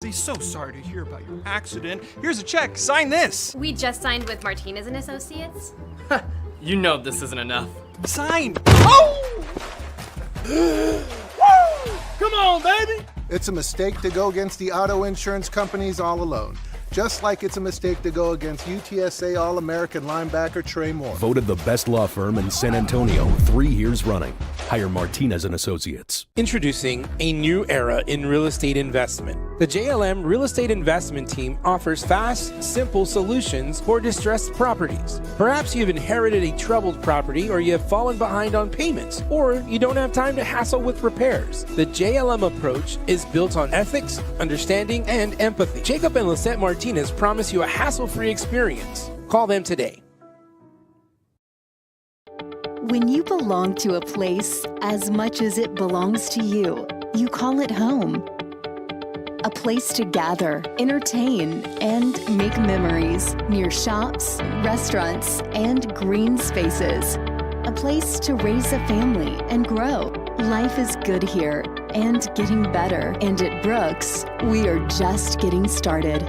Agency. So sorry to hear about your accident. Here's a check. Sign this. We just signed with Martinez and Associates. You know this isn't enough. Sign. Oh! Come on, baby! It's a mistake to go against the auto insurance companies all alone. Just like it's a mistake to go against UTSA All-American linebacker Trey Moore. Voted the best law firm in San Antonio 3 years running. Hire Martinez and Associates. Introducing a new era in real estate investment. The JLM Real Estate Investment Team offers fast, simple solutions for distressed properties. Perhaps you've inherited a troubled property, or you have fallen behind on payments, or you don't have time to hassle with repairs. The JLM approach is built on ethics, understanding, and empathy. Jacob and Lisette Martinez promise you a hassle-free experience. Call them today. When you belong to a place as much as it belongs to you, you call it home. A place to gather, entertain, and make memories near shops, restaurants, and green spaces. A place to raise a family and grow. Life is good here and getting better. And at Brooks, we are just getting started.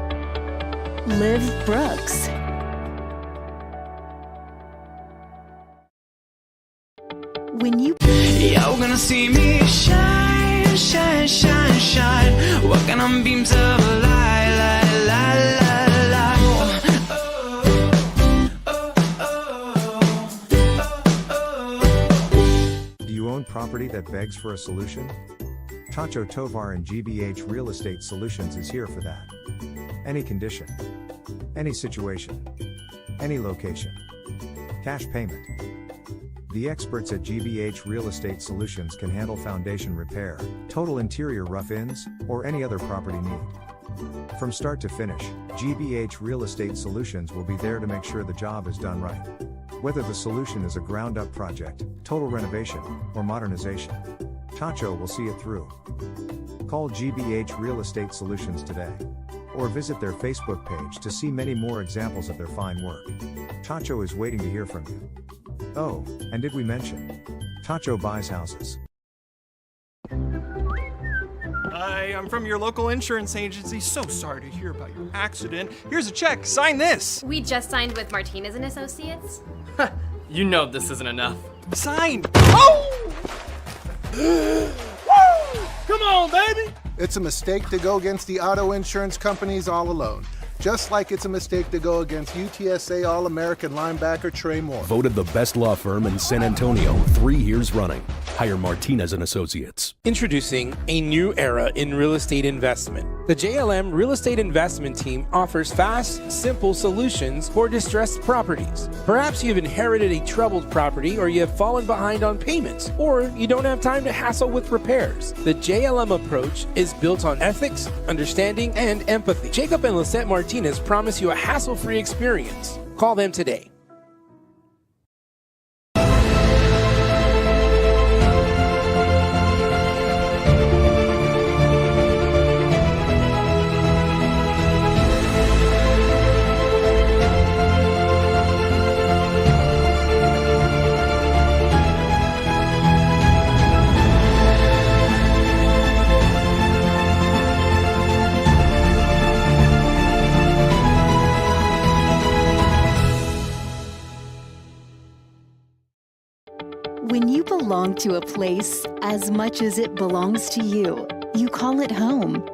Live Brooks. When you You're gonna see me shine, shine, shine, shine. Walking on beams of light, light, light, light, light. Do you own property that begs for a solution? Tacho Tovar and GBH Real Estate Solutions is here for that. Any condition, any situation, any location. Cash payment. The experts at GBH Real Estate Solutions can handle foundation repair, total interior rough-ins, or any other property need. From start to finish, GBH Real Estate Solutions will be there to make sure the job is done right. Whether the solution is a ground-up project, total renovation, or modernization, Tacho will see it through. Call GBH Real Estate Solutions today, or visit their Facebook page to see many more examples of their fine work. Tacho is waiting to hear from you. Oh, and did we mention? Tacho buys houses. Hi, I'm from your local insurance agency. So sorry to hear about your accident. Here's a check. Sign this. We just signed with Martinez and Associates. You know this isn't enough. Sign. Oh! Come on, baby! It's a mistake to go against the auto insurance companies all alone. Just like it's a mistake to go against UTSA All-American linebacker Trey Moore. Voted the best law firm in San Antonio 3 years running. Hire Martinez and Associates. Introducing a new era in real estate investment. The JLM Real Estate Investment Team offers fast, simple solutions for distressed properties. Perhaps you've inherited a troubled property, or you have fallen behind on payments, or you don't have time to hassle with repairs. The JLM approach is built on ethics, understanding, and empathy. Jacob and Lisette Martinez promise you a hassle-free experience. Call them today. When you belong to a place as much as it belongs to you, you call it home.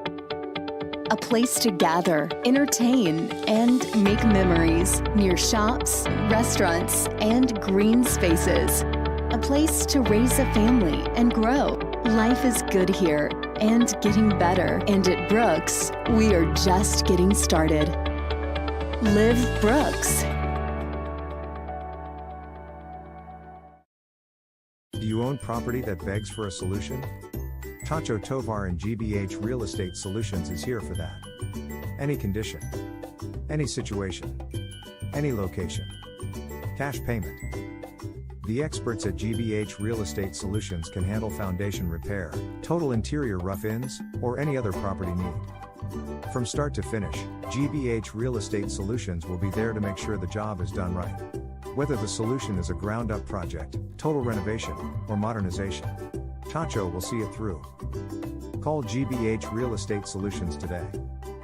A place to gather, entertain, and make memories near shops, restaurants, and green spaces. A place to raise a family and grow. Life is good here and getting better. And at Brooks, we are just getting started. Live Brooks. Do you own property that begs for a solution? Tacho Tovar and GBH Real Estate Solutions is here for that. Any condition, any situation, any location. Cash payment. The experts at GBH Real Estate Solutions can handle foundation repair, total interior rough-ins, or any other property need. From start to finish, GBH Real Estate Solutions will be there to make sure the job is done right. Whether the solution is a ground-up project, total renovation, or modernization, Tacho will see it through. Call GBH Real Estate Solutions today.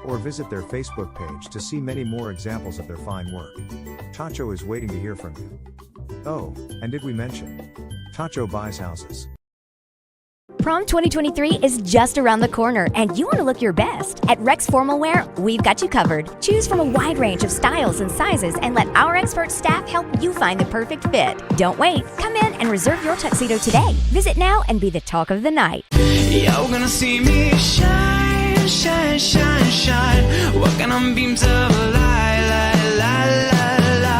Or visit their Facebook page to see many more examples of their fine work. Tacho is waiting to hear from you. Oh, and did we mention? Tacho buys houses. Prom 2023 is just around the corner, and you want to look your best. At Rex Formal Wear, we've got you covered. Choose from a wide range of styles and sizes and let our expert staff help you find the perfect fit. Don't wait. Come in and reserve your tuxedo today. Visit now and be the talk of the night. You're gonna see me shine, shine, shine, shine. Walking on beams of light, light, light, light, light.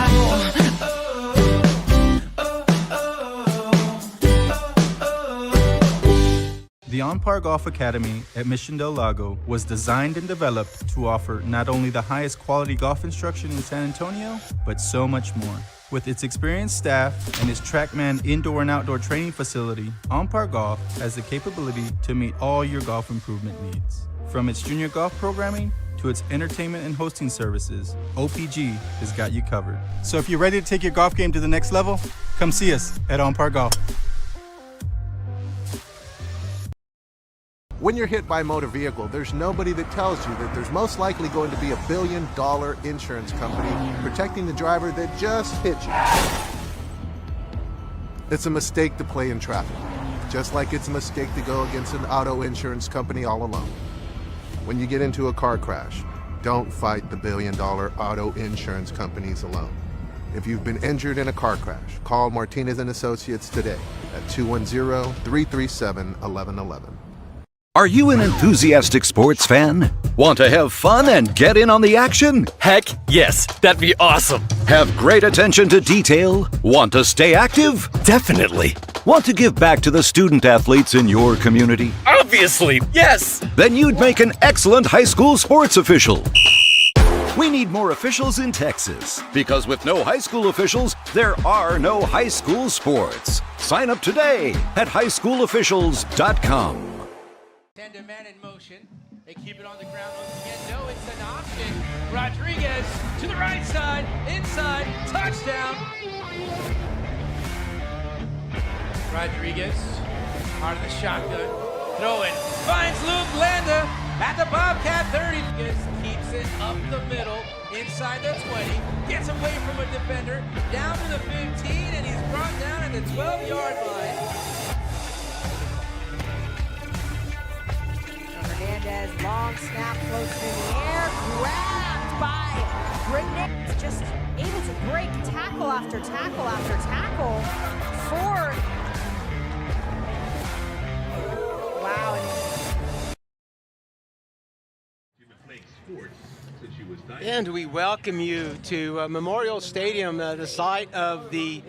The On Par Golf Academy at Mission Del Lago was designed and developed to offer not only the highest quality golf instruction in San Antonio, but so much more. With its experienced staff and its TrackMan indoor and outdoor training facility, On Par Golf has the capability to meet all your golf improvement needs. From its junior golf programming to its entertainment and hosting services, OPG has got you covered. So if you're ready to take your golf game to the next level, come see us at On Par Golf. When you're hit by a motor vehicle, there's nobody that tells you that there's most likely going to be $1 billion insurance company protecting the driver that just hit you. It's a mistake to play in traffic, just like it's a mistake to go against an auto insurance company all alone. When you get into a car crash, don't fight the $1 billion auto insurance companies alone. If you've been injured in a car crash, call Martinez & Associates today at 210-337-1111. Are you an enthusiastic sports fan? Want to have fun and get in on the action? Heck yes, that'd be awesome. Have great attention to detail? Want to stay active? Definitely. Want to give back to the student athletes in your community? Obviously, yes. Then you'd make an excellent high school sports official. We need more officials in Texas, because with no high school officials, there are no high school sports. Sign up today at highschoolofficials.com. Send a man in motion. They keep it on the ground once again. No, it's an option. Rodriguez to the right side, inside, touchdown. Rodriguez, out of the shotgun, throwing, finds Luke Landa at the Bobcat 30. Keeps it up the middle, inside the 20, gets away from a defender, down to the 15, and he's brought down at the 12-yard line. Hernandez, long snap, floats in the air, grabbed by Grenade, just able to break tackle after tackle after tackle for, wow. And we welcome you to Memorial Stadium, the site of the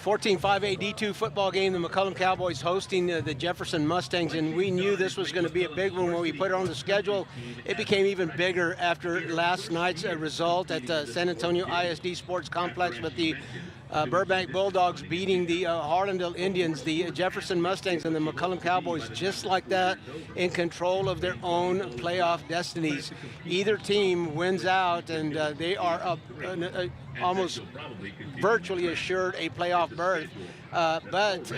14-5A D2 football game. The McCollum Cowboys hosting the Jefferson Mustangs, and we knew this was going to be a big one when we put it on the schedule. It became even bigger after last night's result at the San Antonio ISD Sports Complex, but the Burbank Bulldogs beating the Harlandale Indians, the Jefferson Mustangs, and the McCollum Cowboys, just like that, in control of their own playoff destinies. Either team wins out, and they are almost virtually assured a playoff berth. But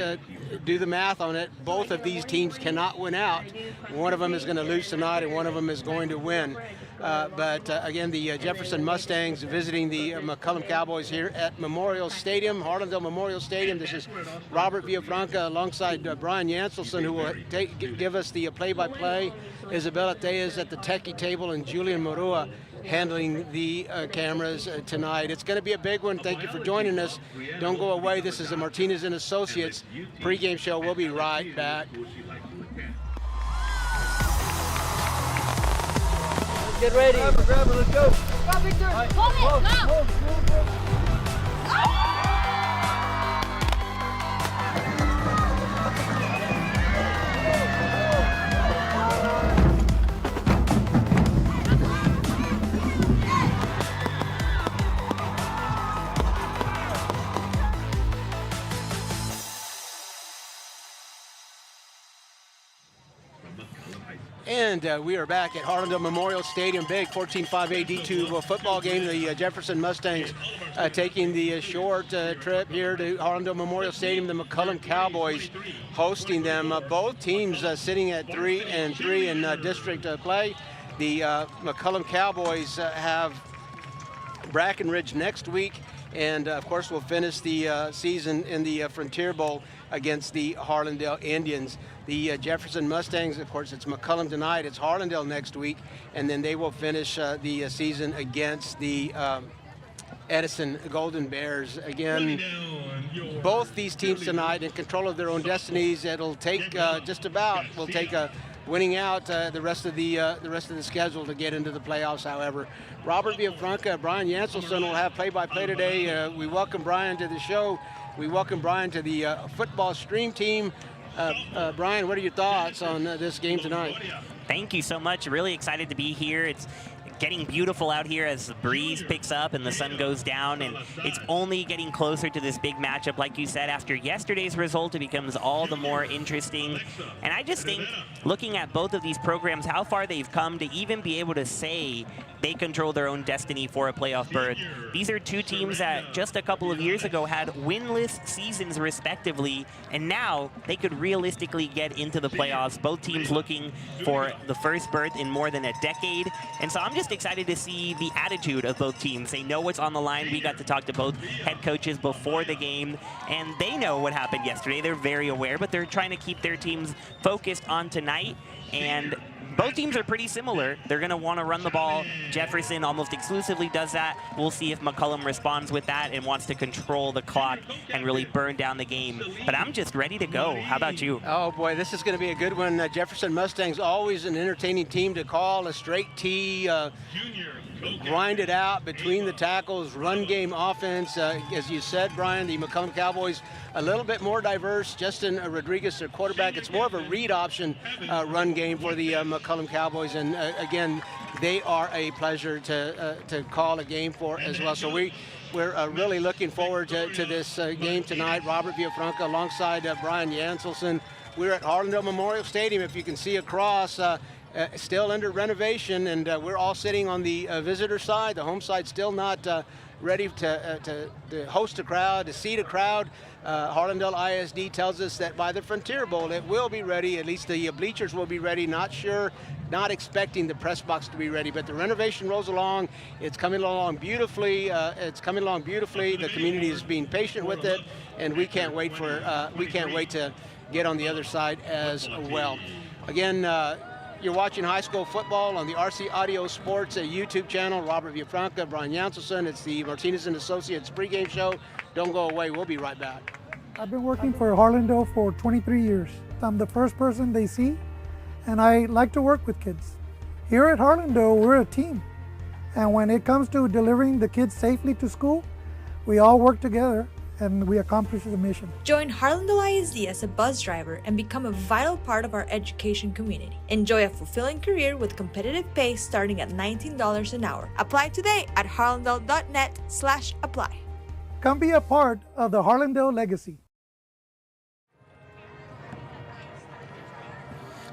do the math on it, both of these teams cannot win out. One of them is going to lose tonight, and one of them is going to win. But again, the Jefferson Mustangs visiting the McCollum Cowboys here at Memorial Stadium, Harlandale Memorial Stadium. This is Robert Villafranca alongside Brian Yanselson, who will give us the play-by-play. Isabella Tejas at the techie table, and Julian Morua handling the cameras tonight. It's going to be a big one. Thank you for joining us. Don't go away. This is the Martinez & Associates pregame show. We'll be right back. Get ready. Grab it, let's go. Go, Victor. Hold it, go. And And we are back at Harlandale Memorial Stadium, big 14-5A D2 football game. The Jefferson Mustangs taking the short trip here to Harlandale Memorial Stadium. The McCollum Cowboys hosting them. Both teams sitting at 3-3 in district play. The McCollum Cowboys have Brackenridge next week, and of course we'll finish the season in the Frontier Bowl against the Harlandale Indians. The Jefferson Mustangs, of course, it's McCollum tonight, it's Harlandale next week, and then they will finish the season against the Edison Golden Bears. Again, both these teams tonight in control of their own destinies. It'll take we'll take a winning out the rest of the schedule to get into the playoffs. However, Robert Villafranca, Brian Janselson will have play-by-play today. We welcome Brian to the show. We welcome Brian to the football stream team. Brian, what are your thoughts on this game tonight? Thank you so much. Really excited to be here. It's getting beautiful out here as the breeze picks up and the sun goes down, and it's only getting closer to this big matchup. Like you said, after yesterday's result, it becomes all the more interesting. And I just think, looking at both of these programs, how far they've come to even be able to say they control their own destiny for a playoff berth. These are two teams that just a couple of years ago had winless seasons respectively, and now they could realistically get into the playoffs. Both teams looking for the first berth in more than a decade. And so I'm just excited to see the attitude of both teams. They know what's on the line. We got to talk to both head coaches before the game, and they know what happened yesterday. They're very aware, but they're trying to keep their teams focused on tonight. And both teams are pretty similar. They're going to want to run the ball. Jefferson almost exclusively does that. We'll see if McCollum responds with that and wants to control the clock and really burn down the game. But I'm just ready to go. How about you? Oh, boy, this is going to be a good one. Jefferson Mustangs, always an entertaining team to call. A straight T, grind it out between the tackles, run game offense. As you said, Brian, the McCollum Cowboys a little bit more diverse. Justin Rodriguez, their quarterback. It's more of a read option run game for the McCollum Cowboys. And again, they are a pleasure to call a game for as well. So we're really looking forward to this game tonight. Robert Villafranca alongside Brian Janselson. We're at Harlandale Memorial Stadium. If you can see across, still under renovation, and we're all sitting on the visitor side. The home side still not ready to host a crowd, to seat a crowd. Harlandale ISD tells us that by the Frontier Bowl it will be ready. At least the bleachers will be ready. Not sure, not expecting the press box to be ready, but the renovation rolls along. It's coming along beautifully. The community is being patient with it, and we can't wait to get on the other side as well. Again, you're watching high school football on the RC Audio Sports YouTube channel. Robert Villafranca, Brian Janselson. It's the Martinez and Associates pregame show. Don't go away. We'll be right back. I've been working for Harlandale for 23 years. I'm the first person they see, and I like to work with kids. Here at Harlandale, we're a team. And when it comes to delivering the kids safely to school, we all work together and we accomplish the mission. Join Harlandale ISD as a bus driver and become a vital part of our education community. Enjoy a fulfilling career with competitive pay starting at $19 an hour. Apply today at harlandale.net/apply. Come be a part of the Harlandale legacy.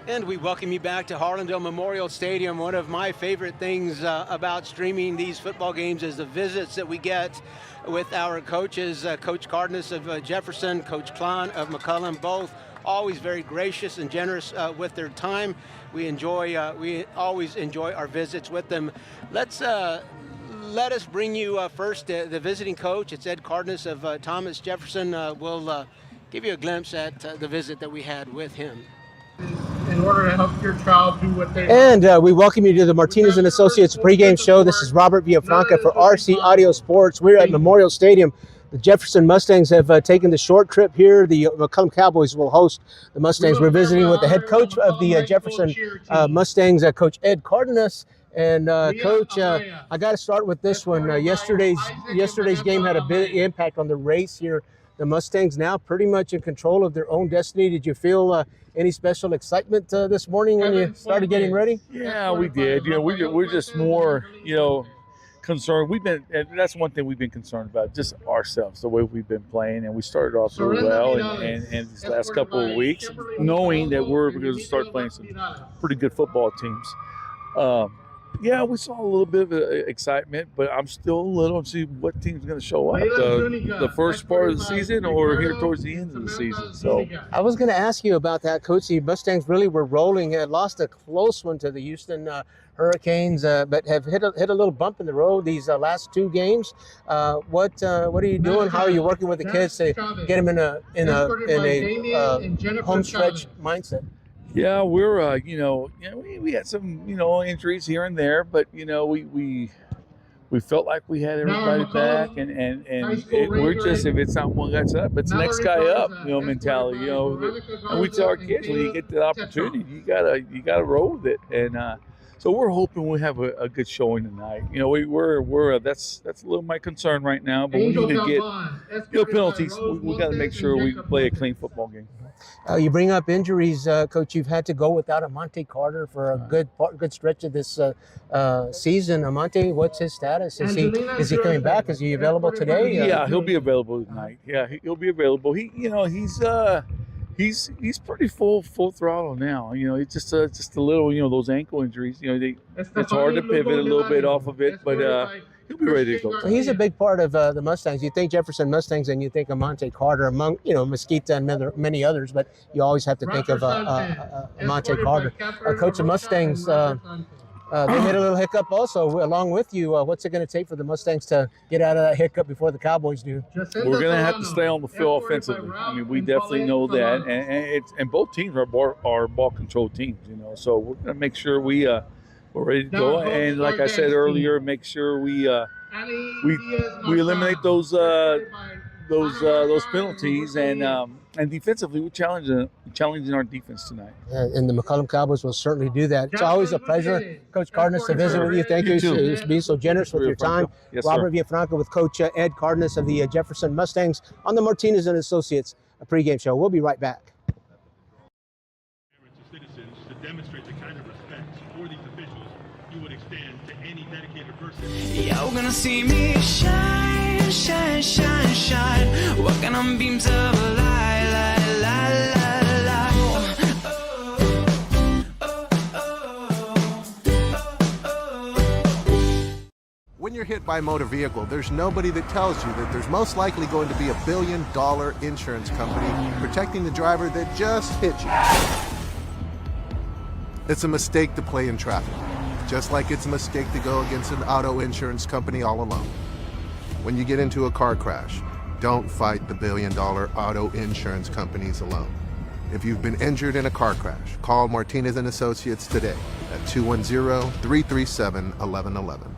And we welcome you back to Harlandale Memorial Stadium. One of my favorite things about streaming these football games is the visits that we get with our coaches, Coach Cardenas of Jefferson, Coach Klon of McCollum, both always very gracious and generous with their time. We always enjoy our visits with them. Let us bring you first the visiting coach. It's Ed Cardenas of Thomas Jefferson. We'll give you a glimpse at the visit that we had with him. In order to help your child do what they And we welcome you to the Martinez and Associates pregame show. This is Robert Villafranca for RC Audio Sports. We're at Memorial Stadium. The Jefferson Mustangs have taken the short trip here. The McCollum Cowboys will host the Mustangs. We're visiting with the head coach of the Jefferson Mustangs, Coach Ed Cardenas. And Coach, I got to start with this one. Yesterday's game had a big impact on the race here. The Mustangs now pretty much in control of their own destiny. Did you feel any special excitement this morning when you started getting ready? Yeah, we did. We're just more, concerned. That's one thing we've been concerned about, just ourselves, the way we've been playing. And we started off real well and these last couple of weeks, knowing that we're going to start playing some pretty good football teams. Yeah, we saw a little bit of excitement, but I'm still a little to see what team's going to show up the first part of the season or here towards the end of the season. So I was going to ask you about that, Coach. The Mustangs really were rolling. Had lost a close one to the Houston Hurricanes, but have hit a little bump in the road these last two games. What are you doing? How are you working with the kids to get them in a home stretch mindset? Yeah, we're we had some injuries here and there, but we felt like we had everybody back, and we're just, if it's not one guy's up, it's the next guy up, mentality. And we tell our kids, when you get the opportunity, you gotta roll with it, and so we're hoping we have a good showing tonight. We're that's a little my concern right now, but we need to get penalties. We got to make sure we play a clean football game. You bring up injuries, Coach. You've had to go without Amante Carter for a good stretch of this season. Amante, what's his status? Is he coming back? Is he available today? Yeah, he'll be available tonight. Yeah, he'll be available. He's pretty full throttle now. It's just a little, those ankle injuries. It's hard to pivot a little bit off of it, but he'll be ready to go. So he's a big part of the Mustangs. You think Jefferson Mustangs and you think Amante Carter among, Mesquita and many others, but you always have to think of Amante Carter. Coach, the Mustangs, they hit a little hiccup also along with you. What's it going to take for the Mustangs to get out of that hiccup before the Cowboys do? We're going to have to stay on the field offensively. I mean, we definitely know that, and both teams are ball control teams. So we're going to make sure we're ready to go, and like I said earlier, make sure we eliminate those penalties, and defensively we're challenging our defense tonight. And the McCollum Cowboys will certainly do that. It's always a pleasure, Coach Cardenas, to visit with you. Thank you for being so generous with your time. Yes, Robert Villafranca with Coach Ed Cardenas of the Jefferson Mustangs on the Martinez and Associates pregame show. We'll be right back. Citizens to demonstrate the kind of respect for these officials you would extend to any dedicated person. You're gonna see me shine, shine, shine, shine. Walking on beams of light, light, light, light, light. When you're hit by a motor vehicle, there's nobody that tells you that there's most likely going to be $1 billion insurance company protecting the driver that just hit you. It's a mistake to play in traffic, just like it's a mistake to go against an auto insurance company all alone. When you get into a car crash, don't fight the $1 billion auto insurance companies alone. If you've been injured in a car crash, call Martinez and Associates today at 210-337-1111.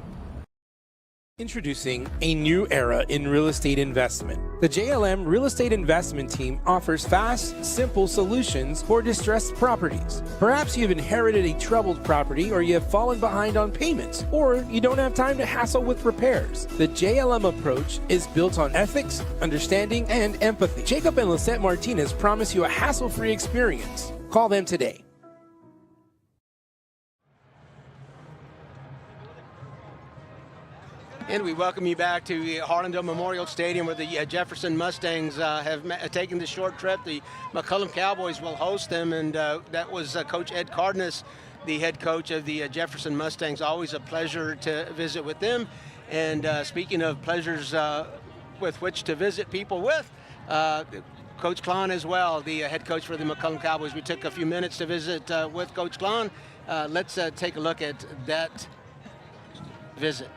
Introducing a new era in real estate investment. The JLM Real Estate Investment Team offers fast, simple solutions for distressed properties. Perhaps you've inherited a troubled property, or you have fallen behind on payments, or you don't have time to hassle with repairs. The JLM approach is built on ethics, understanding, and empathy. Jacob and Lisette Martinez promise you a hassle-free experience. Call them today. And we welcome you back to the Harlandale Memorial Stadium, where the Jefferson Mustangs have taken the short trip. The McCollum Cowboys will host them, and that was Coach Ed Cardenas, the head coach of the Jefferson Mustangs. Always a pleasure to visit with them. And speaking of pleasures with which to visit people with, Coach Klon as well, the head coach for the McCollum Cowboys. We took a few minutes to visit with Coach Klon. Let's take a look at that visit.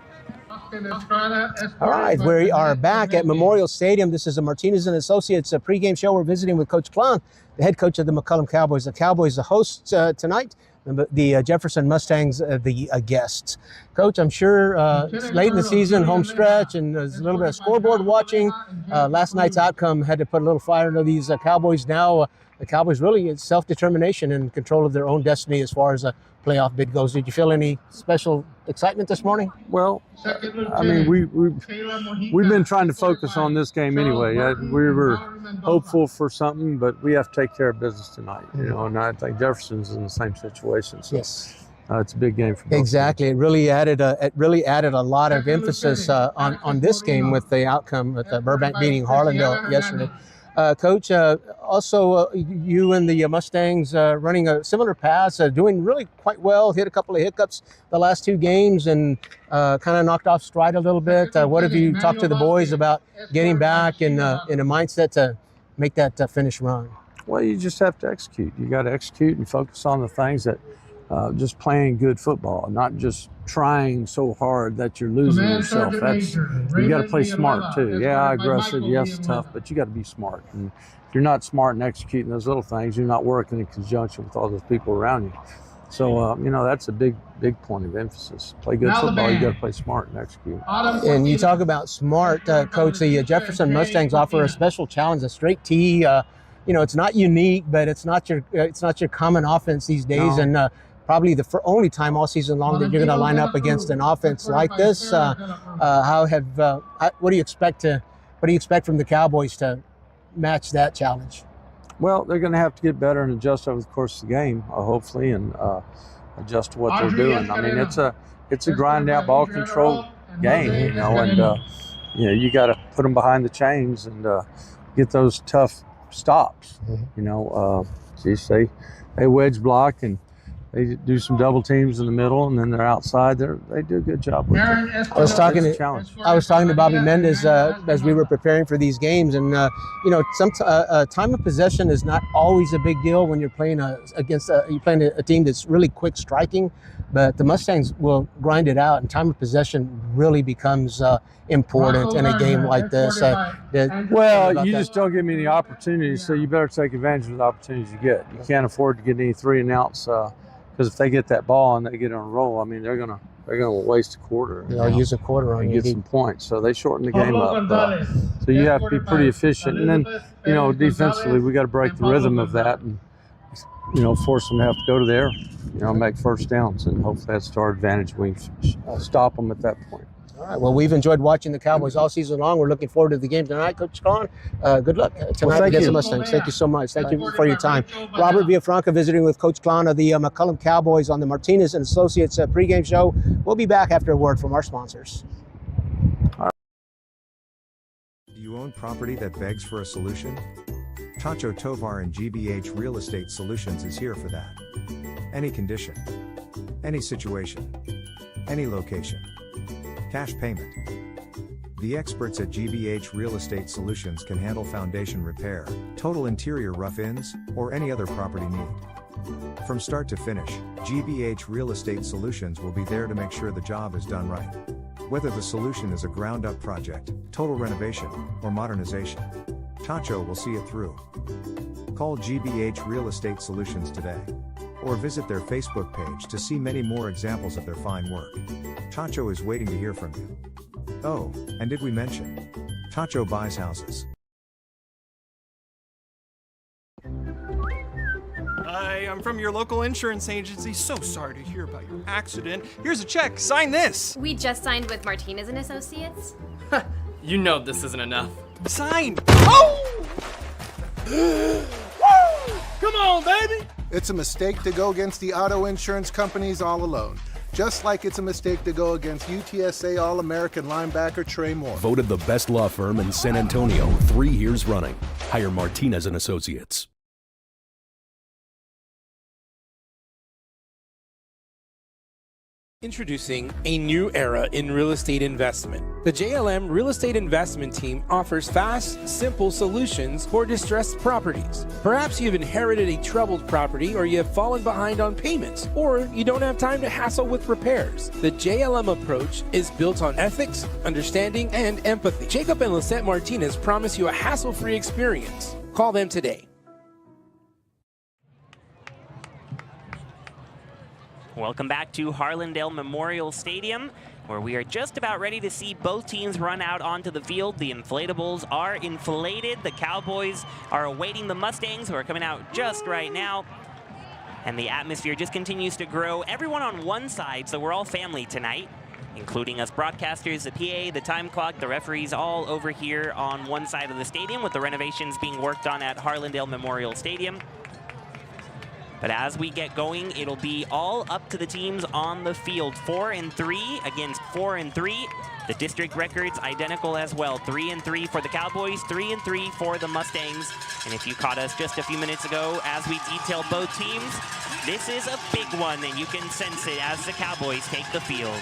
All right, we are back at Memorial Stadium. This is a Martinez and Associates pregame show. We're visiting with Coach Klon, the head coach of the McCollum Cowboys. The Cowboys, the hosts tonight, the Jefferson Mustangs, the guests. Coach, I'm sure it's late in the season, home stretch, and there's a little bit of scoreboard watching. Last night's outcome had to put a little fire into these Cowboys. Now the Cowboys really, it's self-determination and control of their own destiny as far as a playoff bid goes. Did you feel any special excitement this morning? Well, I mean, we've been trying to focus on this game anyway. We were hopeful for something, but we have to take care of business tonight, and I think Jefferson's in the same situation. So, yes. it's a big game for both Exactly. It really added a lot of emphasis on this game with the outcome with Burbank beating Harlandale yesterday. Coach, also you and the Mustangs running a similar pass, doing really quite well. Hit a couple of hiccups the last 2 games and kind of knocked off stride a little bit. What have you talked to the boys about getting back in a mindset to make that finish run? Well, you just have to execute. You got to execute and focus on the things that just playing good football, not just trying so hard that you're losing yourself. You got to play smart too. Yeah, aggressive, yes, tough, but you got to be smart. And if you're not smart and executing those little things, you're not working in conjunction with all those people around you. So, that's a big point of emphasis. Play good football, you got to play smart and execute. And you talk about smart, Coach. The Jefferson Mustangs offer a special challenge, a straight tee. It's not unique, but it's not your common offense these days, and probably the only time all season long that you're going to line up against an offense like this. What do you expect from the Cowboys to match that challenge? Well, they're going to have to get better and adjust over the course of the game, hopefully, and adjust to what they're doing. I mean, it's a grind out, ball control game, and you got to put them behind the chains and get those tough stops. They wedge block and they do some double teams in the middle, and then they're outside. They do a good job with it. I was talking to Bobby Mendez as we were preparing for these games, and time of possession is not always a big deal when you're playing against a team that's really quick striking. But the Mustangs will grind it out, and time of possession really becomes important in a game like this. You just don't give me any opportunities, so you better take advantage of the opportunities you get. You can't afford to get any 3 and outs. Because if they get that ball and they get on a roll, I mean, they're gonna waste a quarter. They'll use a quarter on and you. get some points. So they shorten the game up. So you have to be pretty efficient. And then, defensively, we got to break the rhythm of that and, force them to have to go to there, make first downs. And hopefully that's to our advantage. We stop them at that point. All right. Well, we've enjoyed watching the Cowboys all season long. We're looking forward to the game tonight, Coach Kahn. Good luck tonight against the Mustangs. Thank you so much. Thank you for your time. Robert Villafranca visiting with Coach Kahn of the McCollum Cowboys on the Martinez and Associates pregame show. We'll be back after a word from our sponsors. Do you own property that begs for a solution? Tacho Tovar and GBH Real Estate Solutions is here for that. Any condition, any situation, any location. Cash payment. The experts at GBH Real Estate Solutions can handle foundation repair, total interior rough-ins, or any other property need. From start to finish, GBH Real Estate Solutions will be there to make sure the job is done right. Whether the solution is a ground-up project, total renovation, or modernization, Tacho will see it through. Call GBH Real Estate Solutions today, or visit their Facebook page to see many more examples of their fine work. Tacho is waiting to hear from you. Oh, and did we mention? Tacho buys houses. Hi, I'm from your local insurance agency. So sorry to hear about your accident. Here's a check. Sign this. We just signed with Martinez and Associates. You know this isn't enough. Sign. Oh! Come on, baby! It's a mistake to go against the auto insurance companies all alone. Just like it's a mistake to go against UTSA All-American linebacker Trey Moore. Voted the best law firm in San Antonio 3 years running. Hire Martinez and Associates. Introducing a new era in real estate investment. The JLM Real Estate Investment Team offers fast, simple solutions for distressed properties. Perhaps you've inherited a troubled property, or you have fallen behind on payments, or you don't have time to hassle with repairs. The JLM approach is built on ethics, understanding, and empathy. Jacob and Lisette Martinez promise you a hassle-free experience. Call them today. Welcome back to Harlandale Memorial Stadium, where we are just about ready to see both teams run out onto the field. The inflatables are inflated. The Cowboys are awaiting the Mustangs, who are coming out just right now. And the atmosphere just continues to grow. Everyone on one side, so we're all family tonight, including us broadcasters, the PA, the time clock, the referees, all over here on one side of the stadium, with the renovations being worked on at Harlandale Memorial Stadium. But as we get going, it'll be all up to the teams on the field. 4-3 against 4-3. The district record's identical as well. 3-3 for the Cowboys, 3-3 for the Mustangs. And if you caught us just a few minutes ago as we detailed both teams, this is a big one, and you can sense it as the Cowboys take the field.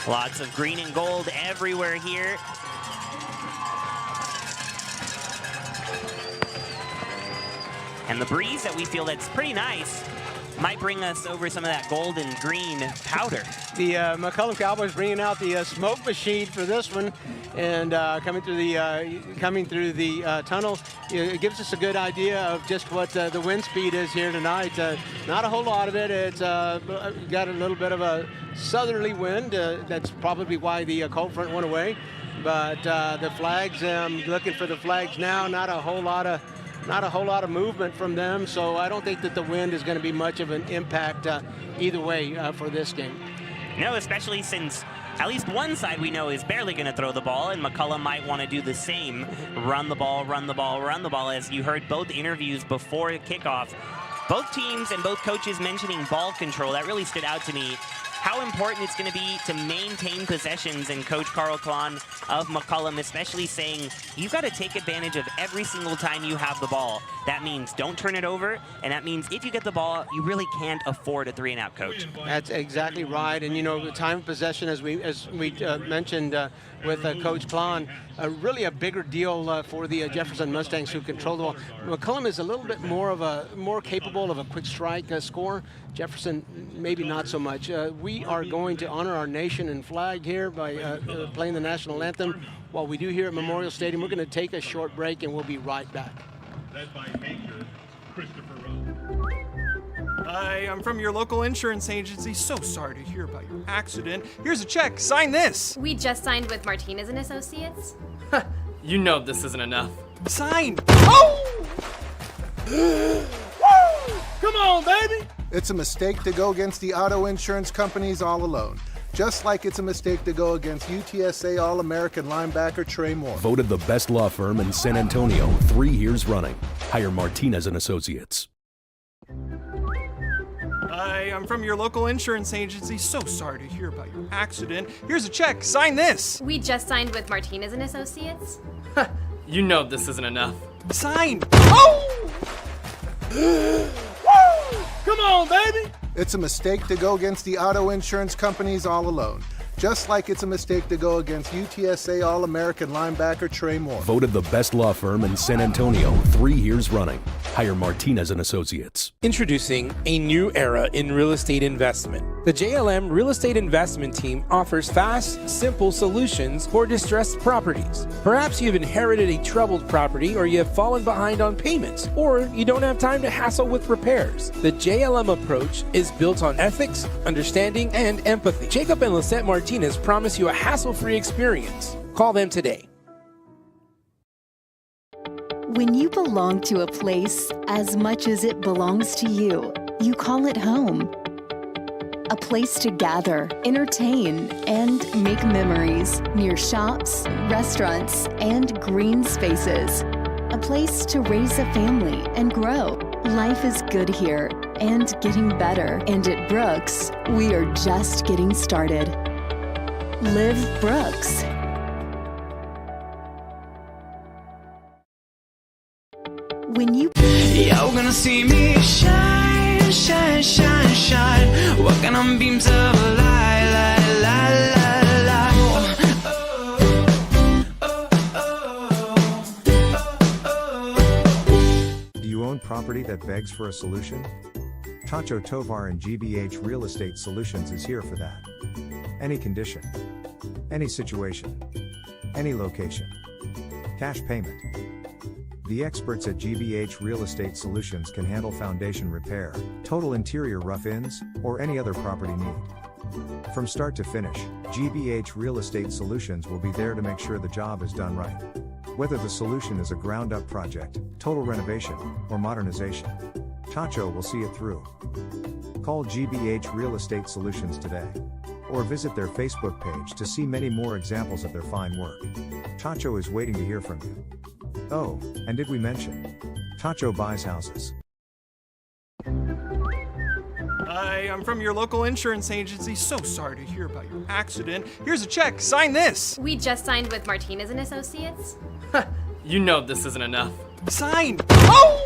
Lots of green and gold everywhere here. And the breeze that we feel that's pretty nice might bring us over some of that gold and green powder. The McCollum Cowboys bringing out the smoke machine for this one, and coming through the tunnel. It gives us a good idea of just what the wind speed is here tonight. Not a whole lot of it. It's got a little bit of a southerly wind. That's probably why the cold front went away. But the flags, looking for the flags now. Not a whole lot of movement from them, so I don't think that the wind is going to be much of an impact either way for this game. No, especially since at least one side we know is barely going to throw the ball, and McCollum might want to do the same. Run the ball, run the ball, run the ball. As you heard both interviews before kickoff, both teams and both coaches mentioning ball control. That really stood out to me. How important it's going to be to maintain possessions, and Coach Carl Klon of McCollum especially saying you've got to take advantage of every single time you have the ball. That means don't turn it over, and that means if you get the ball, you really can't afford a 3-and-out, Coach. That's exactly right, and you know, the time of possession, as we mentioned with Coach Klon, really a bigger deal for the Jefferson Mustangs who control the ball. McCollum is a little bit more capable of a quick strike score. Jefferson, maybe not so much. We are going to honor our nation and flag here by playing the national anthem. While we do here at Memorial Stadium, we're going to take a short break, and we'll be right back. Led by Major Christopher Rowe. Hi, I'm from your local insurance agency. So sorry to hear about your accident. Here's a check. Sign this. We just signed with Martinez and Associates. You know this isn't enough. Sign. Oh! Come on, baby! It's a mistake to go against the auto insurance companies all alone. Just like it's a mistake to go against UTSA All-American linebacker Trey Moore. Voted the best law firm in San Antonio 3 years running. Hire Martinez and Associates. Hi, I'm from your local insurance agency. So sorry to hear about your accident. Here's a check. Sign this. We just signed with Martinez and Associates. You know this isn't enough. Sign. Oh! Come on, baby! It's a mistake to go against the auto insurance companies all alone. Just like it's a mistake to go against UTSA All-American linebacker Trey Moore. Voted the best law firm in San Antonio 3 years running. Hire Martinez and Associates. Introducing a new era in real estate investment. The JLM Real Estate Investment Team offers fast, simple solutions for distressed properties. Perhaps you've inherited a troubled property, or you have fallen behind on payments, or you don't have time to hassle with repairs. The JLM approach is built on ethics, understanding, and empathy. Jacob and Lisette Martinez promise you a hassle-free experience. Call them today. When you belong to a place as much as it belongs to you, you call it home. A place to gather, entertain, and make memories near shops, restaurants, and green spaces. A place to raise a family and grow. Life is good here and getting better. And at Brooks, we are just getting started. Live Brooks. When you're gonna see me shine, shine, shine, shine. Walking on beams of light, light, light, light, light. Do you own property that begs for a solution? Tacho Tovar and GBH Real Estate Solutions is here for that. Any condition, any situation, any location. Cash payment. The experts at GBH Real Estate Solutions can handle foundation repair, total interior rough-ins, or any other property need. From start to finish, GBH Real Estate Solutions will be there to make sure the job is done right. Whether the solution is a ground-up project, total renovation, or modernization, Tacho will see it through. Call GBH Real Estate Solutions today. or visit their Facebook page to see many more examples of their fine work. Tacho is waiting to hear from you. Oh, and did we mention? Tacho buys houses. Hi, I'm from your local insurance agency. So sorry to hear about your accident. Here's a check. Sign this. We just signed with Martinez and Associates. You know this isn't enough. Signed. Oh!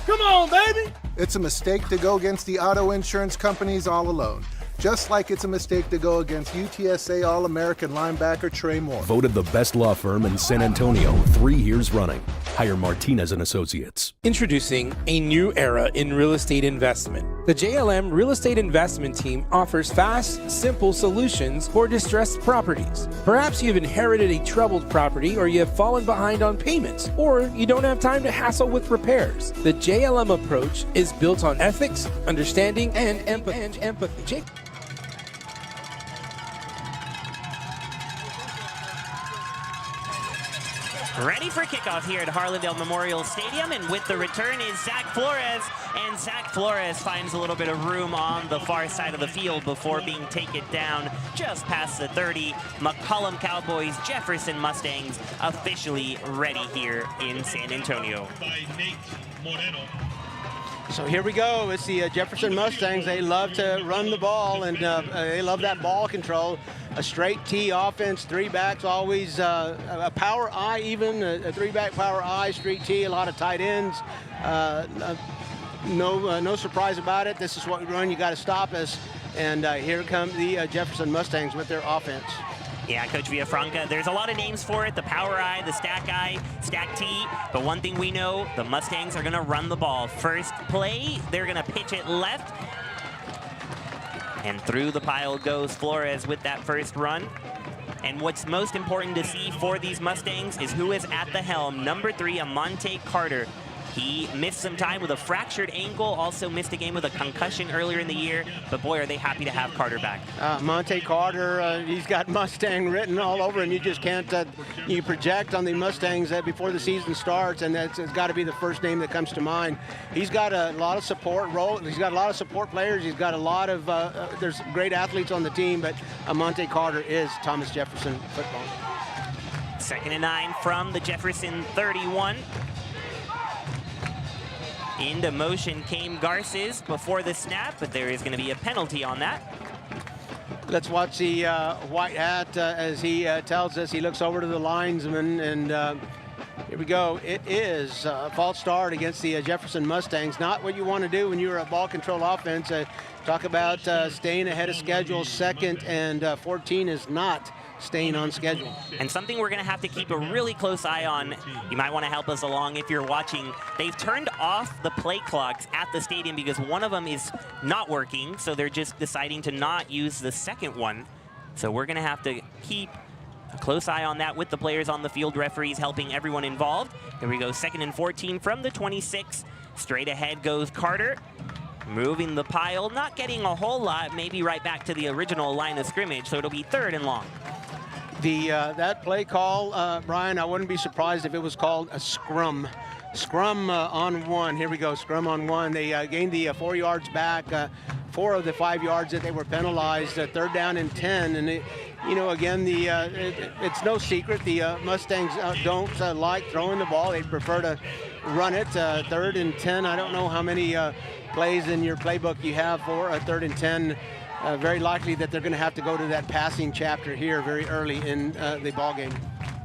Come on, baby! It's a mistake to go against the auto insurance companies all alone. Just like it's a mistake to go against UTSA All-American linebacker Trey Moore. Voted the best law firm in San Antonio 3 years running. Hire Martinez and Associates. Introducing a new era in real estate investment. The JLM Real Estate Investment Team offers fast, simple solutions for distressed properties. Perhaps you've inherited a troubled property, or you have fallen behind on payments, or you don't have time to hassle with repairs. The JLM approach is built on ethics, understanding, and empathy. Ready for kickoff here at Harlandale Memorial Stadium, and with the return is Zach Flores, and Zach Flores finds a little bit of room on the far side of the field before being taken down just past the 30. McCollum Cowboys, Jefferson Mustangs officially ready here in San Antonio. So here we go. It's the Jefferson Mustangs. They love to run the ball, and they love that ball control. A straight T offense, three backs, always a power I, even a three-back power I, straight T, a lot of tight ends. No surprise about it. This is what we run. You got to stop us. And here come the Jefferson Mustangs with their offense. Yeah, Coach Villafranca, there's a lot of names for it. The power I, the stack I, stack T. But one thing we know, the Mustangs are going to run the ball. First play, they're going to pitch it left. And through the pile goes Flores with that first run. And what's most important to see for these Mustangs is who is at the helm. Number 3, Amonte Carter. He missed some time with a fractured ankle, also missed a game with a concussion earlier in the year, but boy, are they happy to have Carter back. Monte Carter, he's got Mustang written all over, and you just can't, you project on the Mustangs before the season starts, and it's got to be the first name that comes to mind. He's got a lot of support role. He's got a lot of support players. He's got a lot of, there's great athletes on the team, but Monte Carter is Thomas Jefferson football. 2nd and 9 from the Jefferson 31. Into motion came Garces before the snap, but there is going to be a penalty on that. Let's watch the white hat as he tells us. He looks over to the linesman, and here we go. It is a false start against the Jefferson Mustangs. Not what you want to do when you're a ball control offense. Talk about staying ahead of schedule. 2nd and 14 is not staying on schedule. And something we're going to have to keep a really close eye on. You might want to help us along if you're watching. They've turned off the play clocks at the stadium because one of them is not working, so they're just deciding to not use the second one. So we're going to have to keep a close eye on that with the players on the field, referees helping everyone involved. Here we go, 2nd and 14 from the 26. Straight ahead goes Carter. Moving the pile, not getting a whole lot, maybe right back to the original line of scrimmage, so it'll be 3rd and long. That play call, Brian, I wouldn't be surprised if it was called a scrum. Scrum on 1. Here we go, scrum on 1. They gained the 4 yards back, 4 of the 5 yards that they were penalized. 3rd down and 10, and again, it's no secret the Mustangs don't like throwing the ball. They prefer to run it. 3rd and 10. I don't know how many plays in your playbook you have for a 3rd and 10. Very likely that they're going to have to go to that passing chapter here very early in the ball game.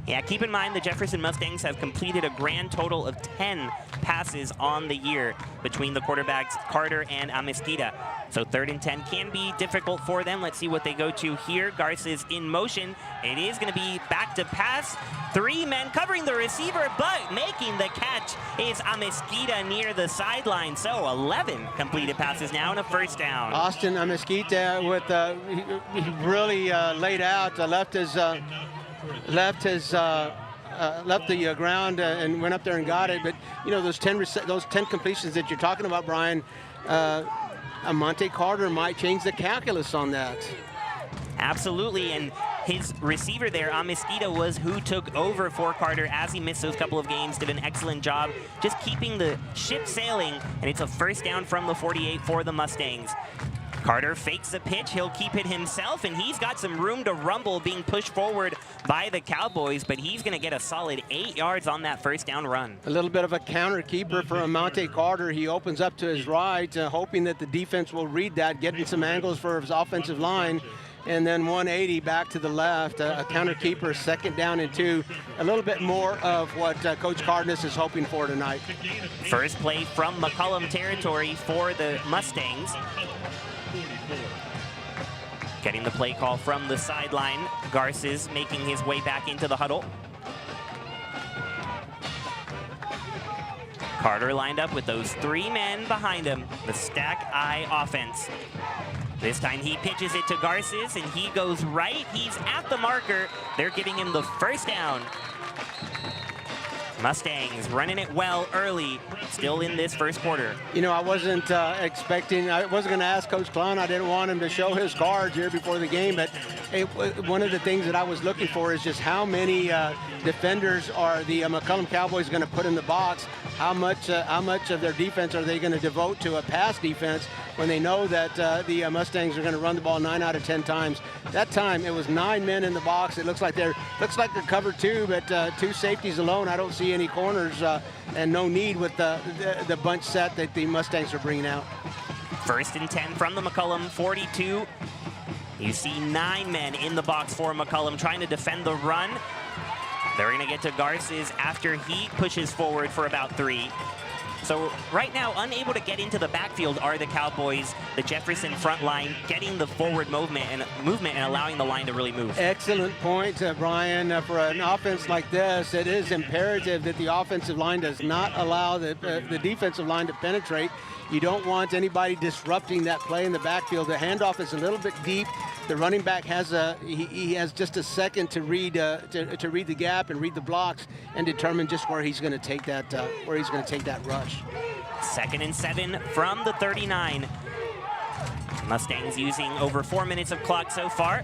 Yeah, keep in mind the Jefferson Mustangs have completed a grand total of 10 passes on the year between the quarterbacks Carter and Amezquita. So 3rd and 10 can be difficult for them. Let's see what they go to here. Garces in motion. It is going to be back to pass. 3 men covering the receiver, but making the catch is Amezquita near the sideline. So 11 completed passes now and a 1st down. Austin Amezquita with he really laid out, left the ground and went up there and got it. But those 10 completions that you're talking about, Brian, Monte Carter might change the calculus on that. Absolutely, and his receiver there, Amezquita, was who took over for Carter as he missed those couple of games, did an excellent job just keeping the ship sailing, and it's a 1st down from the 48 for the Mustangs. Carter fakes the pitch, he'll keep it himself, and he's got some room to rumble being pushed forward by the Cowboys, but he's gonna get a solid 8 yards on that first down run. A little bit of a counter keeper for Amante Carter. He opens up to his right, hoping that the defense will read that, getting some angles for his offensive line, and then 180 back to the left, a counter keeper, 2nd down and 2. A little bit more of what Coach Cardenas is hoping for tonight. First play from McCollum territory for the Mustangs. Getting the play call from the sideline. Garces making his way back into the huddle. Carter lined up with those 3 men behind him. The stack eye offense. This time he pitches it to Garces and he goes right. He's at the marker. They're giving him the first down. Mustangs running it well early, still in this first quarter. You know, I wasn't expecting, I wasn't going to ask Coach Klein. I didn't want him to show his cards here before the game, but one of the things that I was looking for is just how many defenders are the McCollum Cowboys going to put in the box. How much of their defense are they going to devote to a pass defense when they know that the Mustangs are going to run the ball 9 out of 10 times. That time it was 9 men in the box. It looks like they're cover 2, but 2 safeties alone. I don't see any corners and no need with the bunch set that the Mustangs are bringing out. 1st and 10 from the McCollum 42. You see 9 men in the box for McCollum trying to defend the run. They're going to get to Garces after he pushes forward for about 3. So right now, unable to get into the backfield are the Cowboys, the Jefferson front line, getting the forward movement and allowing the line to really move. Excellent point, Brian. For an offense like this, it is imperative that the offensive line does not allow the defensive line to penetrate. You don't want anybody disrupting that play in the backfield. The handoff is a little bit deep. The running back has he has just a second to read the gap and read the blocks and determine just where he's going to take that rush. 2nd and 7 from the 39. Mustangs using over 4 minutes of clock so far.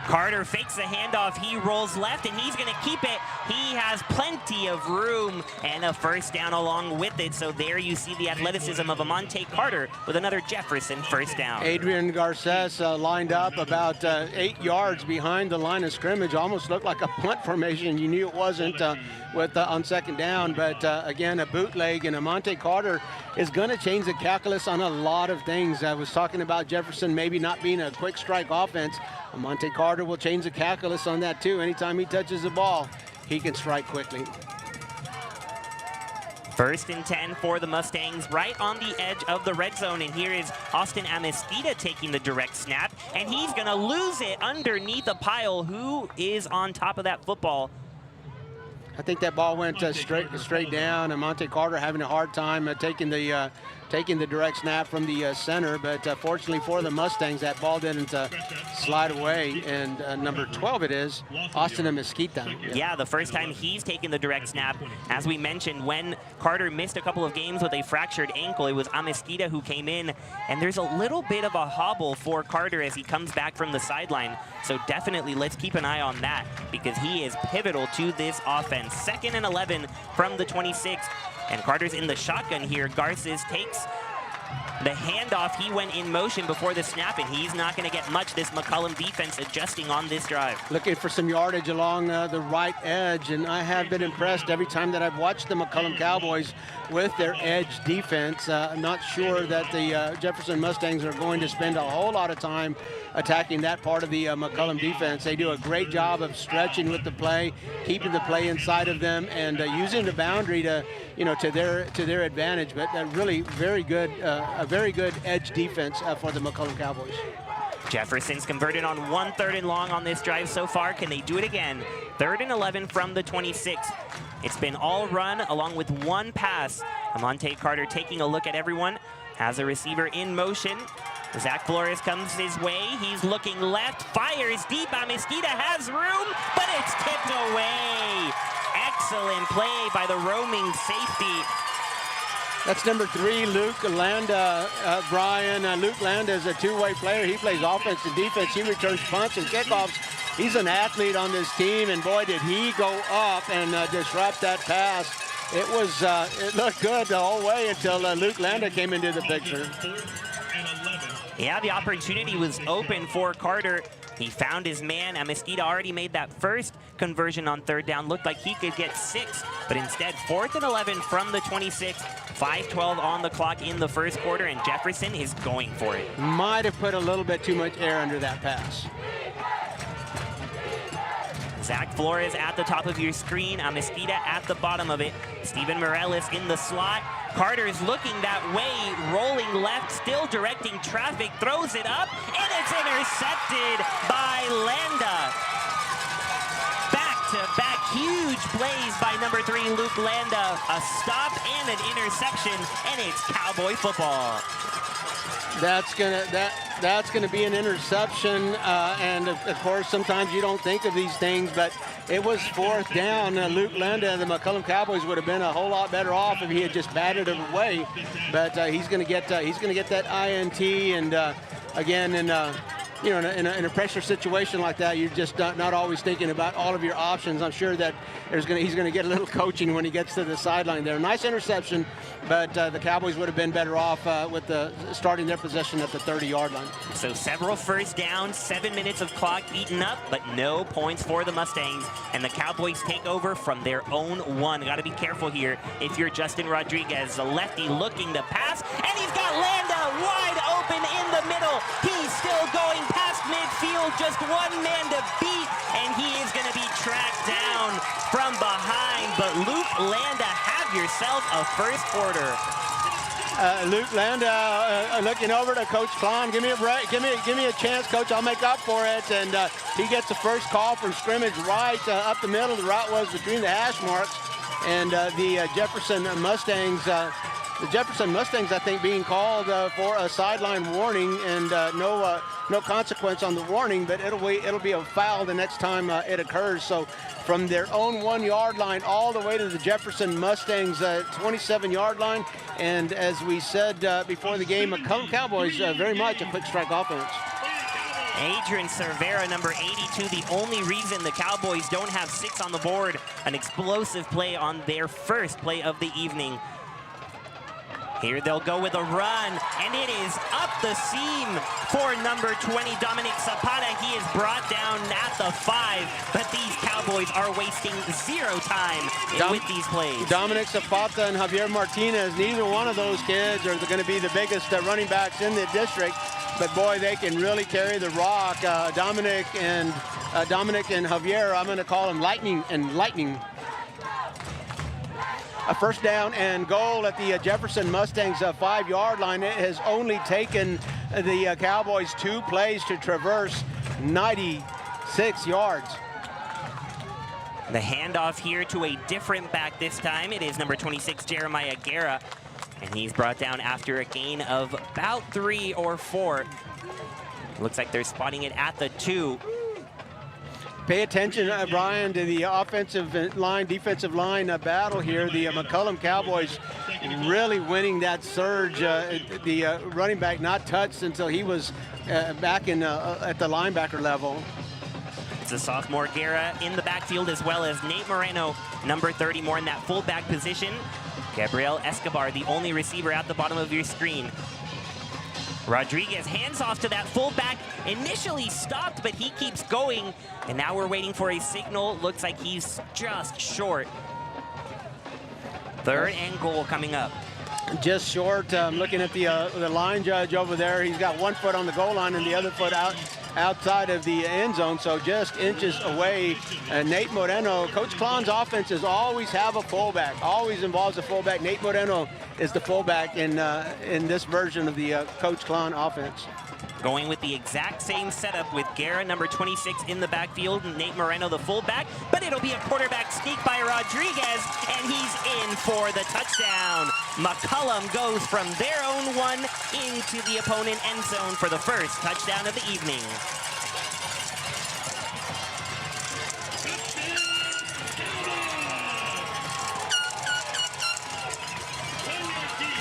Carter fakes the handoff, he rolls left, and he's gonna keep it. He has plenty of room and a first down along with it. So there you see the athleticism of Amante Carter with another Jefferson first down. Adrian Garces lined up about 8 yards behind the line of scrimmage. Almost looked like a punt formation. You knew it wasn't on 2nd down, but again, a bootleg, and Amante Carter is gonna change the calculus on a lot of things. I was talking about Jefferson maybe not being a quick strike offense. Amante Carter will change the calculus on that too. Anytime he touches the ball, he can strike quickly. 1st and 10 for the Mustangs, right on the edge of the red zone. And here is Austin Amistida taking the direct snap, and he's gonna lose it underneath a pile. Who is on top of that football? I think that ball went straight down. Amante Carter having a hard time taking the direct snap from the center, but fortunately for the Mustangs, that ball didn't slide away. And number 12 it is, Austin Amistida. Yeah, the first time he's taken the direct snap. As we mentioned, when Carter missed a couple of games with a fractured ankle, it was Amistida who came in, and there's a little bit of a hobble for Carter as he comes back from the sideline. So definitely let's keep an eye on that, because he is pivotal to this offense. 2nd and 11 from the 26. And Carter's in the shotgun here. Garces takes the handoff. He went in motion before the snap, and he's not going to get much. This McCollum defense adjusting on this drive. Looking for some yardage along the right edge, and I have been impressed every time that I've watched the McCollum Cowboys with their edge defense. I'm not sure that the Jefferson Mustangs are going to spend a whole lot of time attacking that part of the McCollum defense. They do a great job of stretching with the play, keeping the play inside of them, and using the boundary to their advantage. But really a very good edge defense for the McCollum Cowboys. Jefferson's converted on 1 3rd and long on this drive so far. Can they do it again? 3rd and 11 from the 26. It's been all run along with 1 pass. Amante Carter taking a look at everyone. Has a receiver in motion. Zach Flores comes his way. He's looking left, fires deep. Amistida has room, but it's tipped away. Excellent play by the roaming safety. That's number 3, Luke Landa. Brian, Luke Landa is a two-way player. He plays offense and defense. He returns punts and kickoffs. He's an athlete on this team, and boy, did he go up and disrupt that pass. It looked good the whole way until Luke Landa came into the picture. Yeah, the opportunity was open for Carter. He found his man. Mesquita already made that first conversion on 3rd down. Looked like he could get 6, but instead 4th and 11 from the 26. 5:12 on the clock in the first quarter, and Jefferson is going for it. Might have put a little bit too much air under that pass. Zach Flores at the top of your screen, Mesquita at the bottom of it. Steven Morales in the slot. Carter's looking that way, rolling left, still directing traffic, throws it up, and it's intercepted by Landa. Back-to-back huge plays by number 3, Luke Landa. A stop and an interception, and it's Cowboy football. That's gonna be an interception, and of course sometimes you don't think of these things, but it was 4th down. Luke Landa and the McCollum Cowboys would have been a whole lot better off if he had just batted it away. But he's gonna get that INT, and again, in a pressure situation like that, you're just not always thinking about all of your options. I'm sure that he's gonna get a little coaching when he gets to the sideline there. Nice interception, but the Cowboys would have been better off with starting their possession at the 30-yard line. So several first downs, 7 minutes of clock eaten up, but no points for the Mustangs. And the Cowboys take over from their own 1. Got to be careful here if you're Justin Rodriguez, the lefty looking to pass, and he's got Landa wide open in the middle. He's still going past midfield, just one man to beat, and he is going to be tracked down from behind. But Luke Landa, have yourself a first quarter. Luke Landa looking over to Coach Klon. Give me a break. Give me a chance, Coach. I'll make up for it. And he gets the first call from scrimmage right up the middle. The route was between the hash marks, and the Jefferson Mustangs. The Jefferson Mustangs, I think, being called for a sideline warning, and no consequence on the warning, but it'll be a foul the next time it occurs. So from their own 1-yard line all the way to the Jefferson Mustangs 27-yard line, and as we said before the game, McCollum Cowboys very much a quick strike offense. Adrian Cervera, number 82, the only reason the Cowboys don't have 6 on the board. An explosive play on their first play of the evening. Here they'll go with a run, and it is up the seam for number 20, Dominic Zapata. He is brought down at the 5, but these Cowboys are wasting 0 time with these plays. Dominic Zapata and Javier Martinez, neither one of those kids are going to be the biggest running backs in the district, but boy, they can really carry the rock. Dominic and Javier, I'm going to call them lightning. A first down and goal at the Jefferson Mustangs 5-yard line. It has only taken the Cowboys 2 plays to traverse 96 yards. The handoff here to a different back this time. It is number 26, Jeremiah Guerra, and he's brought down after a gain of about 3 or 4. Looks like they're spotting it at the 2. Pay attention, Brian, to the offensive line, defensive line battle here. The McCollum Cowboys really winning that surge. The running back not touched until he was back at the linebacker level. It's a sophomore Guerra in the backfield, as well as Nate Moreno, number 30, more in that fullback position. Gabriel Escobar, the only receiver at the bottom of your screen. Rodriguez hands off to that fullback, initially stopped, but he keeps going, and now we're waiting for a signal. Looks like he's just short. 3rd and goal coming up. Just short. Looking at the line judge over there, he's got 1 foot on the goal line and the other foot outside of the end zone, so just inches away. Nate Moreno, Coach Klon's offenses always have a fullback, always involves a fullback. Nate Moreno is the fullback in this version of the Coach Klon offense. Going with the exact same setup with Guerra, number 26, in the backfield, and Nate Moreno, the fullback, but it'll be a quarterback sneak by Rodriguez, and he's in for the touchdown. McCollum goes from their own 1 into the opponent end zone for the first touchdown of the evening.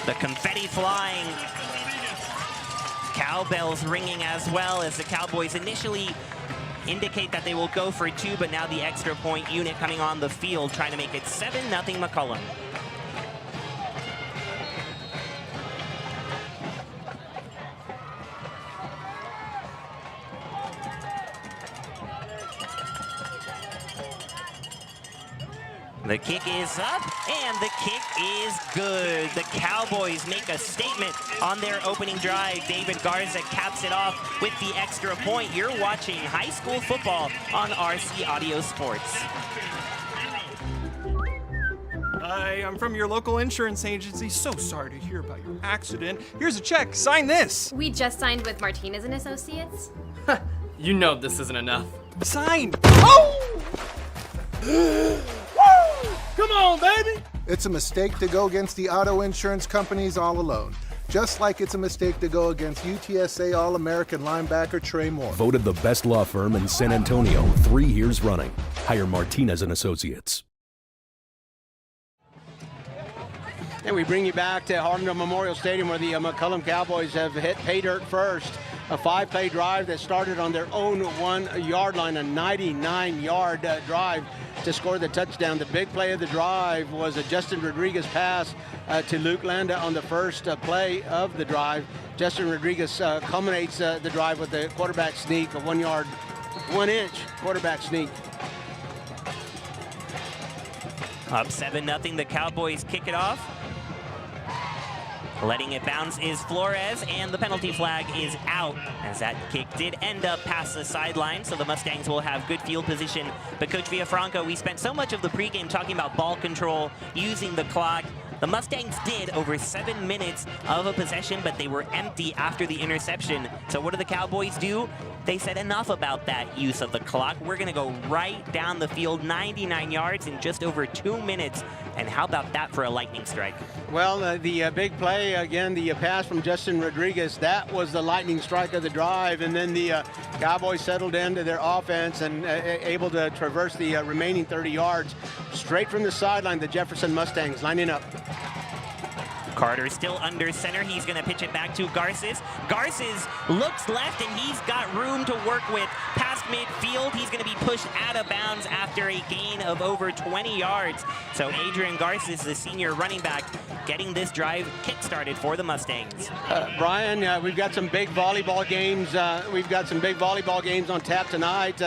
The confetti flying. Cowbells ringing as well, as the Cowboys initially indicate that they will go for 2, but now the extra point unit coming on the field, trying to make it 7-0 McCollum. The kick is up, and the kick is good. The Cowboys make a statement on their opening drive. David Garza caps it off with the extra point. You're watching high school football on RC Audio Sports. Hi, I'm from your local insurance agency. So sorry to hear about your accident. Here's a check. Sign this. We just signed with Martinez and Associates. You know this isn't enough. Sign. Oh! Come on, baby! It's a mistake to go against the auto insurance companies all alone. Just like it's a mistake to go against UTSA All-American linebacker Trey Moore. Voted the best law firm in San Antonio 3 years running. Hire Martinez and Associates. And we bring you back to Harlandale Memorial Stadium, where the McCollum Cowboys have hit pay dirt first. A 5-play drive that started on their own 1-yard line, a 99-yard drive to score the touchdown. The big play of the drive was a Justin Rodriguez pass to Luke Landa on the first play of the drive. Justin Rodriguez culminates the drive with a quarterback sneak, a 1-inch quarterback sneak. Up 7-0, the Cowboys kick it off. Letting it bounce is Flores, and the penalty flag is out, as that kick did end up past the sideline, so the Mustangs will have good field position. But Coach Villafranco, we spent so much of the pregame talking about ball control, using the clock. The Mustangs did over 7 minutes of a possession, but they were empty after the interception. So what do the Cowboys do? They said enough about that use of the clock. We're going to go right down the field, 99 yards in just over 2 minutes. And how about that for a lightning strike? Well, the big play, again, the pass from Justin Rodriguez, that was the lightning strike of the drive. And then the Cowboys settled into their offense and able to traverse the remaining 30 yards. Straight from the sideline, the Jefferson Mustangs lining up. Carter still under center. He's going to pitch it back to Garces. Garces looks left, and he's got room to work with. Past midfield, he's going to be pushed out of bounds after a gain of over 20 yards. So Adrian Garces, the senior running back, getting this drive kick-started for the Mustangs. Brian, we've got some big volleyball games. On tap tonight.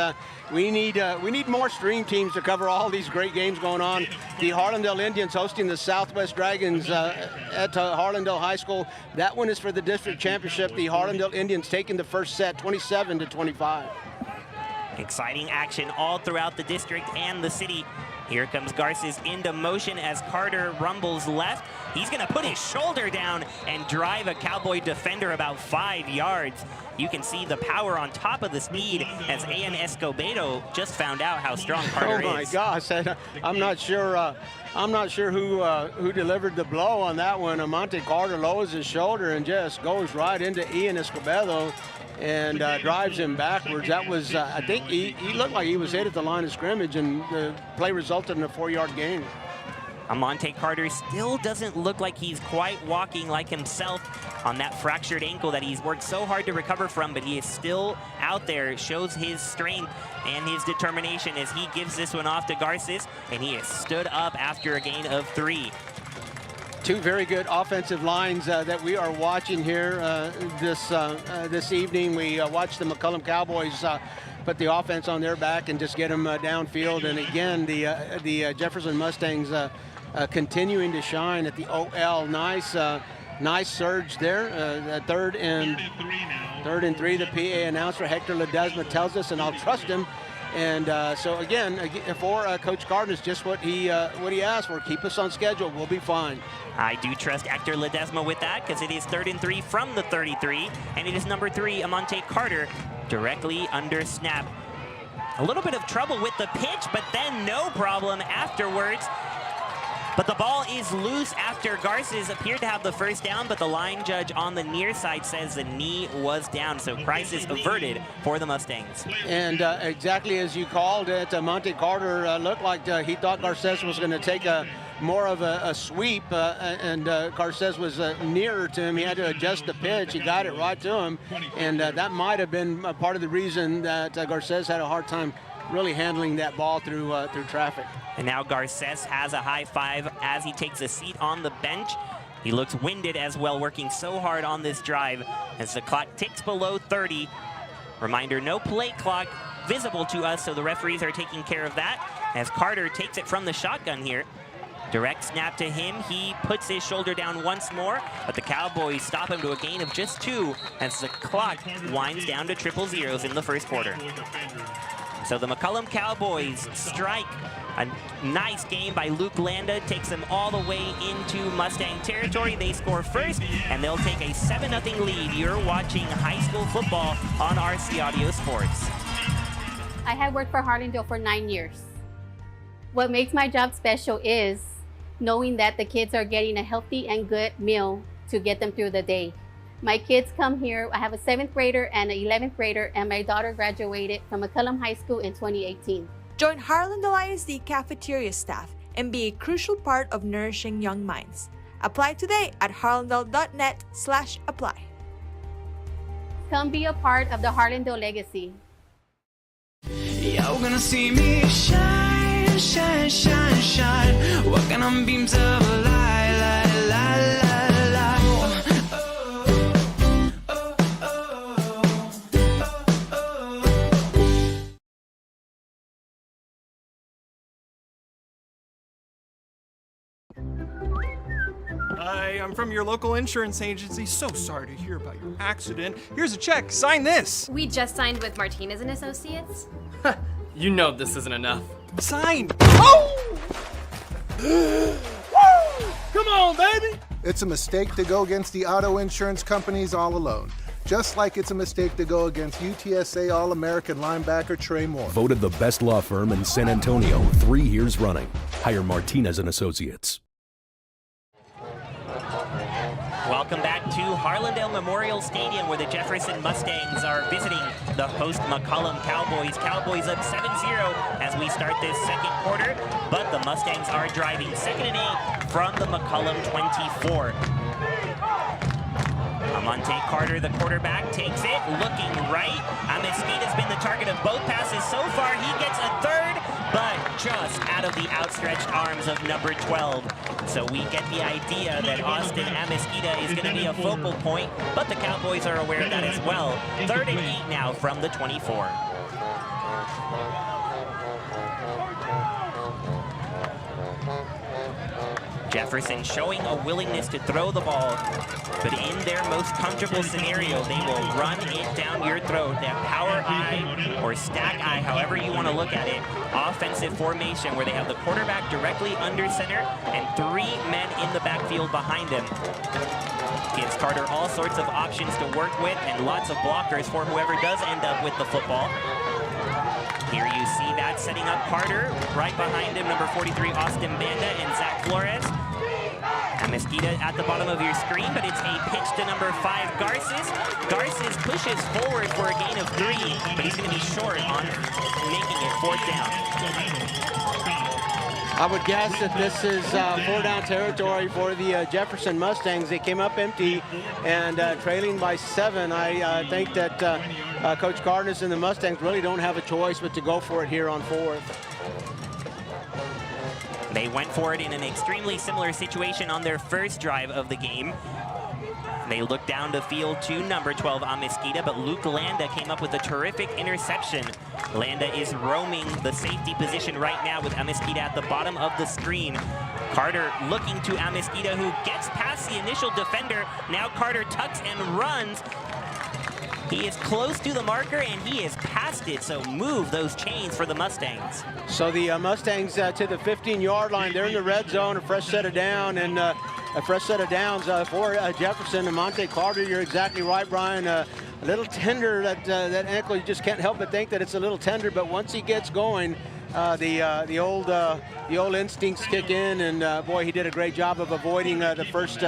We need more stream teams to cover all these great games going on. The Harlandale Indians hosting the Southwest Dragons at Harlandale High School. That one is for the district championship. The Harlandale Indians taking the first set, 27-25. Exciting action all throughout the district and the city. Here comes Garces into motion as Carter rumbles left. He's going to put his shoulder down and drive a Cowboy defender about 5 yards. You can see the power on top of the speed as A.N. Escobedo just found out how strong Carter is. Oh my gosh, I'm not sure who delivered the blow on that one. Amante Carter lowers his shoulder and just goes right into Ian Escobedo and drives him backwards. That was, I think he looked like he was hit at the line of scrimmage, and the play resulted in a 4-yard gain. Amante Carter still doesn't look like he's quite walking like himself on that fractured ankle that he's worked so hard to recover from, but he is still out there. Shows his strength and his determination as he gives this one off to Garces, and he has stood up after a gain of 3. Two very good offensive lines that we are watching here this evening. We watched the McCollum Cowboys put the offense on their back and just get them downfield. And again, the Jefferson Mustangs continuing to shine at the OL. Nice surge there. Third and 3. The PA announcer Hector Ledesma tells us, and I'll trust him. And so again, for Coach Carter, is just what he asked for. Keep us on schedule. We'll be fine. I do trust Hector Ledesma with that, because it is 3rd and 3 from the 33, and it is number 3, Amante Carter, directly under snap. A little bit of trouble with the pitch, but then no problem afterwards. But the ball is loose after Garces appeared to have the first down, but the line judge on the near side says the knee was down, so crisis averted for the Mustangs. And exactly as you called it, Monte Carter looked like he thought Garces was going to take more of a sweep, and Garces was nearer to him. He had to adjust the pitch. He got it right to him, and that might have been part of the reason that Garces had a hard time really handling that ball through traffic. And now Garces has a high five as he takes a seat on the bench. He looks winded as well, working so hard on this drive as the clock ticks below 30. Reminder, no play clock visible to us, so the referees are taking care of that. as Carter takes it from the shotgun here. Direct snap to him. He puts his shoulder down once more, but the Cowboys stop him to a gain of just 2 as the clock winds down to 0-0 in the first quarter. So the McCollum Cowboys strike. A nice game by Luke Landa takes them all the way into Mustang territory. They score first, and they'll take a 7-0 lead. You're watching high school football on RC Audio Sports. I have worked for Harlandale for 9 years. What makes my job special is knowing that the kids are getting a healthy and good meal to get them through the day. My kids come here. I have a 7th grader and an 11th grader, and my daughter graduated from McCollum High School in 2018. Join Harlandale ISD cafeteria staff and be a crucial part of nourishing young minds. Apply today at harlandale.net/apply. Come be a part of the Harlandale legacy. You're gonna see me shine, shine, shine, shine. Walking on beams of light, light, light, light, light. Hi, I'm from your local insurance agency. So sorry to hear about your accident. Here's a check. Sign this. We just signed with Martinez and Associates. You know this isn't enough. Sign. Oh! Come on, baby! It's a mistake to go against the auto insurance companies all alone. Just like it's a mistake to go against UTSA All-American linebacker Trey Moore. Voted the best law firm in San Antonio 3 years running. Hire Martinez and Associates. Welcome back to Harlandale Memorial Stadium, where the Jefferson Mustangs are visiting the host McCollum Cowboys. Cowboys up 7-0 as we start this second quarter, but the Mustangs are driving. 2nd and 8 from the McCollum 24. Amonte Carter, the quarterback, takes it, looking right. Amesquita's been the target of both passes so far. He gets a 3rd, but just out of the outstretched arms of number 12. So we get the idea that Austin Amesquita is going to be a focal point, but the Cowboys are aware of that as well. 3rd and 8 now from the 24. Jefferson showing a willingness to throw the ball, but in their most comfortable scenario, they will run it down your throat. That power I or stack I, however you want to look at it, offensive formation where they have the quarterback directly under center and 3 men in the backfield behind him. Gives Carter all sorts of options to work with and lots of blockers for whoever does end up with the football. Here you see that setting up Carter. Right behind him, number 43, Austin Banda and Zach Flores. Amesquita at the bottom of your screen, but it's a pitch to number 5, Garces. Garces pushes forward for a gain of 3, but he's going to be short on making it 4th down. I would guess that this is 4-down territory for the Jefferson Mustangs. They came up empty and trailing by 7. I think that Coach Cardenas and the Mustangs really don't have a choice but to go for it here on 4th. They went for it in an extremely similar situation on their first drive of the game. They looked down the field to number 12, Amesquita, but Luke Landa came up with a terrific interception. Landa is roaming the safety position right now with Amesquita at the bottom of the screen. Carter looking to Amesquita, who gets past the initial defender. Now Carter tucks and runs. He is close to the marker, and he is past it, so move those chains for the Mustangs. So the Mustangs to the 15-yard line. They're in the red zone, a fresh set of down, and a fresh set of downs for Jefferson. And Monte Carter, you're exactly right, Brian. A little tender, that ankle, you just can't help but think that it's a little tender, but once he gets going, the old instincts kick in, and boy, he did a great job of avoiding the first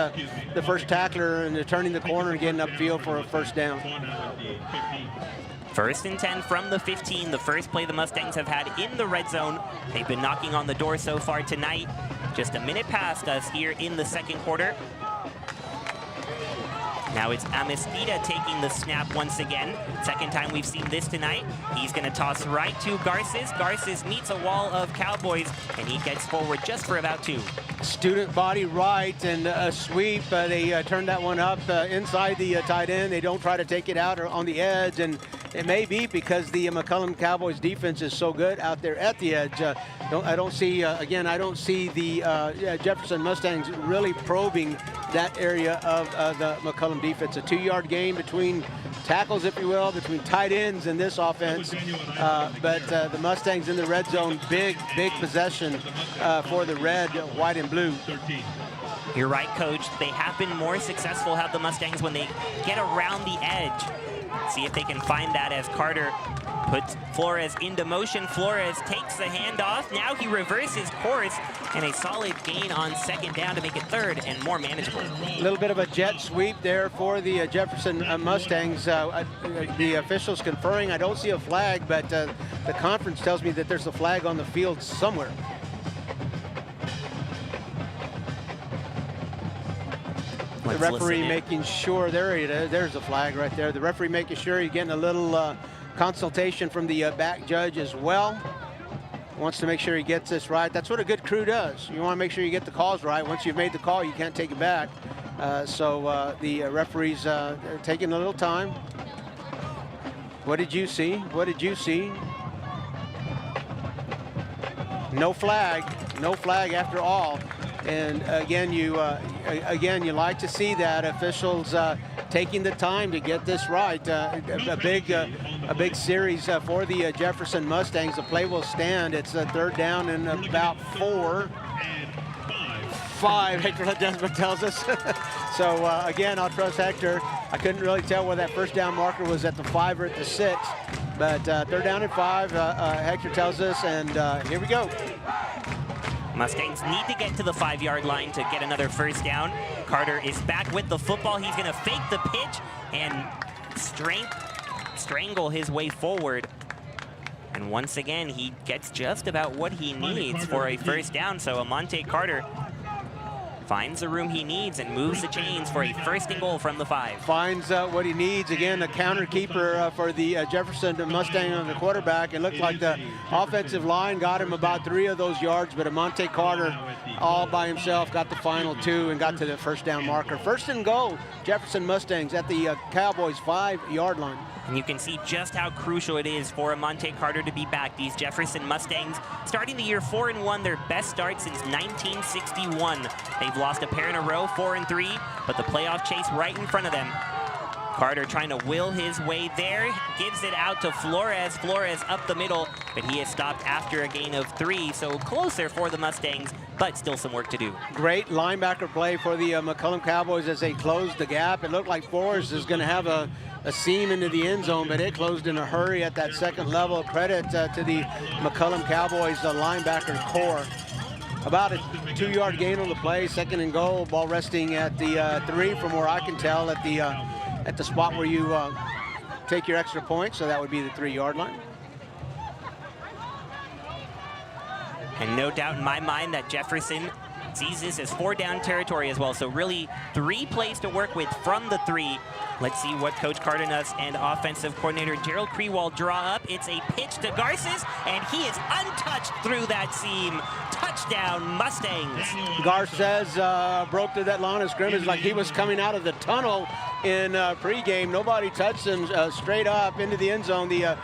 tackler and turning the corner and getting upfield for a 1st down. 1st and 10 from the 15, the first play the Mustangs have had in the red zone. They've been knocking on the door so far tonight. Just a minute past us here in the second quarter. Now it's Amesquita taking the snap once again. Second time we've seen this tonight. He's going to toss right to Garces. Garces meets a wall of Cowboys, and he gets forward just for about 2. Student body right, and a sweep. They turn that one up inside the tight end. They don't try to take it out or on the edge, and it may be because the McCollum Cowboys defense is so good out there at the edge. I don't see the Jefferson Mustangs really probing that area of the McCollum defense. A 2-yard gain between tackles, if you will, between tight ends in this offense. But the Mustangs in the red zone, big possession for the red, white, and blue. You're right, Coach. They have been more successful, have the Mustangs, when they get around the edge. See if they can find that as Carter puts Flores into motion. Flores takes the handoff. Now he reverses course, and a solid gain on second down to make it third and more manageable. A little bit of a jet sweep there for the Jefferson Mustangs. The officials conferring. I don't see a flag, but the conference tells me that there's a flag on the field somewhere. The referee making sure, there it is, there's a flag right there. The referee making sure you're getting a little consultation from the back judge as well. Wants to make sure he gets this right. That's what a good crew does. You want to make sure you get the calls right. Once you've made the call, you can't take it back. So the referees are taking a little time. What did you see? What did you see? No flag after all. And again, you like to see that officials taking the time to get this right. A big series for the Jefferson Mustangs. The play will stand. It's a third down and about 5. Hector Ledesma tells us. So again, I'll trust Hector. I couldn't really tell where that first down marker was at the 5 or at the 6, but third down and 5. Hector tells us, and here we go. Mustangs need to get to the 5-yard line to get another first down. Carter is back with the football. He's going to fake the pitch and strangle his way forward. And once again, he gets just about what he needs for a first down. So Amante Carter finds the room he needs and moves the chains for a first and goal from the 5. Finds what he needs. Again, a counter keeper for the Jefferson Mustang on the quarterback. It looked like the offensive line got him about 3 of those yards, but Amante Carter all by himself got the final 2 and got to the first down marker. First and goal, Jefferson Mustangs at the Cowboys' 5-yard line. And you can see just how crucial it is for Amante Carter to be back. These Jefferson Mustangs starting the year 4-1, their best start since 1961. They've lost a pair in a row, 4-3, but the playoff chase right in front of them. Carter trying to will his way there, gives it out to Flores. Flores up the middle, but he is stopped after a gain of 3, so closer for the Mustangs, but still some work to do. Great linebacker play for the McCollum Cowboys as they closed the gap. It looked like Flores is going to have a seam into the end zone, but it closed in a hurry at that second level. Credit to the McCollum Cowboys linebacker core. About a 2-yard gain on the play, second and goal, ball resting at the 3 from where I can tell, at the spot where you take your extra point, so that would be the 3-yard line. And no doubt in my mind that Jefferson sees this as 4-down territory as well, so really 3 plays to work with from the 3. Let's see what Coach Cardenas and offensive coordinator Gerald Krewald draw up. It's a pitch to Garces, and he is untouched through that seam. Touchdown, Mustangs. Garces broke through that line of scrimmage like he was coming out of the tunnel in pregame. Nobody touched him, straight up into the end zone. The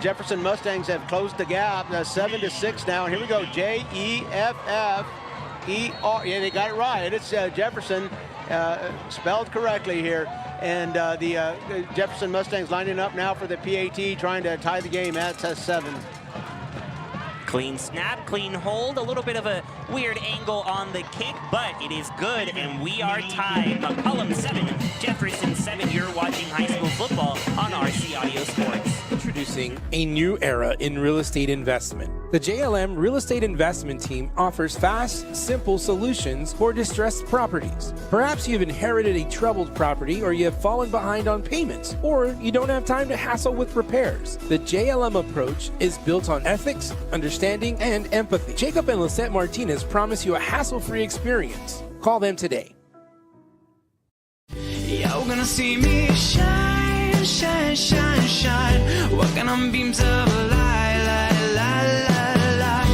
Jefferson Mustangs have closed the gap, 7-6 now. And here we go, Jeffer. Yeah, they got it right. It's Jefferson, spelled correctly here. And the Jefferson Mustangs lining up now for the PAT, trying to tie the game at 7. Clean snap, clean hold, a little bit of a weird angle on the kick, but it is good, and we are tied. McCollum 7, Jefferson 7. You're watching high school football on RC Audio Sports. Introducing a new era in real estate investment. The JLM Real Estate Investment Team offers fast, simple solutions for distressed properties. Perhaps you've inherited a troubled property, or you have fallen behind on payments, or you don't have time to hassle with repairs. The JLM approach is built on ethics, understanding, and empathy. Jacob and Lisette Martinez promise you a hassle-free experience. Call them today. You're gonna see me shine, shine, shine, shine. Walking on beams of a light, light, light, light, light.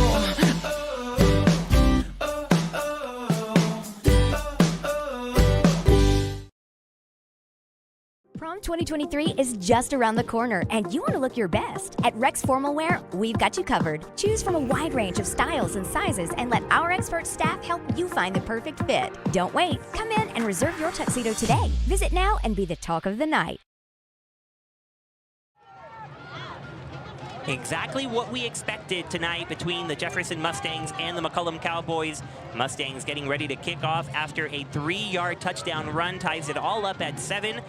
Prom 2023 is just around the corner, and you want to look your best. At Rex Formal Wear, we've got you covered. Choose from a wide range of styles and sizes and let our expert staff help you find the perfect fit. Don't wait. Come in and reserve your tuxedo today. Visit now and be the talk of the night. Exactly what we expected tonight between the Jefferson Mustangs and the McCollum Cowboys. Mustangs getting ready to kick off after a 3-yard touchdown run ties it all up at 7.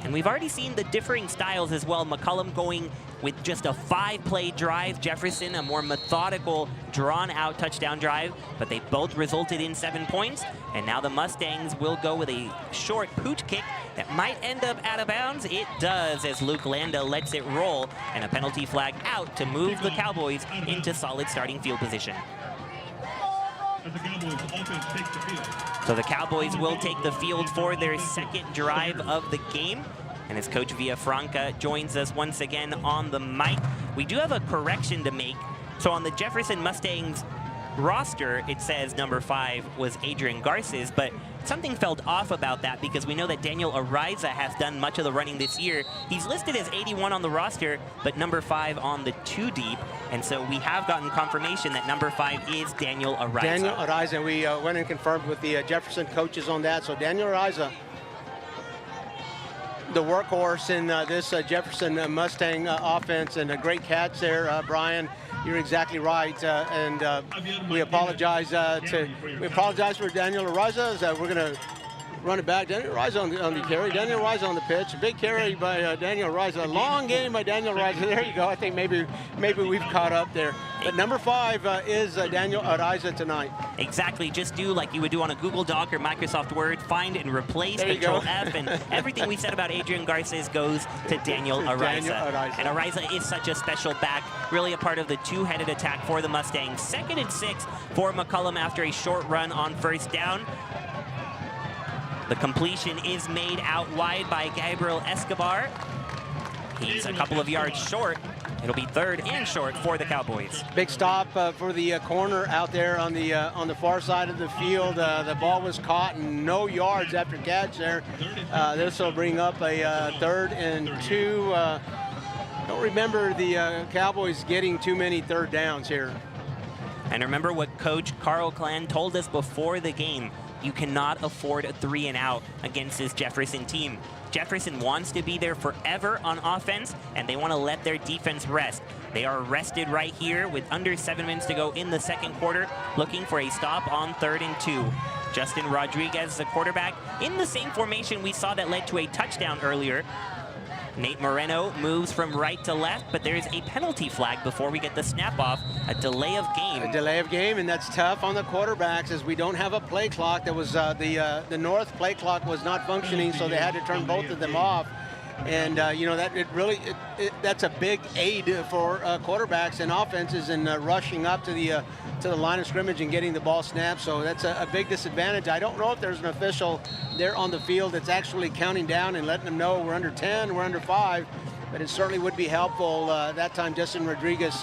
And we've already seen the differing styles as well. McCollum going with just a 5-play drive. Jefferson, a more methodical, drawn-out touchdown drive. But they both resulted in 7 points. And now the Mustangs will go with a short pooch kick that might end up out of bounds. It does, as Luke Landa lets it roll. And a penalty flag out to move the Cowboys into solid starting field position. So the Cowboys will take the field for their second drive of the game. And as Coach Villafranca joins us once again on the mic, we do have a correction to make. So on the Jefferson Mustangs roster, it says number 5 was Adrian Garces, but something felt off about that because we know that Daniel Ariza has done much of the running this year. He's listed as 81 on the roster, but number 5 on the 2 deep. And so we have gotten confirmation that number 5 is Daniel Ariza. Daniel Ariza, we went and confirmed with the Jefferson coaches on that. So Daniel Ariza, the workhorse in this Jefferson Mustang offense, and a great catch there, Brian. You're exactly right, and we apologize for Daniel Ariza. We're going to run it back. Daniel Ariza on the carry. Daniel Ariza on the pitch. Big carry by Daniel Ariza. Long game by Daniel Ariza. There you go. I think maybe we've caught up there. But number 5 is Daniel Ariza tonight. Exactly. Just do like you would do on a Google Doc or Microsoft Word. Find and replace Control F, and everything we said about Adrian Garces goes to Daniel Ariza. And Ariza is such a special back, really a part of the two-headed attack for the Mustangs. 2nd and 6 for McCollum after a short run on first down. The completion is made out wide by Gabriel Escobar. He's a couple of yards short. It'll be 3rd and short for the Cowboys. Big stop for the corner out there on the far side of the field. The ball was caught and no yards after catch there. This will bring up a 3rd and 2. Don't remember the Cowboys getting too many 3rd downs here. And remember what Coach Carl Clan told us before the game. You cannot afford a 3-and-out against this Jefferson team. Jefferson wants to be there forever on offense, and they want to let their defense rest. They are rested right here with under 7 minutes to go in the second quarter, looking for a stop on 3rd and 2. Justin Rodriguez, the quarterback, in the same formation we saw that led to a touchdown earlier. Nate Moreno moves from right to left, but there's a penalty flag before we get the snap off, a delay of game. A delay of game, and that's tough on the quarterbacks as we don't have a play clock. That was the North play clock was not functioning, so they had to turn both of them off. And you know that that's a big aid for quarterbacks and offenses in rushing up to the line of scrimmage and getting the ball snapped. So that's a big disadvantage. I don't know if there's an official there on the field that's actually counting down and letting them know we're under 10, we're under 5. But it certainly would be helpful. That time, Justin Rodriguez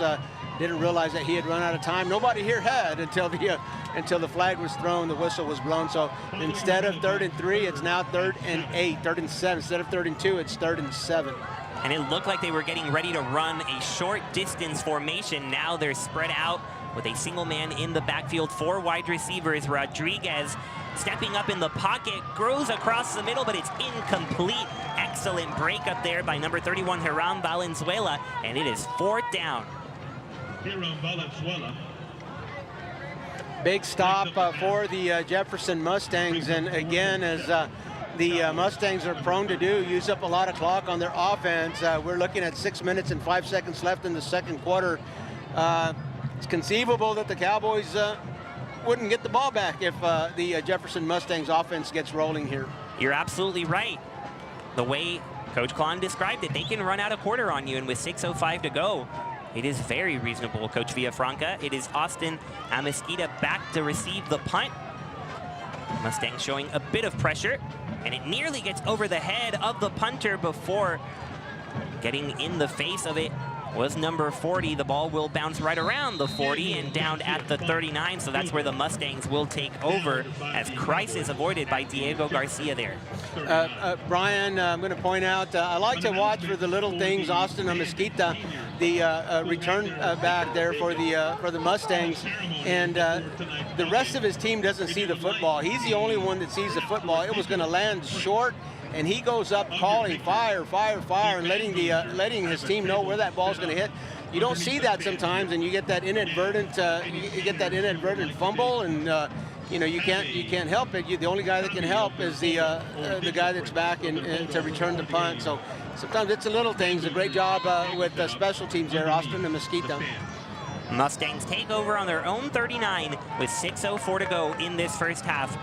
didn't realize that he had run out of time. Nobody here had until the flag was thrown, the whistle was blown. So instead of 3rd and 3, it's now 3rd and 8, 3rd and 7. Instead of 3rd and 2, it's 3rd and 7. And it looked like they were getting ready to run a short distance formation. Now they're spread out with a single man in the backfield. 4 wide receivers. Rodriguez stepping up in the pocket, grows across the middle, but it's incomplete. Excellent break up there by number 31, Hiram Valenzuela, and it is 4th down. Hiram Valenzuela. Big stop for the Jefferson Mustangs, and again, as the Mustangs are prone to do, use up a lot of clock on their offense. We're looking at 6 minutes and 5 seconds left in the second quarter. It's conceivable that the Cowboys wouldn't get the ball back if the Jefferson Mustangs offense gets rolling here. You're absolutely right. The way Coach Klon described it, they can run out a quarter on you, and with 6:05 to go, it is very reasonable, Coach Villafranca. It is Austin Amesquita back to receive the punt. Mustangs showing a bit of pressure, and it nearly gets over the head of the punter before getting in the face of it was number 40. The ball will bounce right around the 40 and down at the 39, so that's where the Mustangs will take over as crisis avoided by Diego Garcia there. Brian, I'm going to point out, I like to watch for the little things. Austin Mesquita, the return back there for the Mustangs, and the rest of his team doesn't see the football. He's the only one that sees the football. It was going to land short, and he goes up calling fire, fire, fire, and letting his team know where that ball's going to hit. You don't see that sometimes, and you get that inadvertent fumble, and you can't help it. The only guy that can help is the guy that's back and to return the punt. So sometimes it's the little things. A great job with special teams there, Austin and Mesquita. Mustangs take over on their own 39 with 6:04 to go in this first half.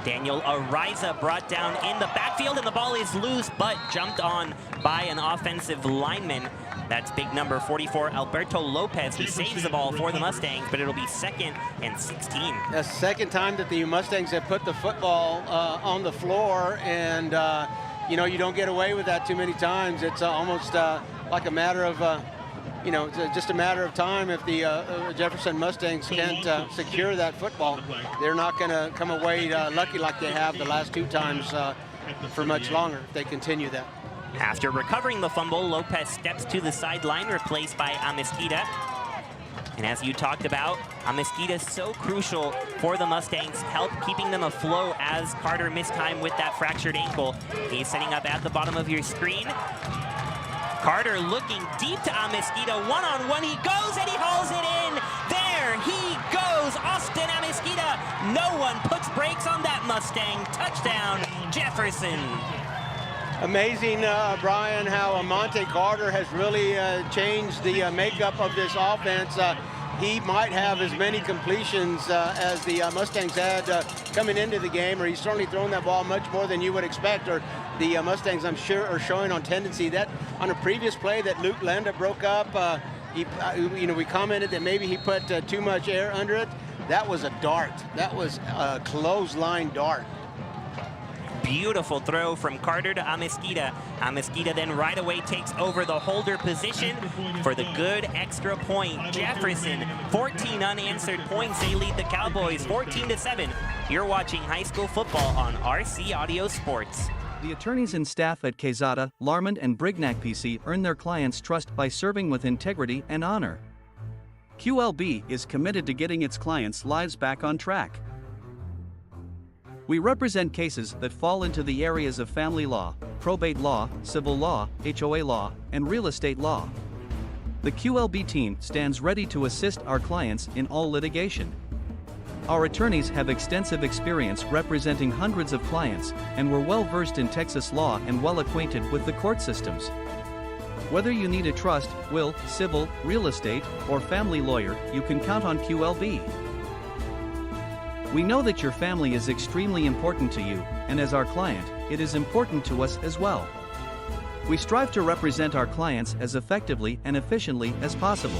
Daniel Ariza brought down in the backfield, and the ball is loose, but jumped on by an offensive lineman. That's big number 44, Alberto Lopez, who saves the ball for the Mustangs, but it'll be 2nd and 16. That's the second time that the Mustangs have put the football on the floor, and you don't get away with that too many times. It's almost like a matter of it's just a matter of time. If the Jefferson Mustangs can't secure that football, they're not going to come away lucky like they have the last 2 times for much longer if they continue that. After recovering the fumble, Lopez steps to the sideline, replaced by Amezquita. And as you talked about, Amezquita is so crucial for the Mustangs' help keeping them afloat as Carter missed time with that fractured ankle. He's setting up at the bottom of your screen. Carter looking deep to Amezquita, one-on-one, he goes and he hauls it in. There he goes, Austin Amezquita. No one puts brakes on that Mustang. Touchdown, Jefferson. Amazing, Brian, how Monte Carter has really changed the makeup of this offense. He might have as many completions as the Mustangs had coming into the game, or he's certainly thrown that ball much more than you would expect, or the Mustangs, I'm sure, are showing on tendency. That on a previous play that Luke Landa broke up, we commented that maybe he put too much air under it. That was a dart. That was a clothesline dart. Beautiful throw from Carter to Amezquita. Amezquita then right away takes over the holder position for the good extra point. Jefferson, 14 unanswered points. They lead the Cowboys 14-7. You're watching high school football on RC Audio Sports. The attorneys and staff at Quezada, Larmond, and Brignac PC earn their clients' trust by serving with integrity and honor. QLB is committed to getting its clients' lives back on track. We represent cases that fall into the areas of family law, probate law, civil law, HOA law, and real estate law. The QLB team stands ready to assist our clients in all litigation. Our attorneys have extensive experience representing hundreds of clients, and we're well versed in Texas law and well acquainted with the court systems. Whether you need a trust, will, civil, real estate, or family lawyer, you can count on QLB. We know that your family is extremely important to you, and as our client, it is important to us as well. We strive to represent our clients as effectively and efficiently as possible.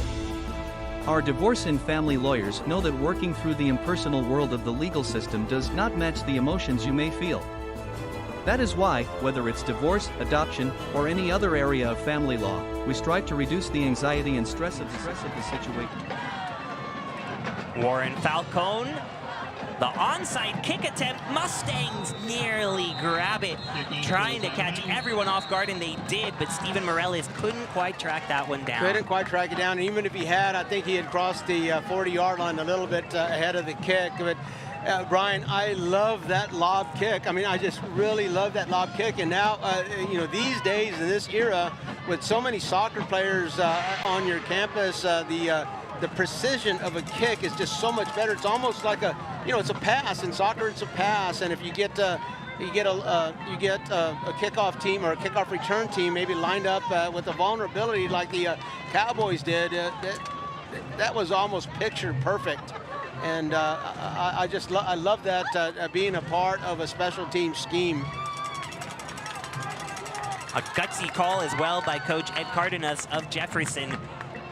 Our divorce and family lawyers know that working through the impersonal world of the legal system does not match the emotions you may feel. That is why, whether it's divorce, adoption, or any other area of family law, we strive to reduce the anxiety and stress of the situation. Warren Falcone. The onside kick attempt, Mustangs nearly grab it, trying to catch everyone off guard, and they did, but Steven Morales couldn't quite track that one down. Couldn't quite track it down, and even if he had, I think he had crossed the 40-yard line a little bit ahead of the kick. But Brian, I love that lob kick. I mean, I just really love that lob kick, and now, these days, in this era, with so many soccer players on your campus, the precision of a kick is just so much better. It's almost like it's a pass. In soccer, it's a pass, and if you get a kickoff team or a kickoff return team maybe lined up with a vulnerability like the Cowboys did, that was almost picture perfect. And I love that being a part of a special team scheme. A gutsy call as well by Coach Ed Cardenas of Jefferson.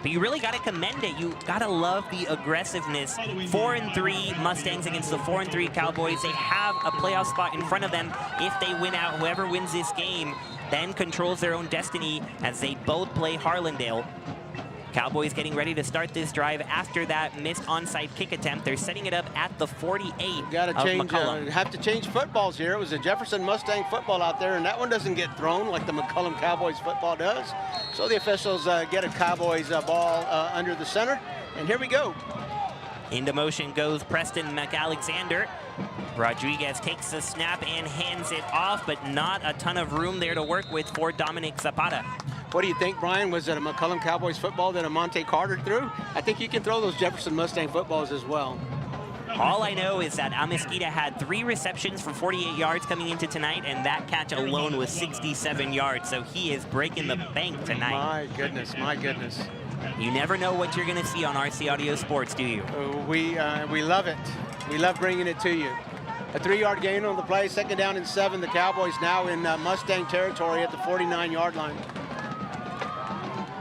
But you really got to commend it. You got to love the aggressiveness. 4-3 Mustangs against the 4-3 Cowboys. They have a playoff spot in front of them. If they win out, whoever wins this game then controls their own destiny as they both play Harlandale. Cowboys getting ready to start this drive after that missed onside kick attempt. They're setting it up at the 48 Got to of change. McCollum. Have to change footballs here. It was a Jefferson Mustang football out there, and that one doesn't get thrown like the McCollum Cowboys football does. So the officials get a Cowboys ball under the center, and here we go. Into motion goes Preston McAlexander. Rodriguez takes the snap and hands it off, but not a ton of room there to work with for Dominic Zapata. What do you think, Brian? Was it a McCollum Cowboys football that a Monte Carter threw? I think you can throw those Jefferson Mustang footballs as well. All I know is that Amezquita had 3 receptions for 48 yards coming into tonight, and that catch alone was 67 yards, so he is breaking the bank tonight. My goodness, my goodness. You never know what you're going to see on RC Audio Sports, do you? We love it. We love bringing it to you. A 3-yard gain on the play, 2nd down and 7. The Cowboys now in Mustang territory at the 49-yard line.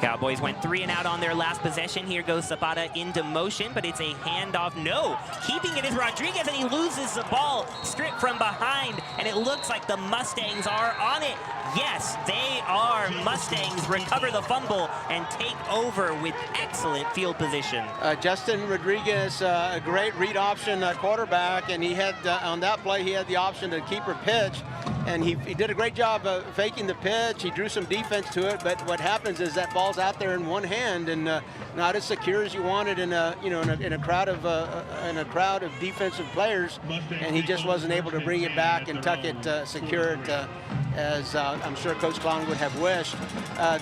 Cowboys went 3 and out on their last possession. Here goes Zapata into motion, but it's a handoff. No, keeping it is Rodriguez, and he loses the ball stripped from behind, and it looks like the Mustangs are on it. Yes, they are. Mustangs recover the fumble and take over with excellent field position. Justin Rodriguez, a great read option quarterback, and he had on that play he had the option to keeper pitch, and he did a great job of faking the pitch. He drew some defense to it, but what happens is that ball's out there in one hand and not as secure as you wanted in a crowd of defensive players, and he just wasn't able to bring it back and tuck it, secure it, as I'm sure Coach Clown would have wished.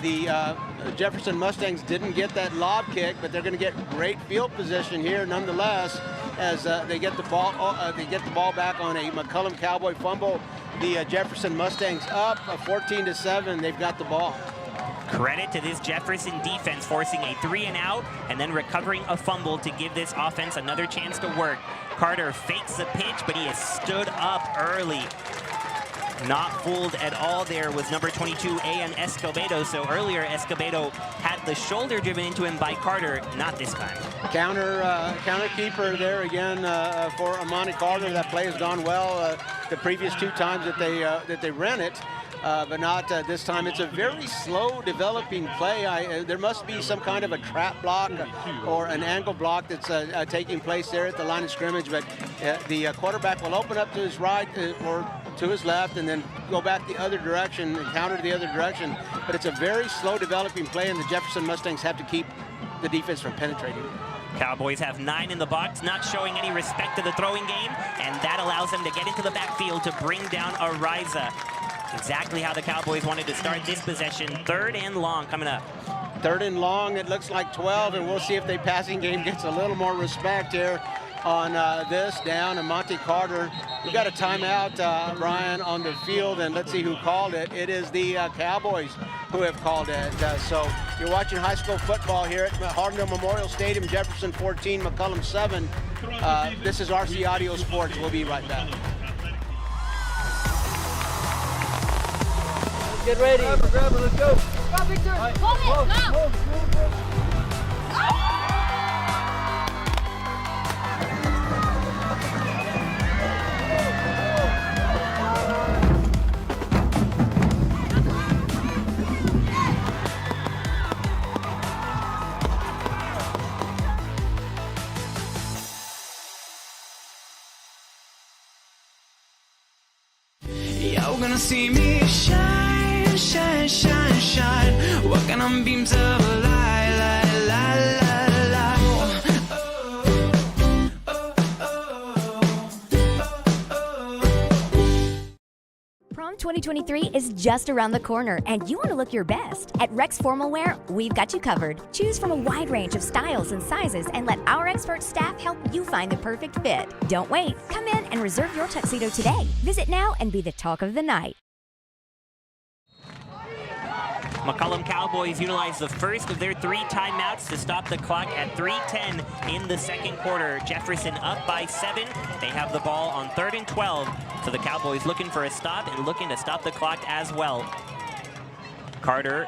The Jefferson Mustangs didn't get that lob kick, but they're going to get great field position here nonetheless as they get the ball. They get the ball back on a McCollum Cowboy fumble. The Jefferson Mustangs up 14-7. They've got the ball. Credit to this Jefferson defense forcing a 3 and out and then recovering a fumble to give this offense another chance to work. Carter fakes the pitch, but he has stood up early. Not fooled at all there was number 22, A.N. Escobedo. So earlier, Escobedo had the shoulder driven into him by Carter, not this time. Counter keeper there again for Amani Carter. That play has gone well the previous 2 times that they ran it. But not this time. It's a very slow developing play. There must be some kind of a trap block or an angle block that's taking place there at the line of scrimmage. But the quarterback will open up to his right or to his left and then go back the other direction and counter to the other direction. But it's a very slow developing play, and the Jefferson Mustangs have to keep the defense from penetrating. Cowboys have 9 in the box, not showing any respect to the throwing game, and that allows them to get into the backfield to bring down Ariza. Exactly how the Cowboys wanted to start this possession. 3rd and long coming up. 3rd and long, it looks like 12, and we'll see if the passing game gets a little more respect here on this down. And Monte Carter, we got a timeout, Brian, on the field, and let's see who called it. It is the Cowboys who have called it. So you're watching high school football here at Hardendale Memorial Stadium, Jefferson 14, McCollum 7. This is RC Audio Sports. We'll be right back. Get ready. Grab it, let's go. Go, Victor. Right. Hold it, go. You're gonna see me shine, shine, shine, shine. Walking on beams of light, light, light, light, light. Prom 2023 is just around the corner, and you want to look your best. At Rex Formal Wear, we've got you covered. Choose from a wide range of styles and sizes and let our expert staff help you find the perfect fit. Don't wait. Come in and reserve your tuxedo today. Visit now and be the talk of the night. McCollum Cowboys utilize the first of their 3 timeouts to stop the clock at 3:10 in the 2nd quarter. Jefferson up by 7. They have the ball on 3rd and 12. So the Cowboys looking for a stop and looking to stop the clock as well. Carter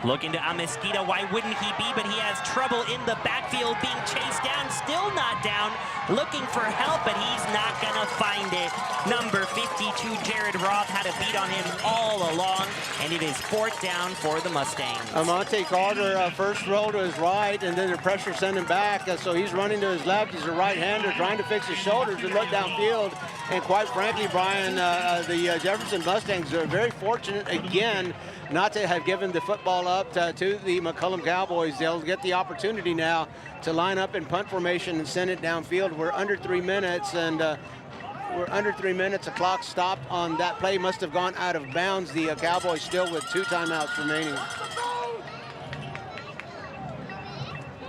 looking to Amezquita. Why wouldn't he be? But he has trouble in the backfield. backfield, being chased down, still not down, looking for help, but he's not gonna find it. Number 52, Jared Roth, had a beat on him all along, and it is 4th down for the Mustangs. Monte Carter first roll to his right, and then the pressure sent him back, so he's running to his left. He's a right-hander trying to fix his shoulders and look downfield. And quite frankly, Brian, the Jefferson Mustangs are very fortunate again not to have given the football up to the McCollum Cowboys. They'll get the opportunity now to line up in punt formation and send it downfield. We're under 3 minutes, and The clock stopped on that play. Must have gone out of bounds. The Cowboys still with 2 timeouts remaining.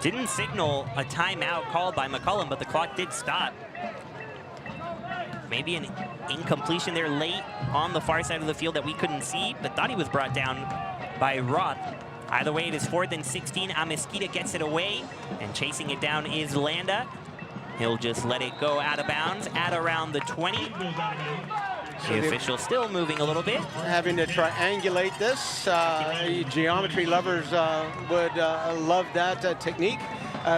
Didn't signal a timeout called by McCollum, but the clock did stop. Maybe an incompletion there late on the far side of the field that we couldn't see, but thought he was brought down by Roth. Either way, it is 4th and 16. Amesquita gets it away, and chasing it down is Landa. He'll just let it go out of bounds at around the 20. The official still moving a little bit. Having to triangulate this. Geometry lovers would love that technique.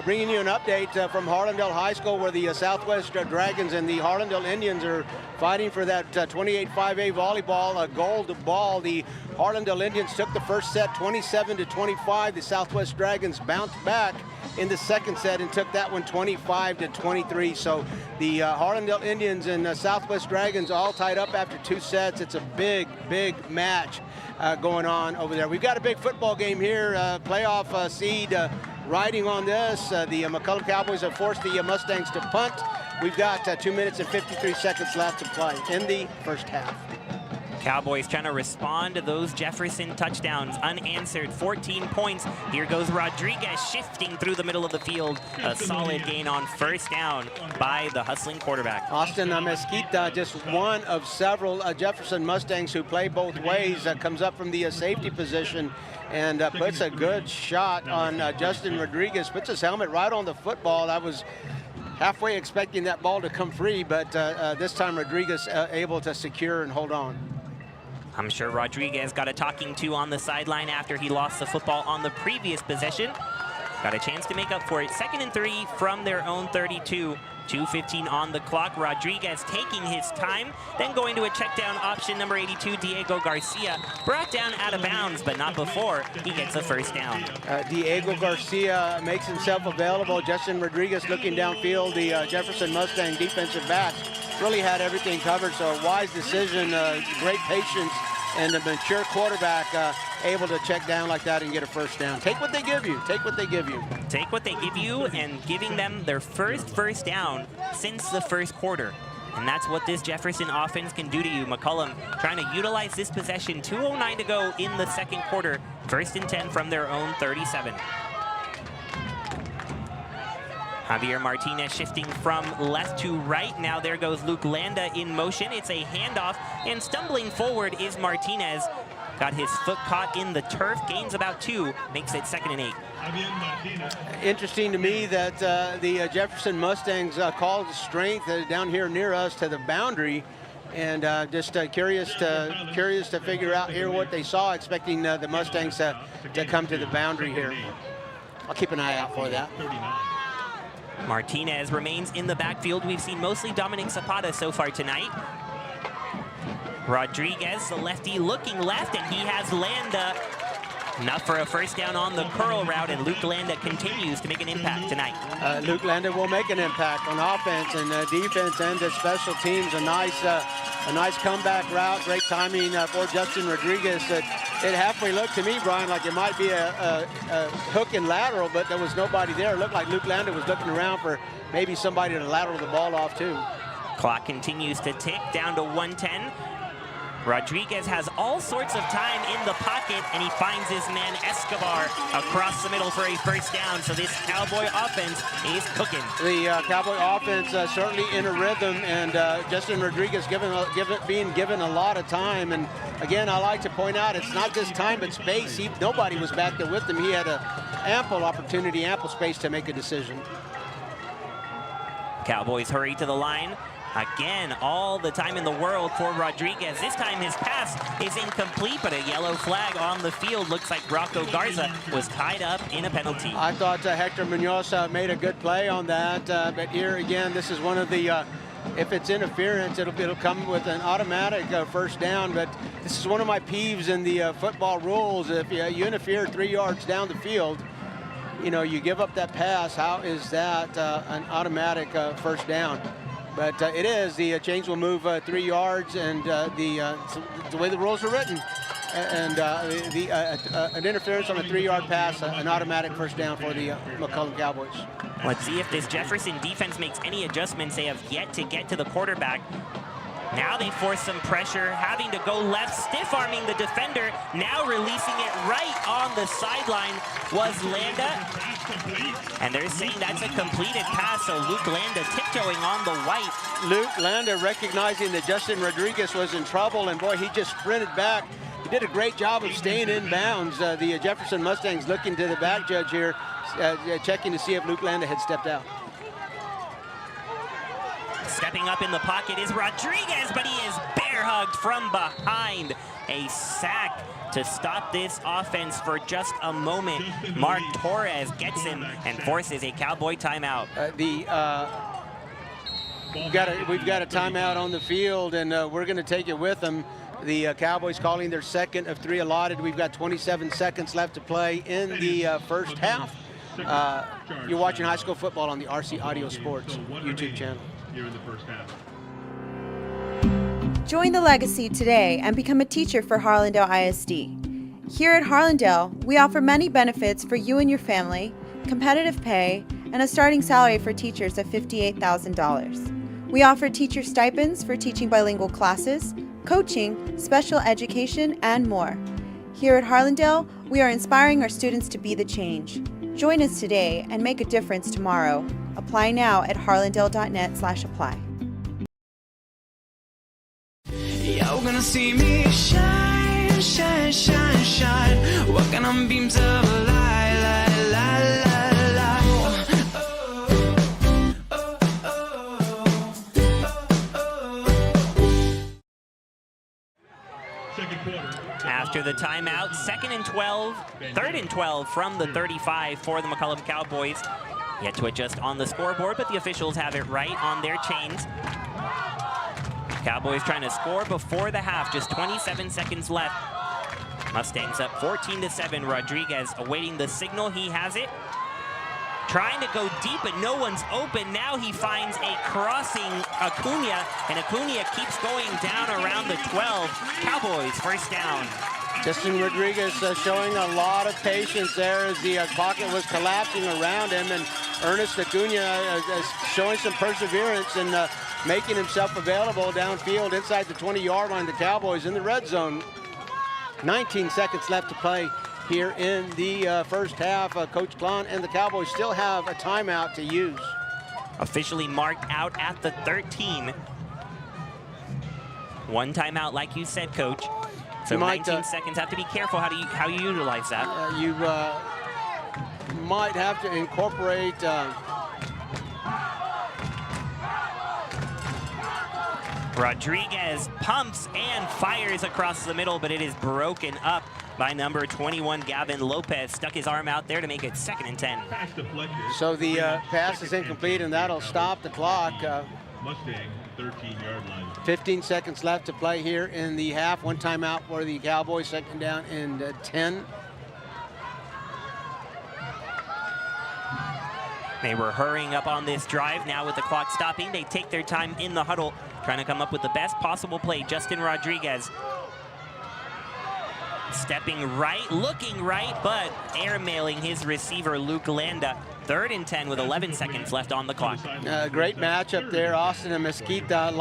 Bringing you an update from Harlandale High School, where the Southwest Dragons and the Harlandale Indians are fighting for that 28-5A volleyball gold ball. The Harlandale Indians took the first set 27-25. The Southwest Dragons bounced back in the second set and took that one 25-23. So the Harlandale Indians and Southwest Dragons all tied up after 2 sets. It's a big, big match going on over there. We've got a big football game here, playoff seed riding on this. The McCollum Cowboys have forced the Mustangs to punt. We've got 2 minutes and 53 seconds left to play in the first half. Cowboys trying to respond to those Jefferson touchdowns, unanswered, 14 points. Here goes Rodriguez shifting through the middle of the field. A solid gain on 1st down by the hustling quarterback. Austin Mesquita, just one of several Jefferson Mustangs who play both ways, comes up from the safety position and puts a good shot on Justin Rodriguez, puts his helmet right on the football. I was halfway expecting that ball to come free, but this time Rodriguez able to secure and hold on. I'm sure Rodriguez got a talking to on the sideline after he lost the football on the previous possession. Got a chance to make up for it. 2nd and 3 from their own 32. 2:15 on the clock. Rodriguez taking his time, then going to a check down option. Number 82, Diego Garcia, brought down out of bounds, but not before he gets a 1st down. Diego Garcia makes himself available. Justin Rodriguez looking downfield. The Jefferson Mustang defensive back really had everything covered, so a wise decision, great patience, and a mature quarterback able to check down like that and get a 1st down. Take what they give you. Take what they give you. Take what they give you, and giving them their first 1st down since the 1st quarter. And that's what this Jefferson offense can do to you. McCollum trying to utilize this possession. 2:09 to go in the 2nd quarter. 1st and 10 from their own 37. Javier Martinez shifting from left to right. Now there goes Luke Landa in motion. It's a handoff, and stumbling forward is Martinez. Got his foot caught in the turf, gains about 2, makes it 2nd and 8. Interesting to me that the Jefferson Mustangs called strength down here near us to the boundary, and just curious to figure out here what they saw, expecting the Mustangs to come to the boundary here. I'll keep an eye out for that. Martinez remains in the backfield. We've seen mostly Dominic Zapata so far tonight. Rodriguez, the lefty, looking left, and he has Landa. Enough for a 1st down on the curl route, and Luke Landa continues to make an impact tonight. Luke Landa will make an impact on offense and defense and special teams. A nice comeback route, great timing for Justin Rodriguez. It halfway looked to me, Brian, like it might be a hook and lateral, but there was nobody there. It looked like Luke Landa was looking around for maybe somebody to lateral the ball off too. Clock continues to tick down to 1:10. Rodriguez has all sorts of time in the pocket, and he finds his man Escobar across the middle for a 1st down. So this Cowboy offense is cooking. The Cowboy offense certainly in a rhythm, and Justin Rodriguez being given a lot of time. And again, I like to point out, it's not just time but space. Nobody was back there with him. He had ample opportunity, ample space to make a decision. Cowboys hurry to the line. Again, all the time in the world for Rodriguez. This time his pass is incomplete, but a yellow flag on the field. Looks like Rocco Garza was tied up in a penalty. I thought Hector Munoz made a good play on that, but here again, this is one of the, if it's interference, it'll come with an automatic first down, but this is one of my peeves in the football rules. If you interfere 3 yards down the field, you know, you give up that pass, how is that an automatic first down? But it is. The chains will move 3 yards, and the way the rules are written. And an interference on a 3-yard pass, an automatic first down for the McCollum Cowboys. Let's see if this Jefferson defense makes any adjustments. They have yet to get to the quarterback. Now they force some pressure, having to go left, stiff-arming the defender. Now releasing it right on the sideline was Landa. And they're saying that's a completed pass, so Luke Landa tiptoeing on the white. Luke Landa recognizing that Justin Rodriguez was in trouble, and boy, he just sprinted back. He did a great job of staying in bounds. The Jefferson Mustangs looking to the back judge here, checking to see if Luke Landa had stepped out. Stepping up in the pocket is Rodriguez, but he is bear-hugged from behind. A sack to stop this offense for just a moment. Mark Torres gets him and forces a Cowboy timeout. We've got a timeout on the field, and we're going to take it with them. The Cowboys calling their second of 3 allotted. We've got 27 seconds left to play in the first half. You're watching high school football on the RC Audio Sports YouTube channel. Here in the first half. Join the legacy today and become a teacher for Harlandale ISD. Here at Harlandale, we offer many benefits for you and your family, competitive pay, and a starting salary for teachers of $58,000. We offer teacher stipends for teaching bilingual classes, coaching, special education, and more. Here at Harlandale, we are inspiring our students to be the change. Join us today and make a difference tomorrow. Apply now at harlandale.net/apply. You're gonna see me shine, shine, shine, shine. Walking on beams of light, light, light, light, light. After the timeout, 2nd and 12, 3rd and 12 from the 35 for the McCollum Cowboys. Yet to adjust on the scoreboard, but the officials have it right on their chains. Cowboys trying to score before the half, just 27 seconds left. Mustangs up 14-7. Rodriguez awaiting the signal, he has it. Trying to go deep, but no one's open. Now he finds a crossing Acuna, and Acuna keeps going down around the 12. Cowboys first down. Justin Rodriguez showing a lot of patience there as the pocket was collapsing around him, and Ernest Acuna is showing some perseverance and making himself available downfield inside the 20-yard line. The Cowboys in the red zone. 19 seconds left to play here in the first half. Coach Klon and the Cowboys still have a timeout to use. Officially marked out at the 13. One timeout, like you said, Coach. So 19 seconds. Have to be careful how you utilize that. You might have to incorporate Rodriguez pumps and fires across the middle, but it is broken up by number 21, Gavin Lopez. Stuck his arm out there to make it 2nd and 10. So the pass is incomplete, and that'll stop the clock. Mustang, 13-yard line. 15 seconds left to play here in the half. One timeout for the Cowboys, 2nd down and 10. They were hurrying up on this drive. Now with the clock stopping, they take their time in the huddle, trying to come up with the best possible play. Justin Rodriguez stepping right, looking right, but airmailing his receiver, Luke Landa. 3rd and 10 with 11 seconds left on the clock. Great matchup there. Austin and Mesquita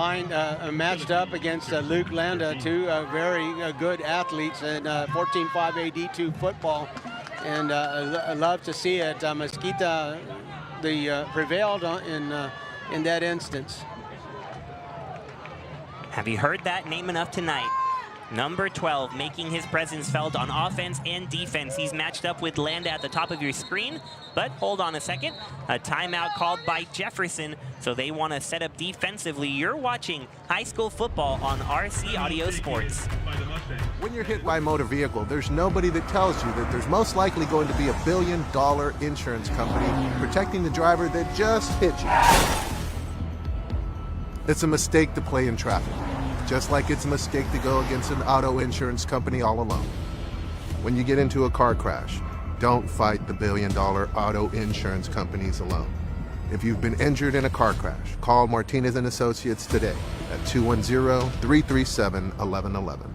matched up against Luke Landa, two very good athletes in 14-5 AD2 football. And I love to see it. Mesquita prevailed in that instance. Have you heard that name enough tonight? Number 12 making his presence felt on offense and defense. He's matched up with Landa at the top of your screen, but hold on a second. A timeout called by Jefferson, so they want to set up defensively. You're watching high school football on RC Audio Sports. When you're hit by a motor vehicle, there's nobody that tells you that there's most likely going to be a $1 billion insurance company protecting the driver that just hit you. It's a mistake to play in traffic, just like it's a mistake to go against an auto insurance company all alone. When you get into a car crash, don't fight the $1 billion auto insurance companies alone. If you've been injured in a car crash, call Martinez and Associates today at 210-337-1111.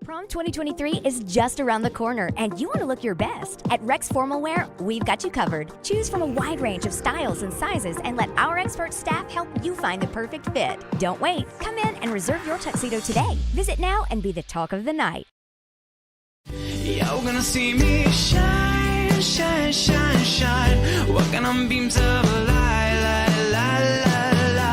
Prom 2023 is just around the corner, and you want to look your best. At Rex Formal Wear, we've got you covered. Choose from a wide range of styles and sizes and let our expert staff help you find the perfect fit. Don't wait. Come in and reserve your tuxedo today. Visit now and be the talk of the night. You're gonna see me shine, shine, shine, shine. Walking on beams of a light, light, light, light, light.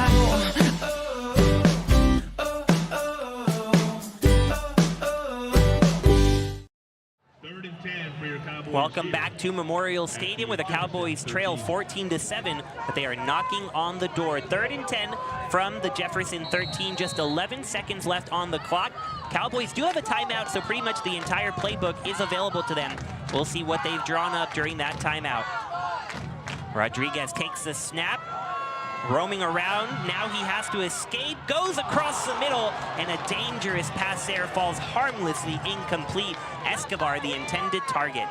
Welcome back to Memorial Stadium, where the Cowboys trail 14-7, but they are knocking on the door. 3rd and 10 from the Jefferson 13, just 11 seconds left on the clock. Cowboys do have a timeout, so pretty much the entire playbook is available to them. We'll see what they've drawn up during that timeout. Rodriguez takes the snap, roaming around. Now he has to escape, goes across the middle, and a dangerous pass there falls harmlessly incomplete. Escobar, the intended target.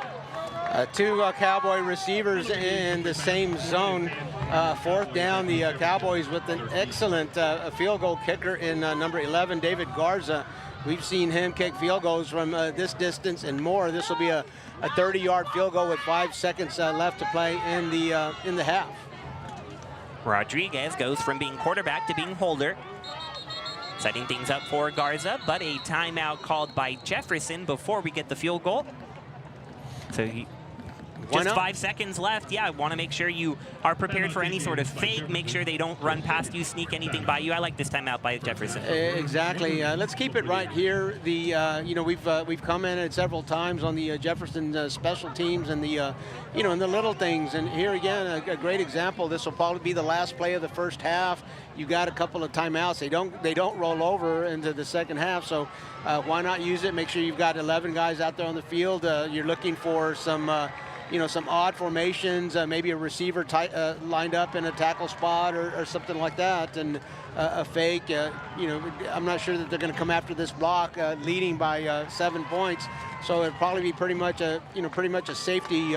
Two Cowboy receivers in the same zone. 4th down, the Cowboys with an excellent field goal kicker in number 11, David Garza. We've seen him kick field goals from this distance and more. This will be a 30-yard field goal with 5 seconds left to play in the half. Rodriguez goes from being quarterback to being holder. Setting things up for Garza, but a timeout called by Jefferson before we get the field goal. So just 5 seconds left. Yeah, I want to make sure you are prepared for any sort of fake. Make sure they don't run past you, sneak anything by you. I like this timeout by Jefferson. Exactly. Let's keep it right here. We've commented several times on the Jefferson special teams and the and the little things. And here again, a great example. This will probably be the last play of the first half. You got a couple of timeouts. They don't roll over into the second half. So why not use it? Make sure you've got 11 guys out there on the field. You're looking for some odd formations, maybe a receiver lined up in a tackle spot or something like that, and a fake. I'm not sure that they're going to come after this block leading by 7 points. So it'll probably be pretty much a safety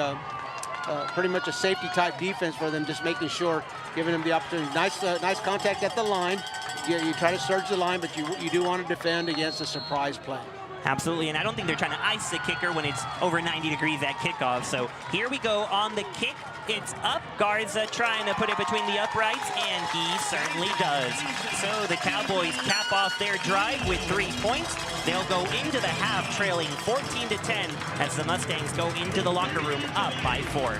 type defense for them, just making sure, giving them the opportunity. Nice contact at the line. You try to surge the line, but you do want to defend against a surprise play. Absolutely, and I don't think they're trying to ice the kicker when it's over 90 degrees at kickoff. So here we go on the kick. It's up. Garza trying to put it between the uprights, and he certainly does. So the Cowboys cap off their drive with 3 points. They'll go into the half trailing 14-10 as the Mustangs go into the locker room up by 4.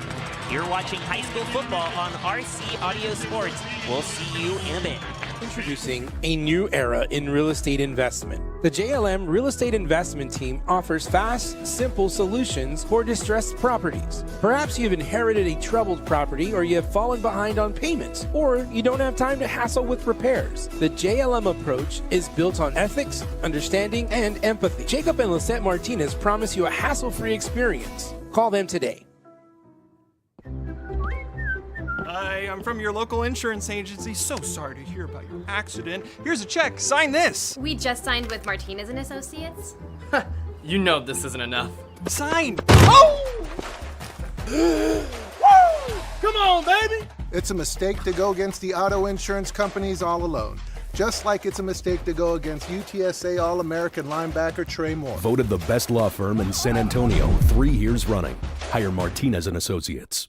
You're watching high school football on RC Audio Sports. We'll see you in a bit. Introducing a new era in real estate investment. The JLM Real Estate Investment Team offers fast, simple solutions for distressed properties. Perhaps you've inherited a troubled property, or you have fallen behind on payments, or you don't have time to hassle with repairs. The JLM approach is built on ethics, understanding, and empathy. Jacob and Lisette Martinez promise you a hassle-free experience. Call them today. Hi, I'm from your local insurance agency. So sorry to hear about your accident. Here's a check. Sign this. We just signed with Martinez and Associates. You know this isn't enough. Sign. Oh! Come on, baby! It's a mistake to go against the auto insurance companies all alone. Just like it's a mistake to go against UTSA All-American linebacker Trey Moore. Voted the best law firm in San Antonio 3 years running. Hire Martinez and Associates.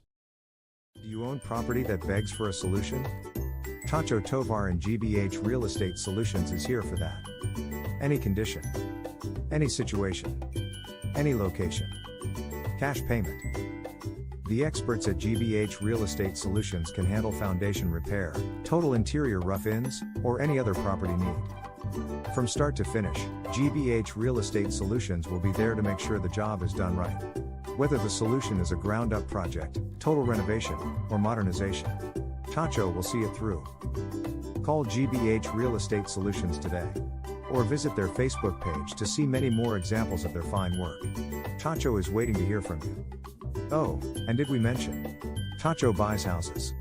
Do you own property that begs for a solution? Tacho Tovar and GBH Real Estate Solutions is here for that. Any condition, any situation, any location. Cash payment. The experts at GBH Real Estate Solutions can handle foundation repair, total interior rough-ins, or any other property need. From start to finish, GBH Real Estate Solutions will be there to make sure the job is done right. Whether the solution is a ground-up project, total renovation, or modernization, Tacho will see it through. Call GBH Real Estate Solutions today, or visit their Facebook page to see many more examples of their fine work. Tacho is waiting to hear from you. Oh, and did we mention? Tacho buys houses.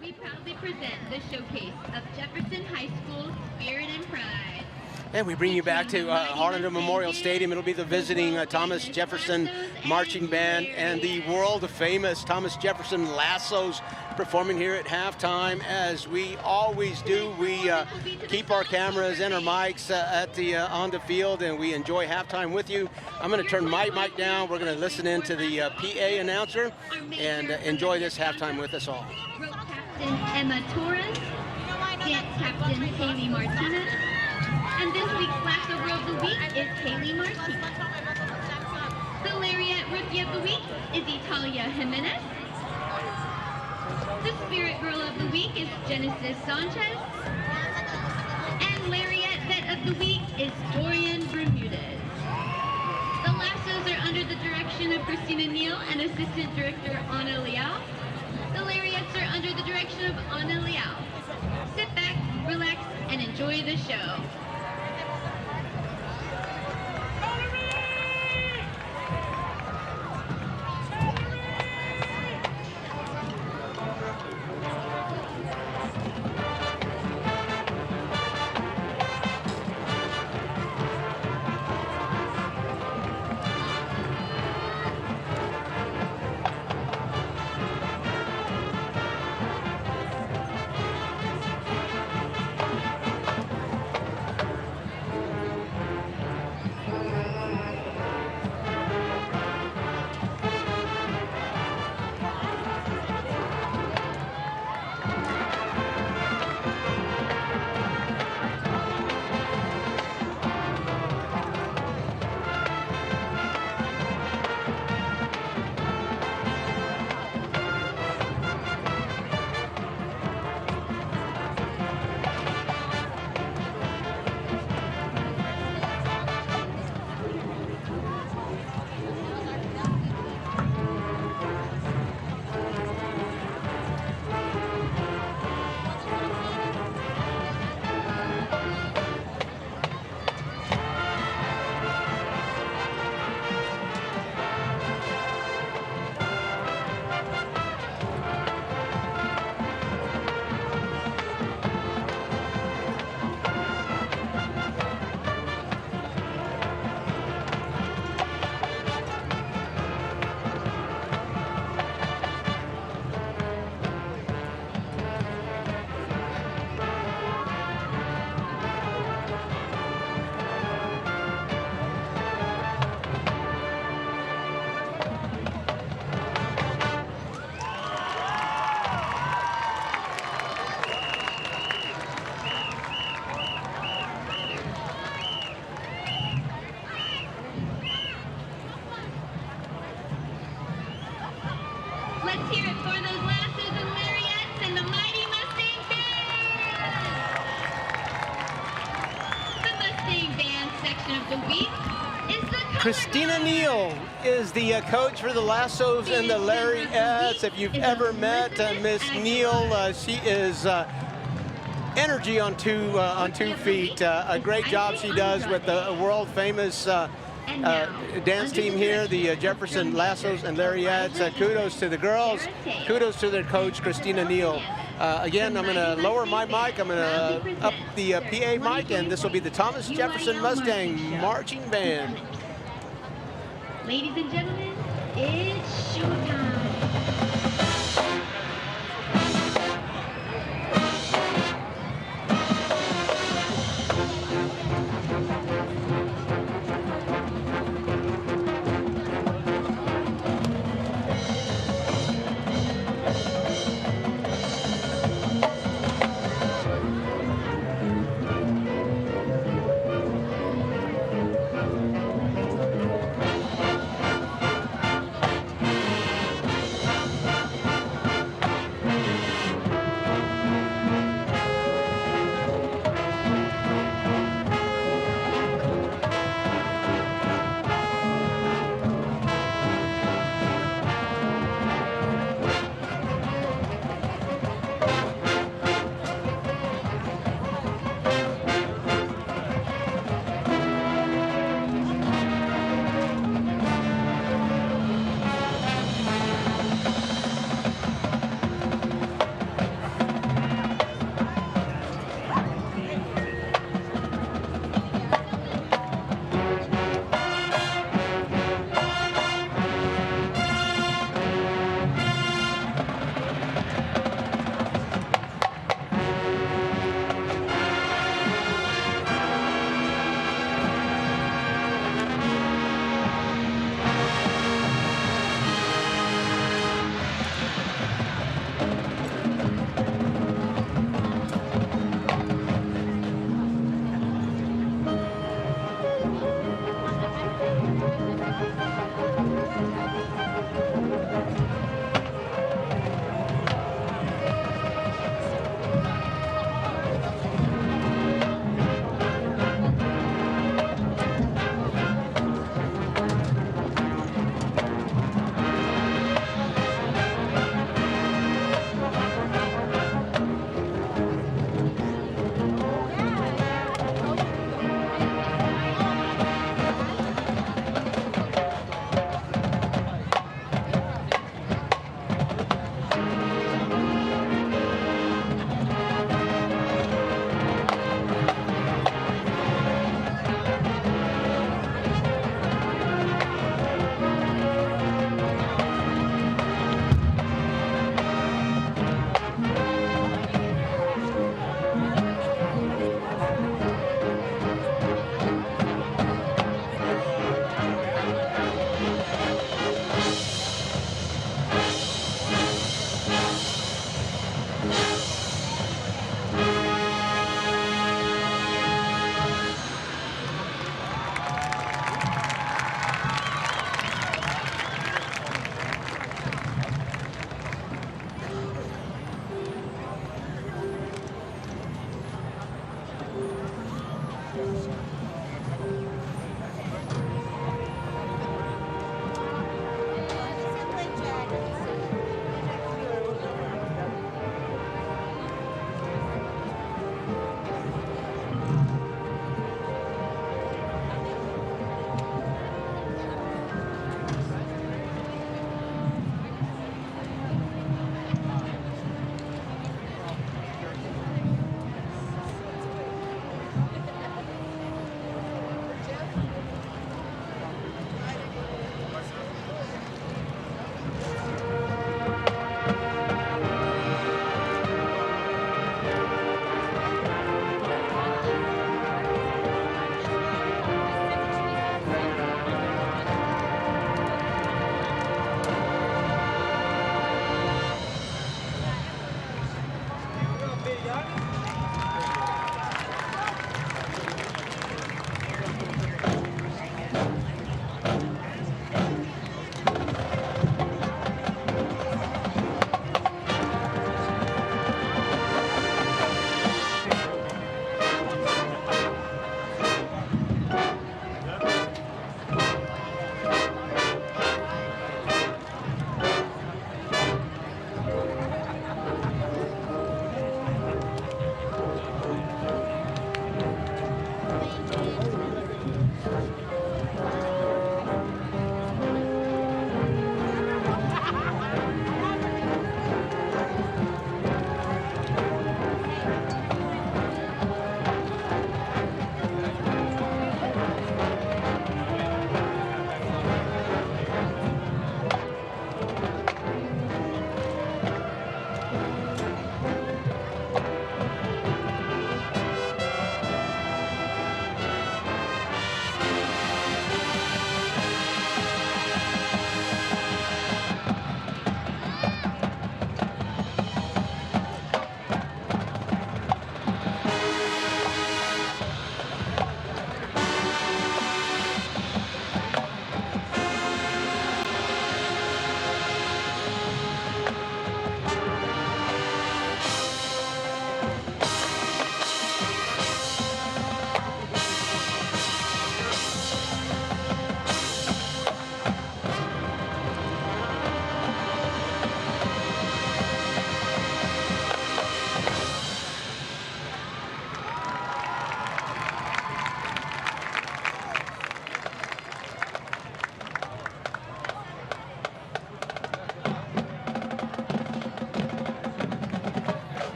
We proudly present the showcase of Jefferson High School Spirit and Pride. And we bring you back to Harlandale Memorial Stadium. It'll be the visiting Thomas Jefferson Marching Band and the world-famous Thomas Jefferson Lassos performing here at halftime. As we always do, we keep our cameras and our mics on the field, and we enjoy halftime with you. I'm going to turn my mic down. We're going to listen in to the PA announcer and enjoy this halftime with us all. Rope Captain Emma Torres, Dance Captain Haley Martinez, and this week's Lassover of the Week is Haley Martinez. The Lariat Rookie of the Week is Italia Jimenez. The Spirit Girl of the Week is Genesis Sanchez. And Lariat Vet of the Week is Dorian Bermudez. The Lassos are under the direction of Christina Neal and Assistant Director Anna Liao. The Lariats are under the direction of Anna Liao. Sit back, relax, and enjoy the show. Let's hear it for those Lassos and Lariats and the mighty Mustang Band! The Mustang Band section of the week is the Christina Neal is the coach for the Lassos and the Lariats. If you've ever met Miss Neal, she is energy on two feet. A great job she does with the world famous dance team here, the Jefferson Lassos and Lariats. Kudos to the girls. Kudos to their coach, Christina Neal. Again, I'm going to lower my mic. I'm going to up the PA mic, and this will be the Thomas Jefferson Mustang Marching Band. Ladies and gentlemen, it's showtime.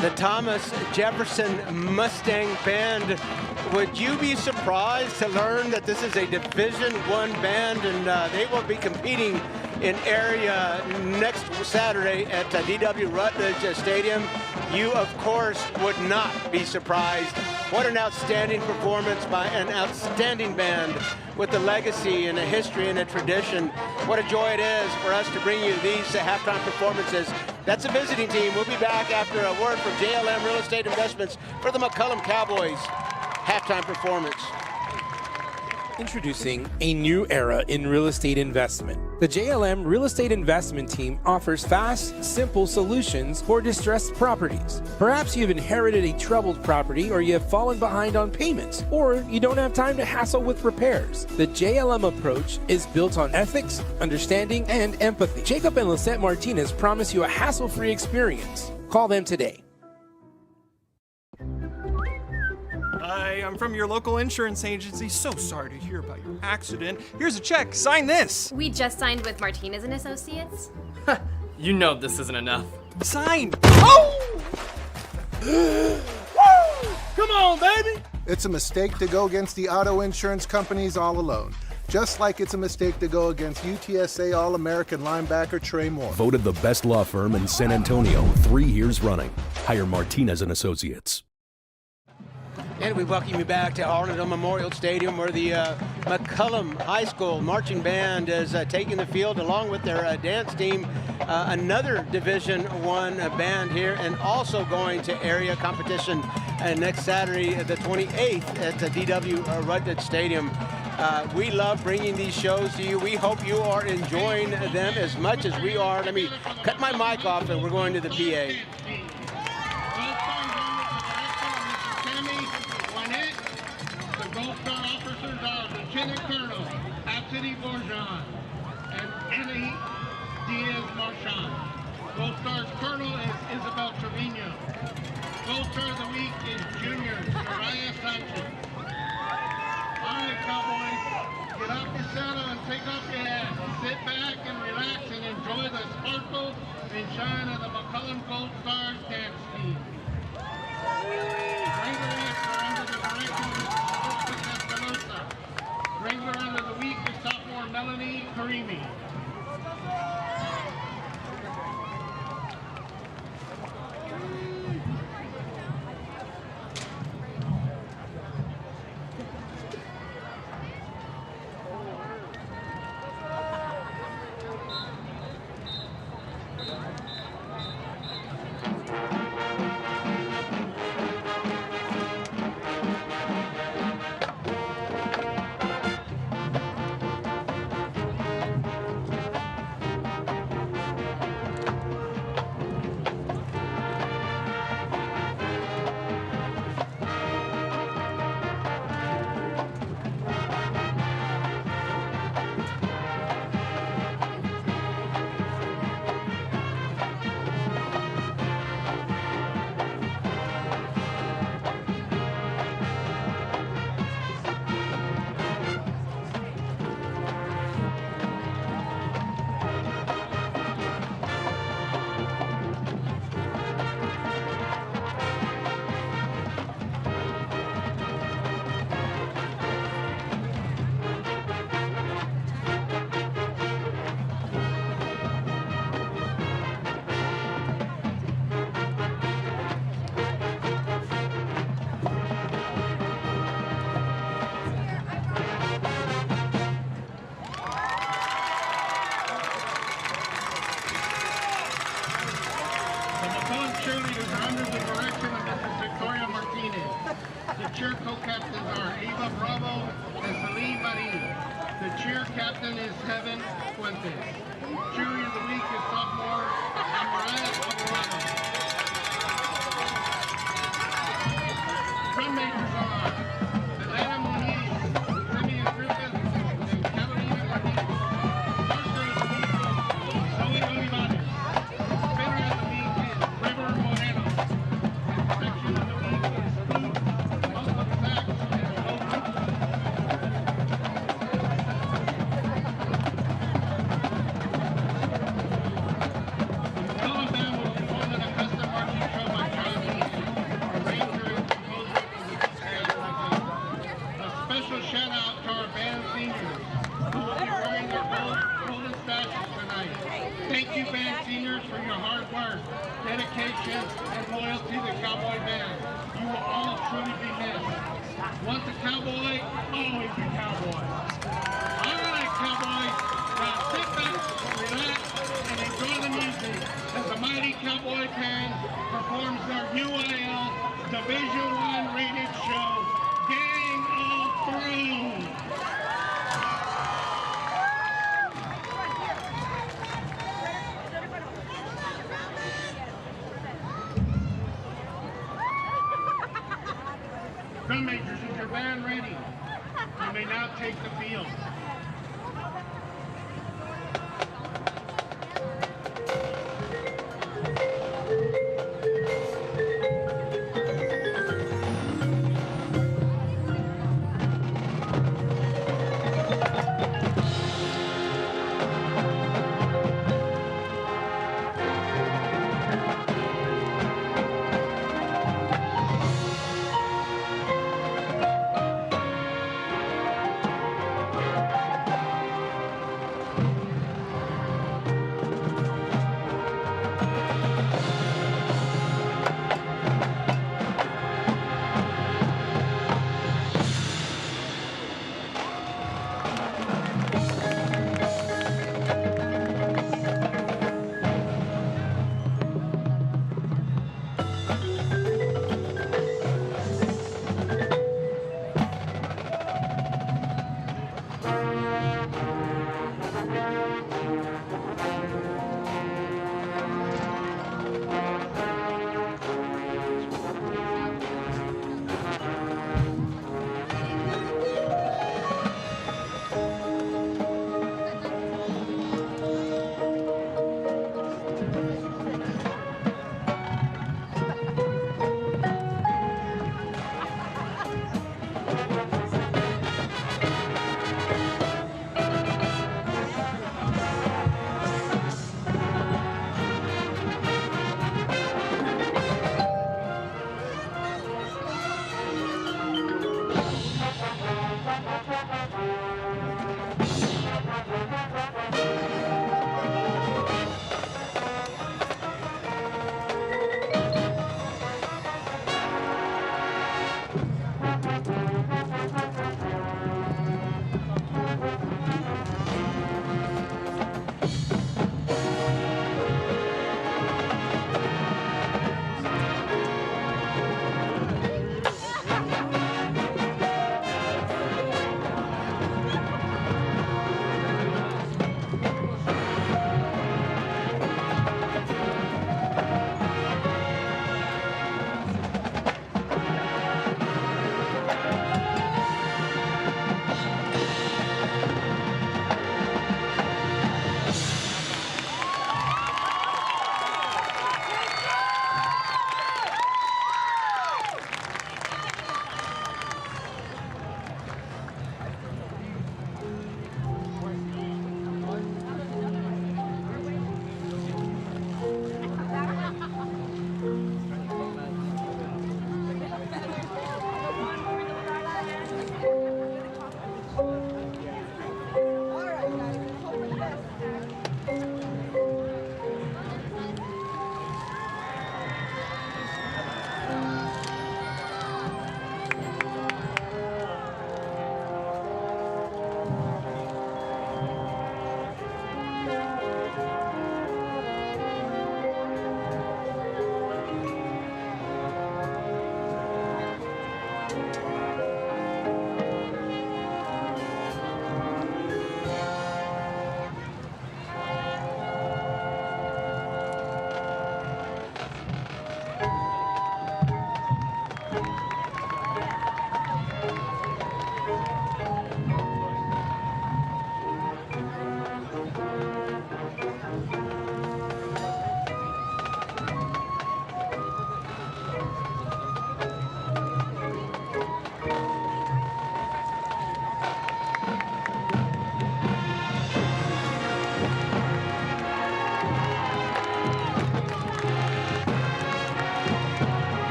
the Thomas Jefferson Mustang Band. Would you be surprised to learn that this is a Division I band, and they will be competing in area next Saturday at DW Rutledge Stadium? You, of course, would not be surprised. What an outstanding performance by an outstanding band with a legacy and a history and a tradition. What a joy it is for us to bring you these halftime performances. That's a visiting team. We'll be back after a word from JLM Real Estate Investments for the McCollum Cowboys halftime performance. Introducing a new era in real estate investment. The JLM Real Estate Investment Team offers fast, simple solutions for distressed properties. Perhaps you've inherited a troubled property, or you have fallen behind on payments, or you don't have time to hassle with repairs. The JLM approach is built on ethics, understanding, and empathy. Jacob and Lisette Martinez promise you a hassle-free experience. Call them today. Hi, I'm from your local insurance agency. So sorry to hear about your accident. Here's a check. Sign this. We just signed with Martinez and Associates. You know this isn't enough. Sign. Oh! Come on, baby! It's a mistake to go against the auto insurance companies all alone. Just like it's a mistake to go against UTSA All-American linebacker Trey Moore. Voted the best law firm in San Antonio 3 years running. Hire Martinez and Associates. And we welcome you back to Harlandale Memorial Stadium, where the McCollum High School Marching Band is taking the field along with their dance team. Another Division I band here, and also going to area competition next Saturday, the 28th, at the DW Rutledge Stadium. We love bringing these shows to you. We hope you are enjoying them as much as we are. Let me cut my mic off, and we're going to the PA. Gold Star officers are Lieutenant Colonel Absidy Borjan and Annie Diaz Marchand. Gold Star's Colonel is Isabel Trevino. Gold Star of the Week is Junior Soraya Sanchez. All right, Cowboys, get off your saddle and take off your hat. Sit back and relax and enjoy the sparkle and shine of the McCollum Gold Stars dance team. Wranglers are under the direction of Wrangler under the week is sophomore Melanie Karimi. Cheerleaders are under the direction of Mrs. Victoria Martinez. The cheer co-captains are Eva Bravo and Celine Marin. The cheer captain is Heaven Fuentes. Cheerleader of the week is sophomore Mariah Alvarado. Drum majors are Atlanta Moniz, Simeon Griffith, and Catalina Martinez. First grade of the week is Zoe Olivares. Spinner of the week is River Moreno. Section of the week is Steve Muslim Sachs and Logan. The McCollum band will honor, dedication, and loyalty to the Cowboy Band. You will all truly be missed. Once a cowboy, always a cowboy. All right, cowboys, now sit back, relax, and enjoy the music as the mighty Cowboy Band performs their UIL Division I rated show, Gang of Thrones. Drum majors, is your band ready? You may now take the field.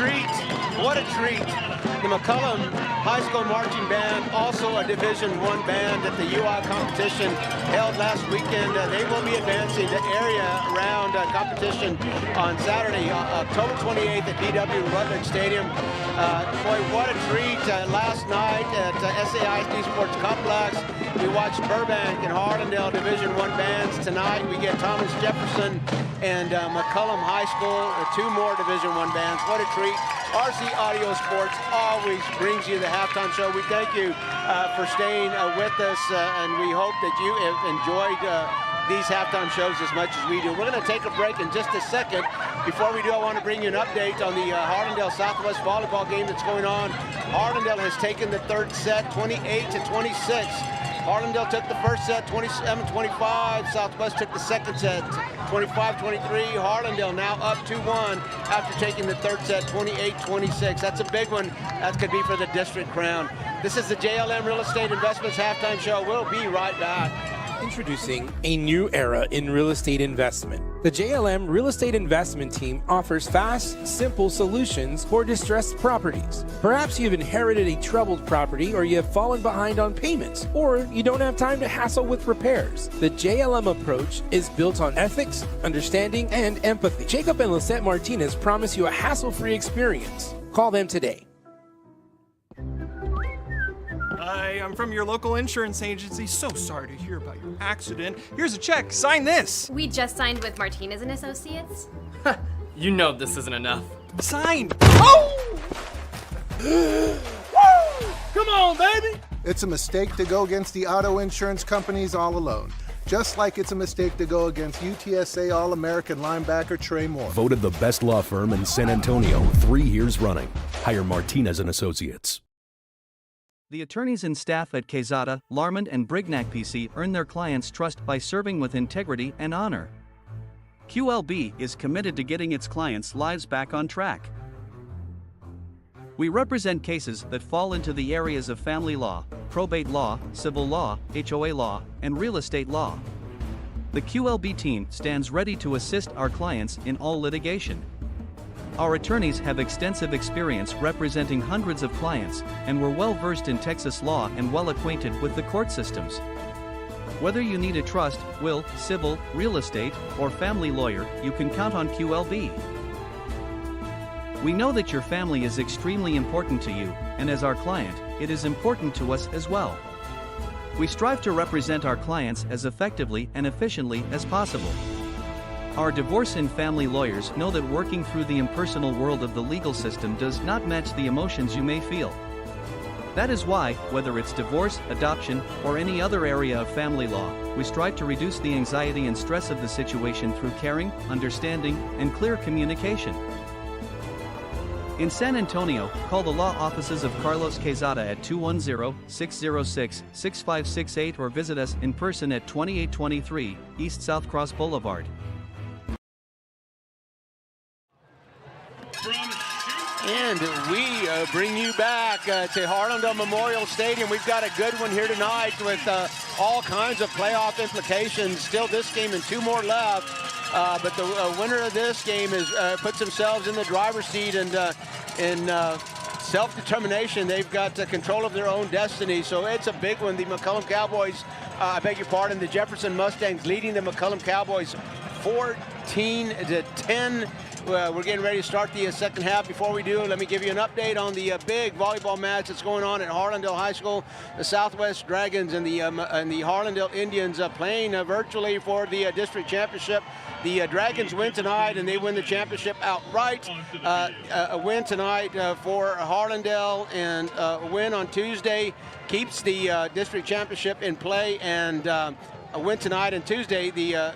treat. What a treat. The McCollum High School Marching Band, also a Division I band at the UI competition held last weekend. They will be advancing to area round competition on Saturday, October 28th at DW Rutledge Stadium. Boy, what a treat. Last night at SAISD Sports Complex, we watched Burbank and Harlandale Division I bands. Tonight we get Thomas Jefferson and McCollum High School, two more Division I bands. What a treat. RC Audio Sports always brings you the halftime show. We thank you for staying with us, and we hope that you have enjoyed these halftime shows as much as we do. We're going to take a break in just a second. Before we do, I want to bring you an update on the Harlandale Southwest volleyball game that's going on. Harlandale has taken the third set, 28-26. Harlandale took the first set, 27-25. Southwest took the second set, 25-23. Harlandale now up 2-1 after taking the third set, 28-26. That's a big one. That could be for the district crown. This is the JLM Real Estate Investments halftime show. We'll be right back. Introducing a new era in real estate investment. The JLM Real Estate Investment Team offers fast, simple solutions for distressed properties. Perhaps you've inherited a troubled property, or you have fallen behind on payments, or you don't have time to hassle with repairs. The JLM approach is built on ethics, understanding, and empathy. Jacob and Lisette Martinez promise you a hassle-free experience. Call them today. Hi, I'm from your local insurance agency. So sorry to hear about your accident. Here's a check. Sign this. We just signed with Martinez and Associates. You know this isn't enough. Sign. Oh! Come on, baby! It's a mistake to go against the auto insurance companies all alone. Just like it's a mistake to go against UTSA All-American linebacker Trey Moore. Voted the best law firm in San Antonio 3 years running. Hire Martinez and Associates. The attorneys and staff at Quezada, Larmond, and Brignac PC earn their clients' trust by serving with integrity and honor. QLB is committed to getting its clients' lives back on track. We represent cases that fall into the areas of family law, probate law, civil law, HOA law, and real estate law. The QLB team stands ready to assist our clients in all litigation. Our attorneys have extensive experience representing hundreds of clients, and we're well versed in Texas law and well acquainted with the court systems. Whether you need a trust, will, civil, real estate, or family lawyer, you can count on QLB. We know that your family is extremely important to you, and as our client, it is important to us as well. We strive to represent our clients as effectively and efficiently as possible. Our divorce and family lawyers know that working through the impersonal world of the legal system does not match the emotions you may feel. That is why, whether it's divorce, adoption, or any other area of family law, we strive to reduce the anxiety and stress of the situation through caring, understanding, and clear communication. In San Antonio, call the law offices of Carlos Quezada at 210-606-6568 or visit us in person at 2823 East South Cross Boulevard. And we bring you back to Harlandale Memorial Stadium. We've got a good one here tonight with all kinds of playoff implications. Still this game and two more left. But the winner of this game is puts themselves in the driver's seat, and in self-determination, they've got control of their own destiny. So it's a big one. The McCollum Cowboys, I beg your pardon, the Jefferson Mustangs leading the McCollum Cowboys 14-10. We're getting ready to start the second half. Before we do, let me give you an update on the big volleyball match that's going on at Harlandale High School. The Southwest Dragons and the Harlandale Indians playing virtually for the district championship. The Dragons win tonight, and they win the championship outright. A win tonight for Harlandale, and a win on Tuesday keeps the district championship in play. And a win tonight and Tuesday, the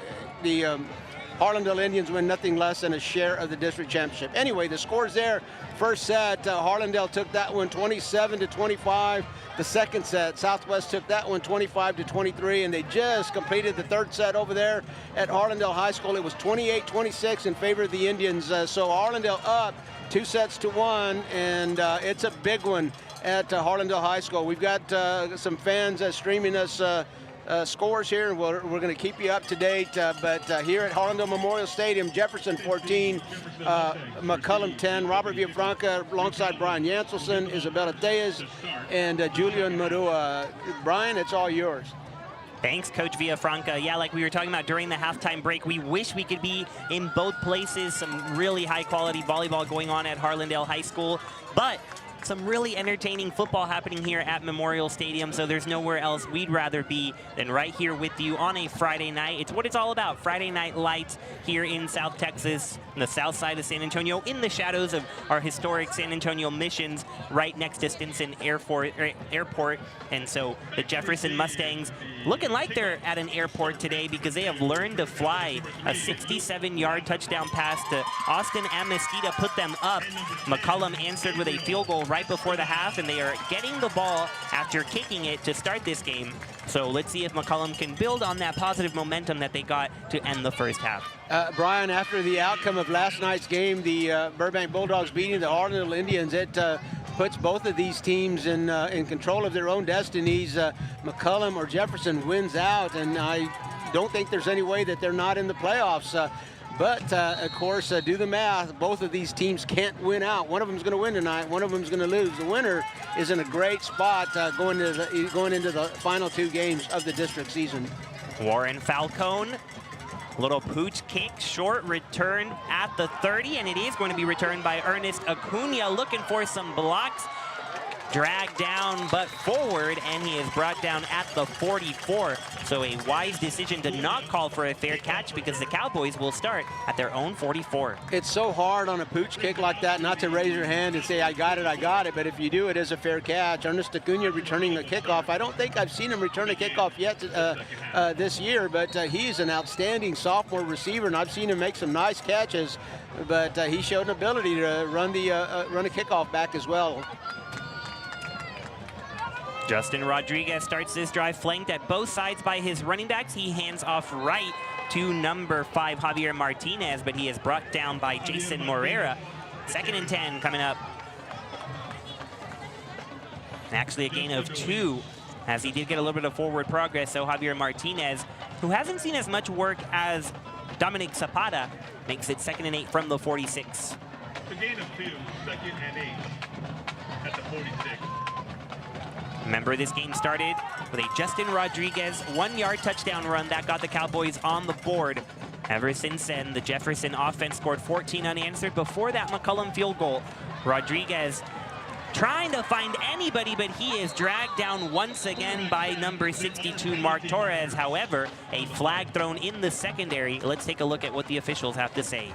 Harlandale Indians win nothing less than a share of the district championship. Anyway, the scores there. First set, Harlandale took that one 27-25. The second set, Southwest took that one 25-23, and they just completed the third set over there at Harlandale High School. It was 28-26 in favor of the Indians. So Harlandale up 2-1, and it's a big one at Harlandale High School. We've got some fans streaming us scores here, and we're going to keep you up to date. But here at Harlandale Memorial Stadium, Jefferson 14, McCollum 10, Robert Villafranca alongside Brian Janselson, Isabella Tejas, and Julian Marua. Brian, it's all yours. Thanks, Coach Villafranca. Yeah, like we were talking about during the halftime break, we wish we could be in both places. Some really high-quality volleyball going on at Harlandale High School, but some really entertaining football happening here at Memorial Stadium, so there's nowhere else we'd rather be than right here with you on a Friday night. It's what it's all about, Friday Night Lights here in South Texas, on the south side of San Antonio, in the shadows of our historic San Antonio Missions, right next to Stinson Airport. And so the Jefferson Mustangs looking like they're at an airport today because they have learned to fly. A 67-yard touchdown pass to Austin Amestida put them up. McCollum answered with a field goal right before the half, and they are getting the ball after kicking it to start this game. So let's see if McCollum can build on that positive momentum that they got to end the first half. Brian, after the outcome of last night's game, the Burbank Bulldogs beating the Harlandale Indians, it puts both of these teams in control of their own destinies. McCollum or Jefferson wins out, and I don't think there's any way that they're not in the playoffs. But, of course, do the math. Both of these teams can't win out. One of them's going to win tonight. One of them's going to lose. The winner is in a great spot going into the final two games of the district season. Warren Falcone, little pooch kick, short return at the 30, and it is going to be returned by Ernest Acuna, looking for some blocks. Dragged down but forward, and he is brought down at the 44. So a wise decision to not call for a fair catch because the Cowboys will start at their own 44. It's so hard on a pooch kick like that not to raise your hand and say, I got it, but if you do, it is a fair catch. Ernest Acuna returning the kickoff. I don't think I've seen him return a kickoff yet this year, but he's an outstanding sophomore receiver, and I've seen him make some nice catches, but he showed an ability to run a kickoff back as well. Justin Rodriguez starts this drive flanked at both sides by his running backs. He hands off right to number 5, Javier Martinez, but he is brought down by Jason Morera. 2nd and 10 coming up. Actually a gain of 2, as he did get a little bit of forward progress. So Javier Martinez, who hasn't seen as much work as Dominic Zapata, makes it 2nd and 8 from the 46. The gain of 2, 2nd and 8 at the 46. Remember, this game started with a Justin Rodriguez 1-yard touchdown run that got the Cowboys on the board. Ever since then, the Jefferson offense scored 14 unanswered. Before that McCollum field goal, Rodriguez trying to find anybody, but he is dragged down once again by number 62, Mark Torres. However, a flag thrown in the secondary. Let's take a look at what the officials have to say.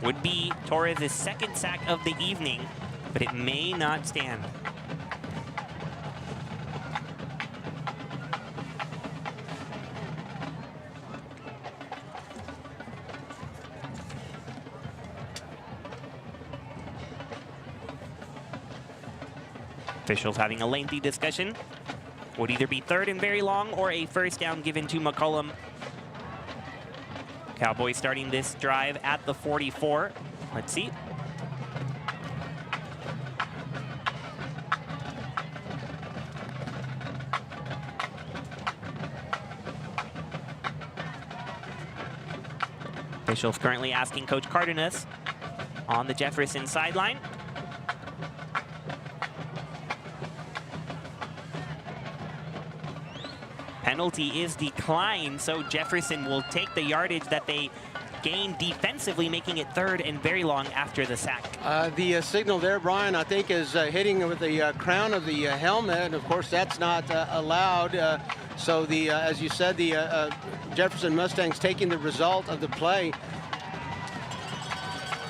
Would be Torres' 2nd sack of the evening, but it may not stand. Officials having a lengthy discussion. Would either be 3rd and very long or a first down given to McCollum. Cowboys starting this drive at the 44. Let's see. Officials currently asking Coach Cardenas on the Jefferson sideline. Penalty is declined, so Jefferson will take the yardage that they gained defensively, making it 3rd and very long after the sack. The signal there, Brian, I think is hitting with the crown of the helmet, and of course that's not allowed. So as you said, the Jefferson Mustangs taking the result of the play.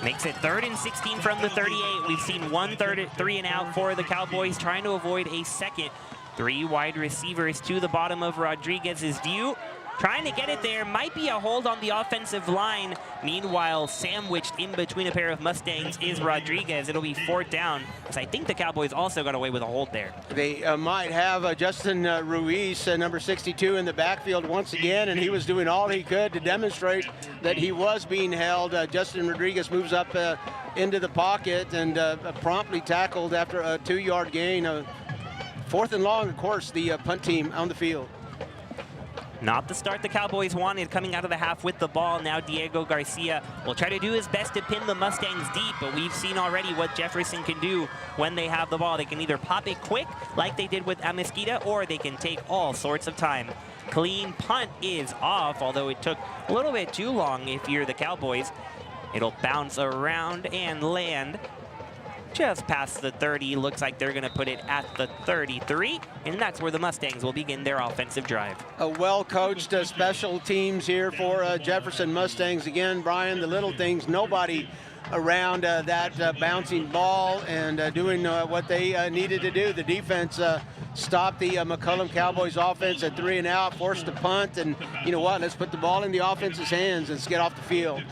Makes it 3rd and 16 from the 38. We've seen 1 3 and out for the Cowboys, trying to avoid a second. 3 wide receivers to the bottom of Rodriguez's view. trying to get it there. Might be a hold on the offensive line. Meanwhile, sandwiched in between a pair of Mustangs is Rodriguez. It'll be 4th down, because I think the Cowboys also got away with a hold there. They might have Justin Ruiz, number 62, in the backfield once again, and he was doing all he could to demonstrate that he was being held. Justin Rodriguez moves up into the pocket and promptly tackled after a 2-yard gain. 4th and long, of course, the punt team on the field. Not the start the Cowboys wanted coming out of the half with the ball. Now Diego Garcia will try to do his best to pin the Mustangs deep, but we've seen already what Jefferson can do when they have the ball. They can either pop it quick, like they did with Amezquita, or they can take all sorts of time. Clean punt is off, although it took a little bit too long if you're the Cowboys. It'll bounce around and land just past the 30. Looks like they're going to put it at the 33, and that's where the Mustangs will begin their offensive drive. A well-coached special teams here for Jefferson Mustangs. Again, Brian, the little things, nobody around that bouncing ball and doing what they needed to do. The defense stopped the McCollum Cowboys offense at 3 and out, forced a punt, and you know what, let's put the ball in the offense's hands and let's get off the field.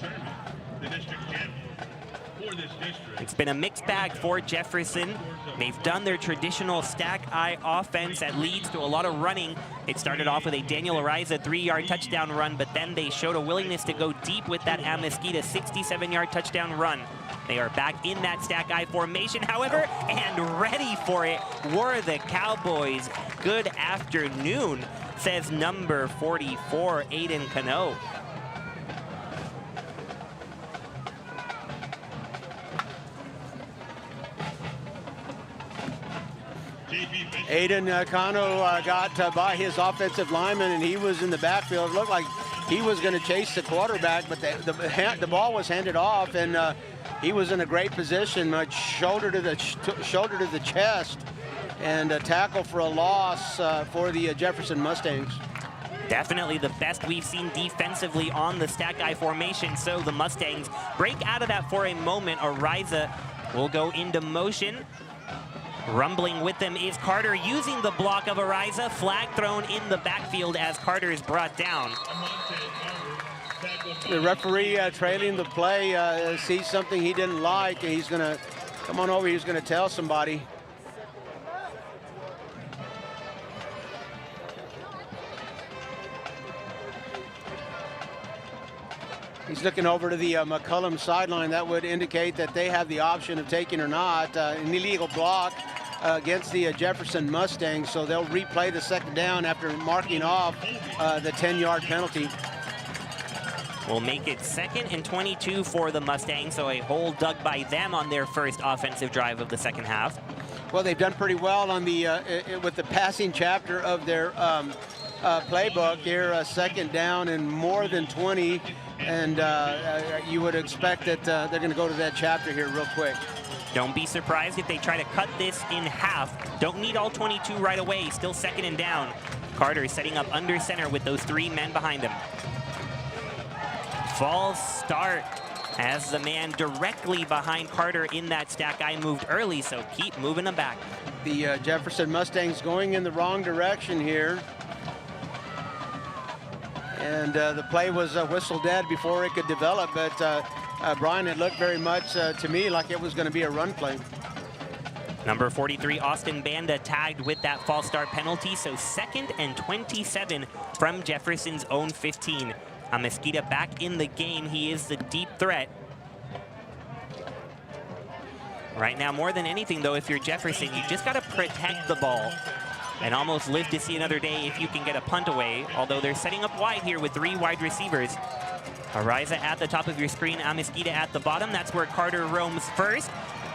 It's been a mixed bag for Jefferson. They've done their traditional stack eye offense that leads to a lot of running. It started off with a Daniel Ariza 3-yard touchdown run, but then they showed a willingness to go deep with that Amezquita 67-yard touchdown run. They are back in that stack eye formation, however, and ready for it were the Cowboys. Good afternoon, says number 44, Aiden Cano. Aiden Cano got by his offensive lineman, and he was in the backfield. It looked like he was going to chase the quarterback, but the ball was handed off, and he was in a great position, shoulder to the chest, and a tackle for a loss for the Jefferson Mustangs. Definitely the best we've seen defensively on the stack eye formation, so the Mustangs break out of that for a moment. Ariza will go into motion. Rumbling with them is Carter using the block of Ariza. Flag thrown in the backfield as Carter is brought down. The referee trailing the play sees something he didn't like, and he's going to come on over. He's going to tell somebody. He's looking over to the McCollum sideline. That would indicate that they have the option of taking or not. An illegal block against the Jefferson Mustangs, so they'll replay the second down after marking off the 10-yard penalty. We'll make it 2nd and 22 for the Mustangs, so a hold dug by them on their first offensive drive of the second half. Well, they've done pretty well on the with the passing chapter of their playbook here. Second down and more than 20, and you would expect that they're going to go to that chapter here real quick. Don't be surprised if they try to cut this in half. Don't need all 22 right away. Still 2nd and down. Carter setting up under center with those 3 men behind him. False start as the man directly behind Carter in that stack eye moved early, so keep moving them back. The Jefferson Mustangs going in the wrong direction here. And the play was whistle dead before it could develop, but Brian, it looked very much to me like it was going to be a run play. Number 43, Austin Banda, tagged with that false start penalty, so 2nd and 27 from Jefferson's own 15. Amezquita back in the game. He is the deep threat. Right now, more than anything, though, if you're Jefferson, you just got to protect the ball and almost live to see another day if you can get a punt away, although they're setting up wide here with 3 wide receivers. Ariza at the top of your screen, Amezquita at the bottom. That's where Carter roams first,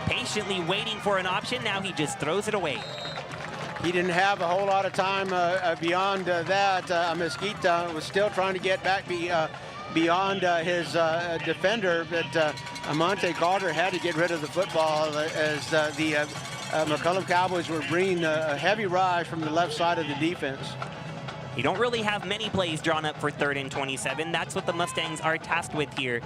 patiently waiting for an option. Now he just throws it away. He didn't have a whole lot of time beyond that. Amezquita was still trying to get back beyond his defender, but Amante Carter had to get rid of the football as the McCollum Cowboys were bringing a heavy rush from the left side of the defense. You don't really have many plays drawn up for 3rd and 27. That's what the Mustangs are tasked with here.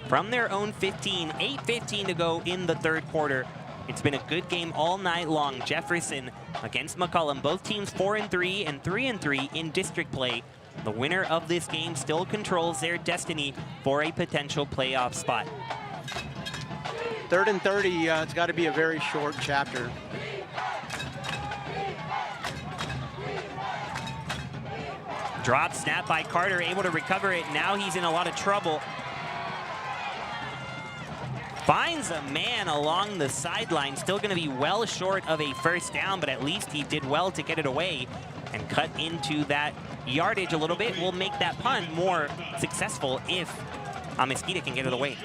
From their own 15, 8:15 to go in the 3rd quarter. It's been a good game all night long. Jefferson against McCollum. Both teams 4-3 and 3-3 in district play. The winner of this game still controls their destiny for a potential playoff spot. 3rd and 30, it's got to be a very short chapter. Drop snap by Carter, able to recover it. Now he's in a lot of trouble. Finds a man along the sideline, still going to be well short of a first down, but at least he did well to get it away and cut into that yardage a little bit. Will make that punt more successful if Mesquita can get it away.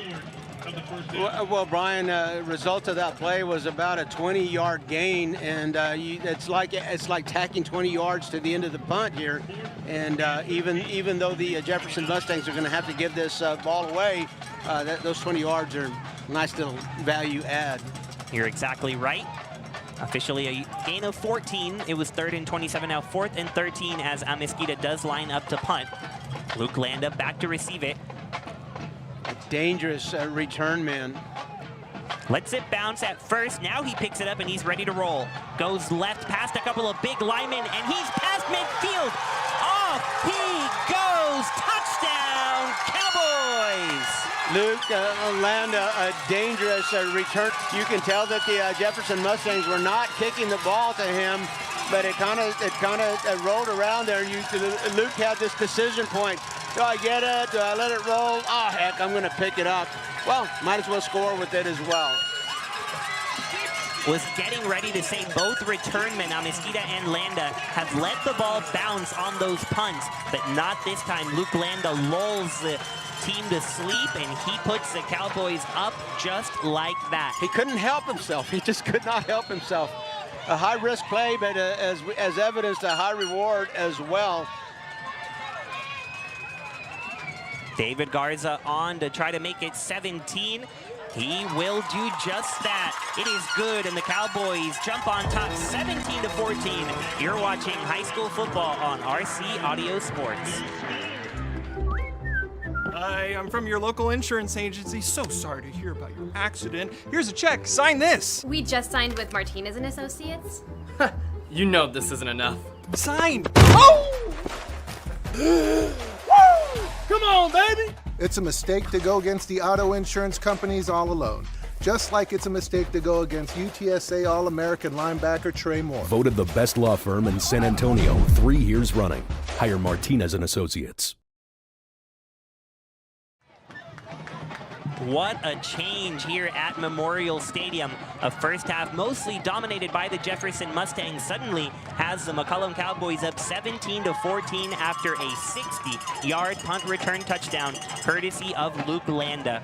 Well, Brian, result of that play was about a 20-yard gain, and it's like tacking 20 yards to the end of the punt here. And even though the Jefferson Mustangs are going to have to give this ball away, those 20 yards are a nice little value add. You're exactly right. Officially a gain of 14. It was 3rd and 27, now 4th and 13 as Mesquita does line up to punt. Luke Landa back to receive it. A dangerous return man. Lets it bounce at first. Now he picks it up and he's ready to roll. Goes left past a couple of big linemen and he's past midfield. Off he goes. Touchdown, Cowboys. Luke Landa, a dangerous return. You can tell that the Jefferson Mustangs were not kicking the ball to him, but it kind of rolled around there. Luke had this decision point. Do I get it? Do I let it roll? Oh, heck, I'm going to pick it up. Well, might as well score with it as well. Was getting ready to say both returnmen, Mesquita and Landa, have let the ball bounce on those punts, but not this time. Luke Landa lulls the team to sleep, and he puts the Cowboys up just like that. He couldn't help himself. He just could not help himself. A high-risk play, but as evidenced, a high reward as well. David Garza on to try to make it 17. He will do just that. It is good, and the Cowboys jump on top 17-14. You're watching high school football on RC Audio Sports. Hi, I'm from your local insurance agency. So sorry to hear about your accident. Here's a check. Sign this. We just signed with Martinez and Associates. You know this isn't enough. Sign. Oh! Come on, baby! It's a mistake to go against the auto insurance companies all alone. Just like it's a mistake to go against UTSA All-American linebacker Trey Moore. Voted the best law firm in San Antonio 3 years running. Hire Martinez and Associates. What a change here at Memorial Stadium. A first half mostly dominated by the Jefferson Mustangs suddenly has the McCollum Cowboys up 17-14 after a 60-yard punt return touchdown, courtesy of Luke Landa.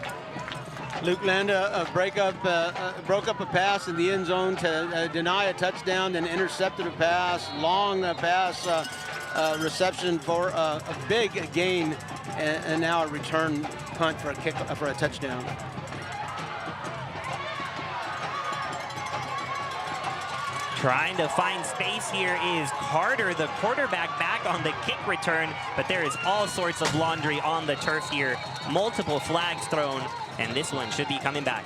Luke Landa broke up a pass in the end zone to deny a touchdown, then intercepted a pass, long pass reception for a big gain, and now a return punt for a touchdown. Trying to find space here is Carter, the quarterback, back on the kick return, but there is all sorts of laundry on the turf here. Multiple flags thrown, and this one should be coming back.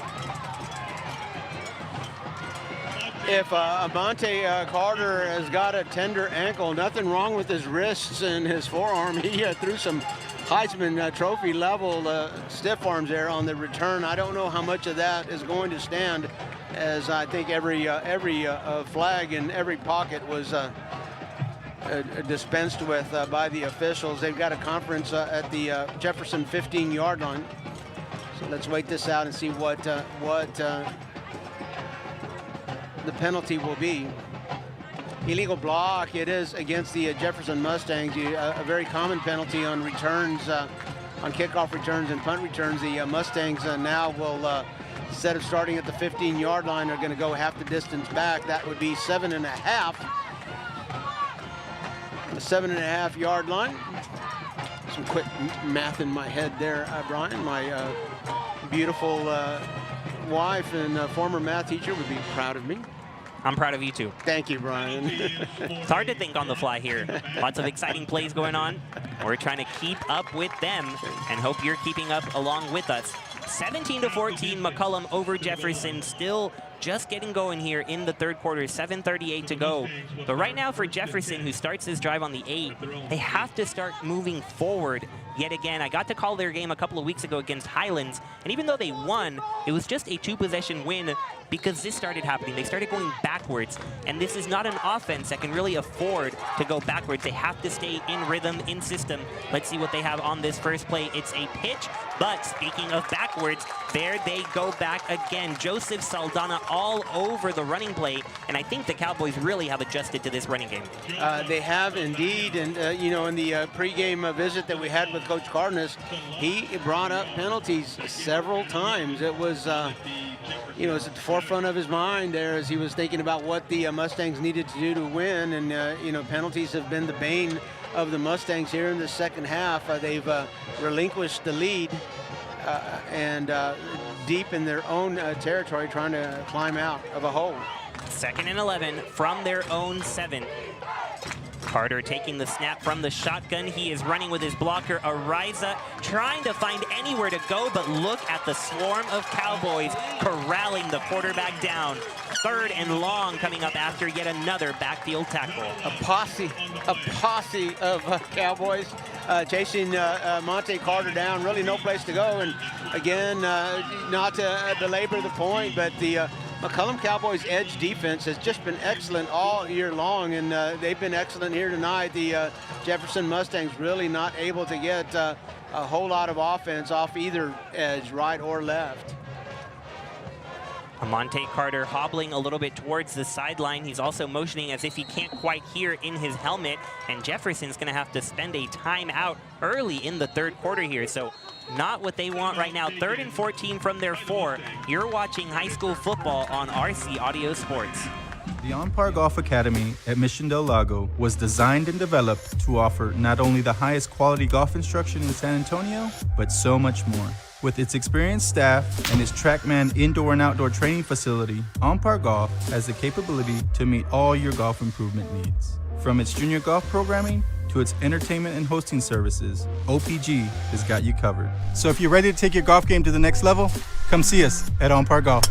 If Amonte Carter has got a tender ankle, nothing wrong with his wrists and his forearm. He threw some Heisman Trophy level stiff arms there on the return. I don't know how much of that is going to stand, as I think every flag in every pocket was dispensed with by the officials. They've got a conference at the Jefferson 15-yard line. So let's wait this out and see what the penalty will be. Illegal block, it is against the Jefferson Mustangs. A very common penalty on returns, on kickoff returns and punt returns. The Mustangs now will, instead of starting at the 15-yard line, are going to go half the distance back. That would be 7.5. The 7.5-yard line. Some quick math in my head there, Brian. My beautiful wife and former math teacher would be proud of me. I'm proud of you too. Thank you, Brian. It's hard to think on the fly here. Lots of exciting plays going on. We're trying to keep up with them and hope you're keeping up along with us. 17-14, McCollum over Jefferson, still just getting going here in the third quarter, 7:38 to go. But right now for Jefferson, who starts his drive on the 8, they have to start moving forward yet again. I got to call their game a couple of weeks ago against Highlands, and even though they won, it was just a 2-possession win because this started happening. They started going backwards, and this is not an offense that can really afford to go backwards. They have to stay in rhythm, in system. Let's see what they have on this first play. It's a pitch, but speaking of backwards, there they go back again. Joseph Saldana all over the running play, and I think the Cowboys really have adjusted to this running game. They have indeed, and you know, in the pregame visit that we had with Coach Cardenas, he brought up penalties several times. It was, you know, it's at the forefront of his mind there as he was thinking about what the Mustangs needed to do to win, and you know, penalties have been the bane of the Mustangs here in the second half. They've relinquished the lead and deep in their own territory, trying to climb out of a hole. 2nd and 11 from their own 7. Carter taking the snap from the shotgun. He is running with his blocker, Ariza, trying to find anywhere to go, but look at the swarm of Cowboys corralling the quarterback down. 3rd and long coming up after yet another backfield tackle. A posse of Cowboys chasing Monte Carter down. Really no place to go. And again, not to belabor the point, but the McCollum Cowboys' edge defense has just been excellent all year long, and they've been excellent here tonight. The Jefferson Mustangs really not able to get a whole lot of offense off either edge, right or left. Monte Carter hobbling a little bit towards the sideline. He's also motioning as if he can't quite hear in his helmet, and Jefferson's going to have to spend a timeout early in the third quarter here. So not what they want right now. 3rd and 14 from their 4. You're watching high school football on RC Audio Sports. The On Par Golf Academy at Mission Del Lago was designed and developed to offer not only the highest quality golf instruction in San Antonio, but so much more. With its experienced staff and its TrackMan indoor and outdoor training facility, On Par Golf has the capability to meet all your golf improvement needs. From its junior golf programming to its entertainment and hosting services, OPG has got you covered. So if you're ready to take your golf game to the next level, come see us at On Par Golf.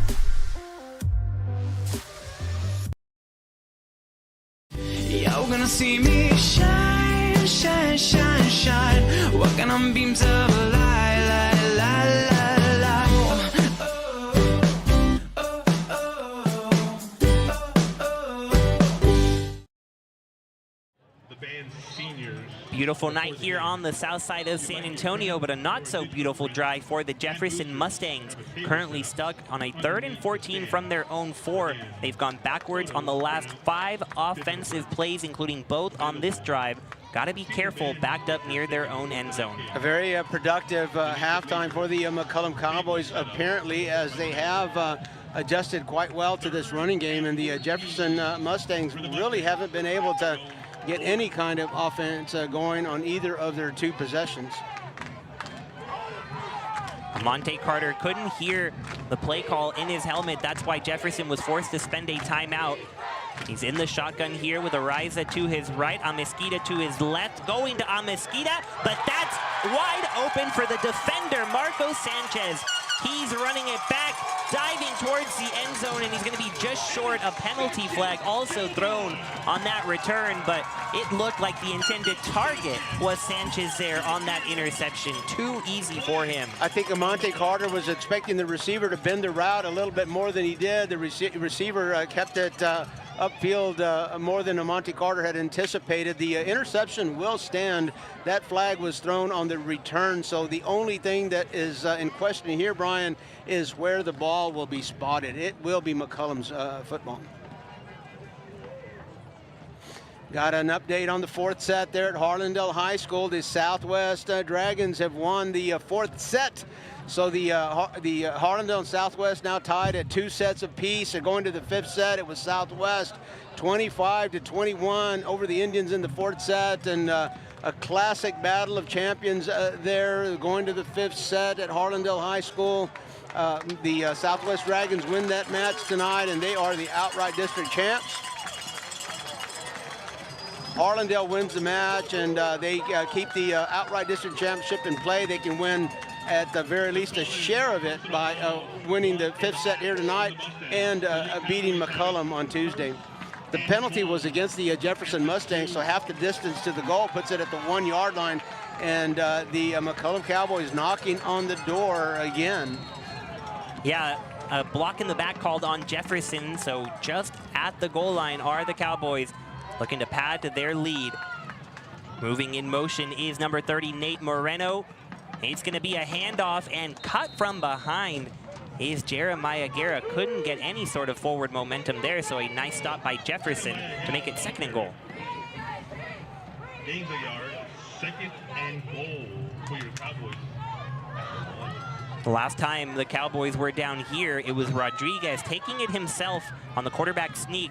You're gonna see me shine, shine, shine, shine. Walking on beams of light, light, light, light, light. The band's seniors. Beautiful night here on the south side of San Antonio, but a not so beautiful drive for the Jefferson Mustangs. Currently stuck on a 3rd and 14 from their own 4. They've gone backwards on the last 5 offensive plays, including both on this drive. Got to be careful, backed up near their own end zone. A very productive halftime for the McCollum Cowboys, apparently, as they have adjusted quite well to this running game, and the Jefferson Mustangs really haven't been able to get any kind of offense going on either of their 2 possessions. Monte Carter couldn't hear the play call in his helmet. That's why Jefferson was forced to spend a timeout. He's in the shotgun here with Ariza to his right, Amezquita to his left, going to Amezquita, but that's wide open for the defender, Marco Sanchez. He's running it back, diving towards the end zone, and he's going to be just short. A penalty flag also thrown on that return, but it looked like the intended target was Sanchez there on that interception. Too easy for him. I think Monte Carter was expecting the receiver to bend the route a little bit more than he did. The receiver kept it upfield more than Monte Carter had anticipated. The interception will stand. That flag was thrown on the return, so the only thing that is in question here, Brian, is where the ball will be spotted. It will be McCollum's football. Got an update on the 4th set there at Harlandale High School. The Southwest Dragons have won the 4th set. So the Harlandale and Southwest now tied at 2 sets apiece. They're going to the 5th set. It was Southwest 25-21 over the Indians in the 4th set, and a classic battle of champions there, going to the 5th set at Harlandale High School. The Southwest Dragons win that match tonight, and they are the outright district champs. Harlandale wins the match, and they keep the outright district championship in play. They can win at the very least a share of it by winning the 5th set here tonight and beating McCollum on Tuesday. The penalty was against the Jefferson Mustangs, so half the distance to the goal puts it at the 1-yard line, and the McCollum Cowboys knocking on the door again. Yeah, a block in the back called on Jefferson, so just at the goal line are the Cowboys looking to pad to their lead. Moving in motion is number 30, Nate Moreno. It's going to be a handoff, and cut from behind is Jeremiah Guerra. Couldn't get any sort of forward momentum there, so a nice stop by Jefferson to make it 2nd and goal. Gains a yard, 2nd and goal for your Cowboys. The last time the Cowboys were down here, it was Rodriguez taking it himself on the quarterback sneak.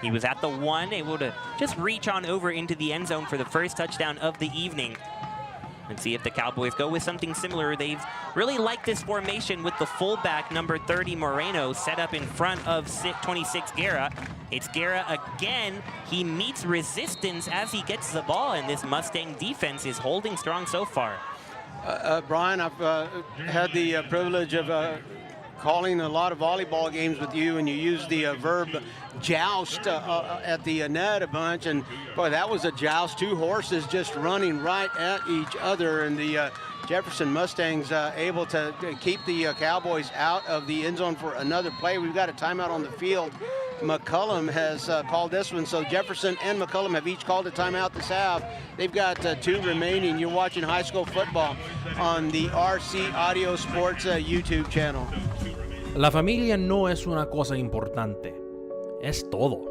He was at the 1, able to just reach on over into the end zone for the first touchdown of the evening. And see if the Cowboys go with something similar. They've really liked this formation with the fullback, number 30, Moreno, set up in front of 26, Guerra. It's Guerra again. He meets resistance as he gets the ball, and this Mustang defense is holding strong so far. Brian, I've had the privilege of calling a lot of volleyball games with you, and you use the verb joust at the net a bunch, and boy, that was a joust. 2 horses just running right at each other, and the Jefferson Mustangs able to keep the Cowboys out of the end zone for another play. We've got a timeout on the field. McCollum has called this one, so Jefferson and McCollum have each called a timeout this half. They've got 2 remaining. You're watching high school football on the RC Audio Sports YouTube channel. La familia no es una cosa importante, es todo.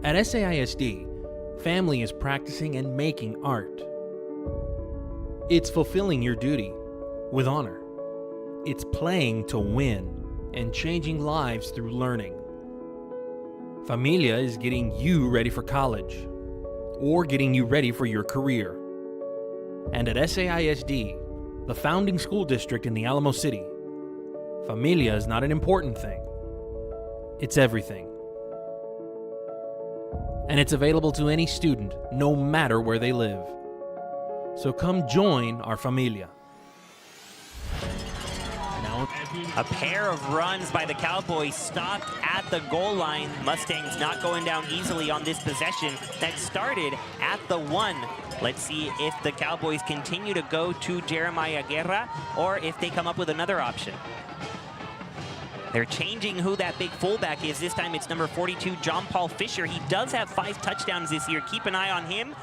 At SAISD, family is practicing and making art. It's fulfilling your duty with honor. It's playing to win and changing lives through learning. Familia is getting you ready for college or getting you ready for your career. And at SAISD, the founding school district in the Alamo City, familia is not an important thing. It's everything. And it's available to any student, no matter where they live. So come join our familia. Now, a pair of runs by the Cowboys stopped at the goal line. Mustangs not going down easily on this possession that started at the 1. Let's see if the Cowboys continue to go to Jeremiah Guerra or if they come up with another option. They're changing who that big fullback is. This time it's number 42, John Paul Fisher. He does have 5 touchdowns this year. Keep an eye on him.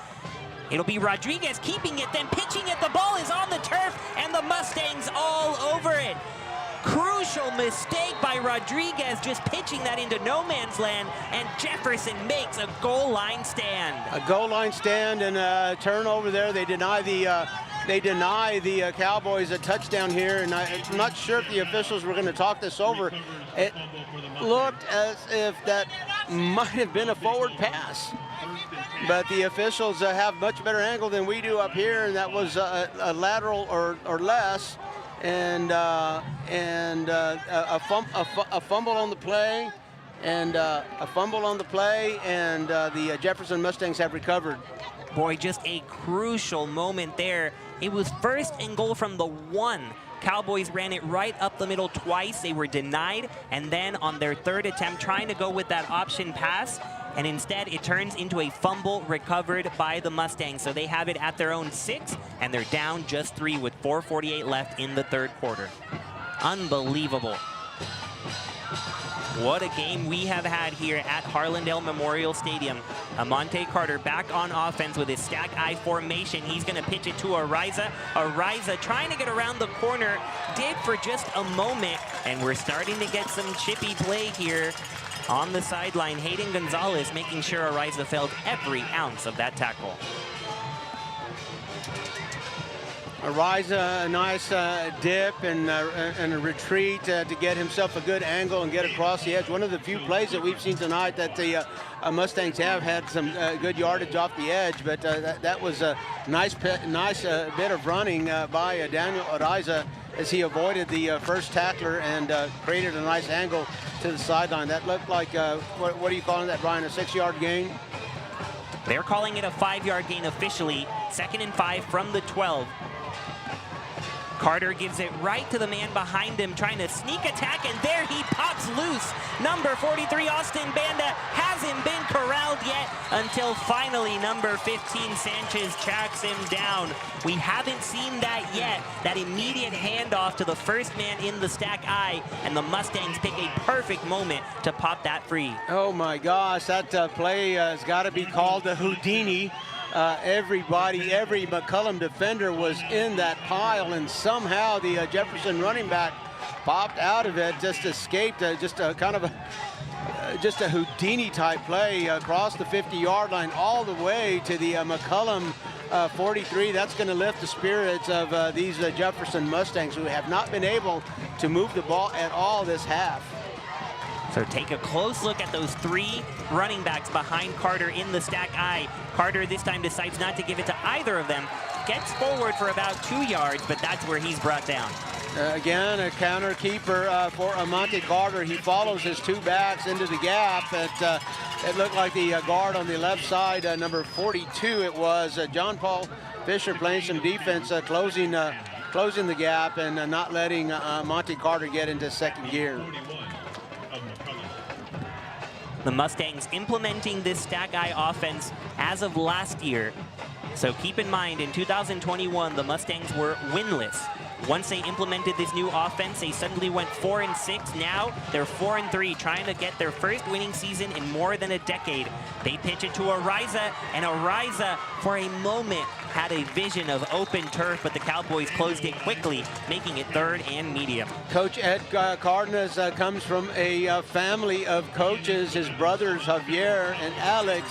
It'll be Rodriguez keeping it, then pitching it. The ball is on the turf, and the Mustangs all over it. Crucial mistake by Rodriguez, just pitching that into no man's land, and Jefferson makes a goal line stand. A goal line stand and a turnover there. They deny the Cowboys a touchdown here, and I'm not sure if the officials were going to talk this over. It looked as if that might have been a forward pass, but the officials have much better angle than we do up here, and that was a lateral or less, and a fumble on the play, and the Jefferson Mustangs have recovered. Boy, just a crucial moment there. It was 1st and goal from the 1. Cowboys ran it right up the middle twice. They were denied, and then on their 3rd attempt, trying to go with that option pass, and instead it turns into a fumble recovered by the Mustangs. So they have it at their own 6, and they're down just 3 with 4:48 left in the 3rd quarter. Unbelievable. What a game we have had here at Harlandale Memorial Stadium. Amonte Carter back on offense with his stack eye formation. He's going to pitch it to Ariza. Ariza trying to get around the corner, did for just a moment, and we're starting to get some chippy play here on the sideline. Hayden Gonzalez making sure Ariza felt every ounce of that tackle. Ariza, a nice dip and a retreat to get himself a good angle and get across the edge. One of the few plays that we've seen tonight that the Mustangs have had some good yardage off the edge, but that was a nice bit of running by Daniel Ariza as he avoided the first tackler and created a nice angle to the sideline. That looked like, what are you calling that, Brian, a 6-yard gain? They're calling it a 5-yard gain officially. 2nd and 5 from the 12. Carter gives it right to the man behind him, trying to sneak attack, and there he pops loose. Number 43, Austin Banda, hasn't been corralled yet until finally number 15, Sanchez, tracks him down. We haven't seen that yet, that immediate handoff to the first man in the stack I, and the Mustangs pick a perfect moment to pop that free. Oh my gosh, that play has got to be called a Houdini. Every McCollum defender was in that pile, and somehow the Jefferson running back popped out of it, just escaped, just a kind of a Houdini type play across the 50-yard line all the way to the McCollum 43. That's going to lift the spirits of these Jefferson Mustangs, who have not been able to move the ball at all this half. So take a close look at those three running backs behind Carter in the stack I. Carter this time decides not to give it to either of them. Gets forward for about 2 yards, but that's where he's brought down. Again, a counter keeper for Monte Carter. He follows his two backs into the gap. It looked like the guard on the left side, number 42 it was, John Paul Fisher, playing some defense, closing the gap and not letting Monte Carter get into second gear. The Mustangs implementing this stack I offense as of last year. So keep in mind, in 2021, the Mustangs were winless. Once they implemented this new offense, they suddenly went 4-6. Now they're 4-3, trying to get their first winning season in more than a decade. They pitch it to Ariza, and Ariza, for a moment, had a vision of open turf, but the Cowboys closed it quickly, making it third and medium. Coach Ed Cardenas comes from a family of coaches. His brothers Javier and Alex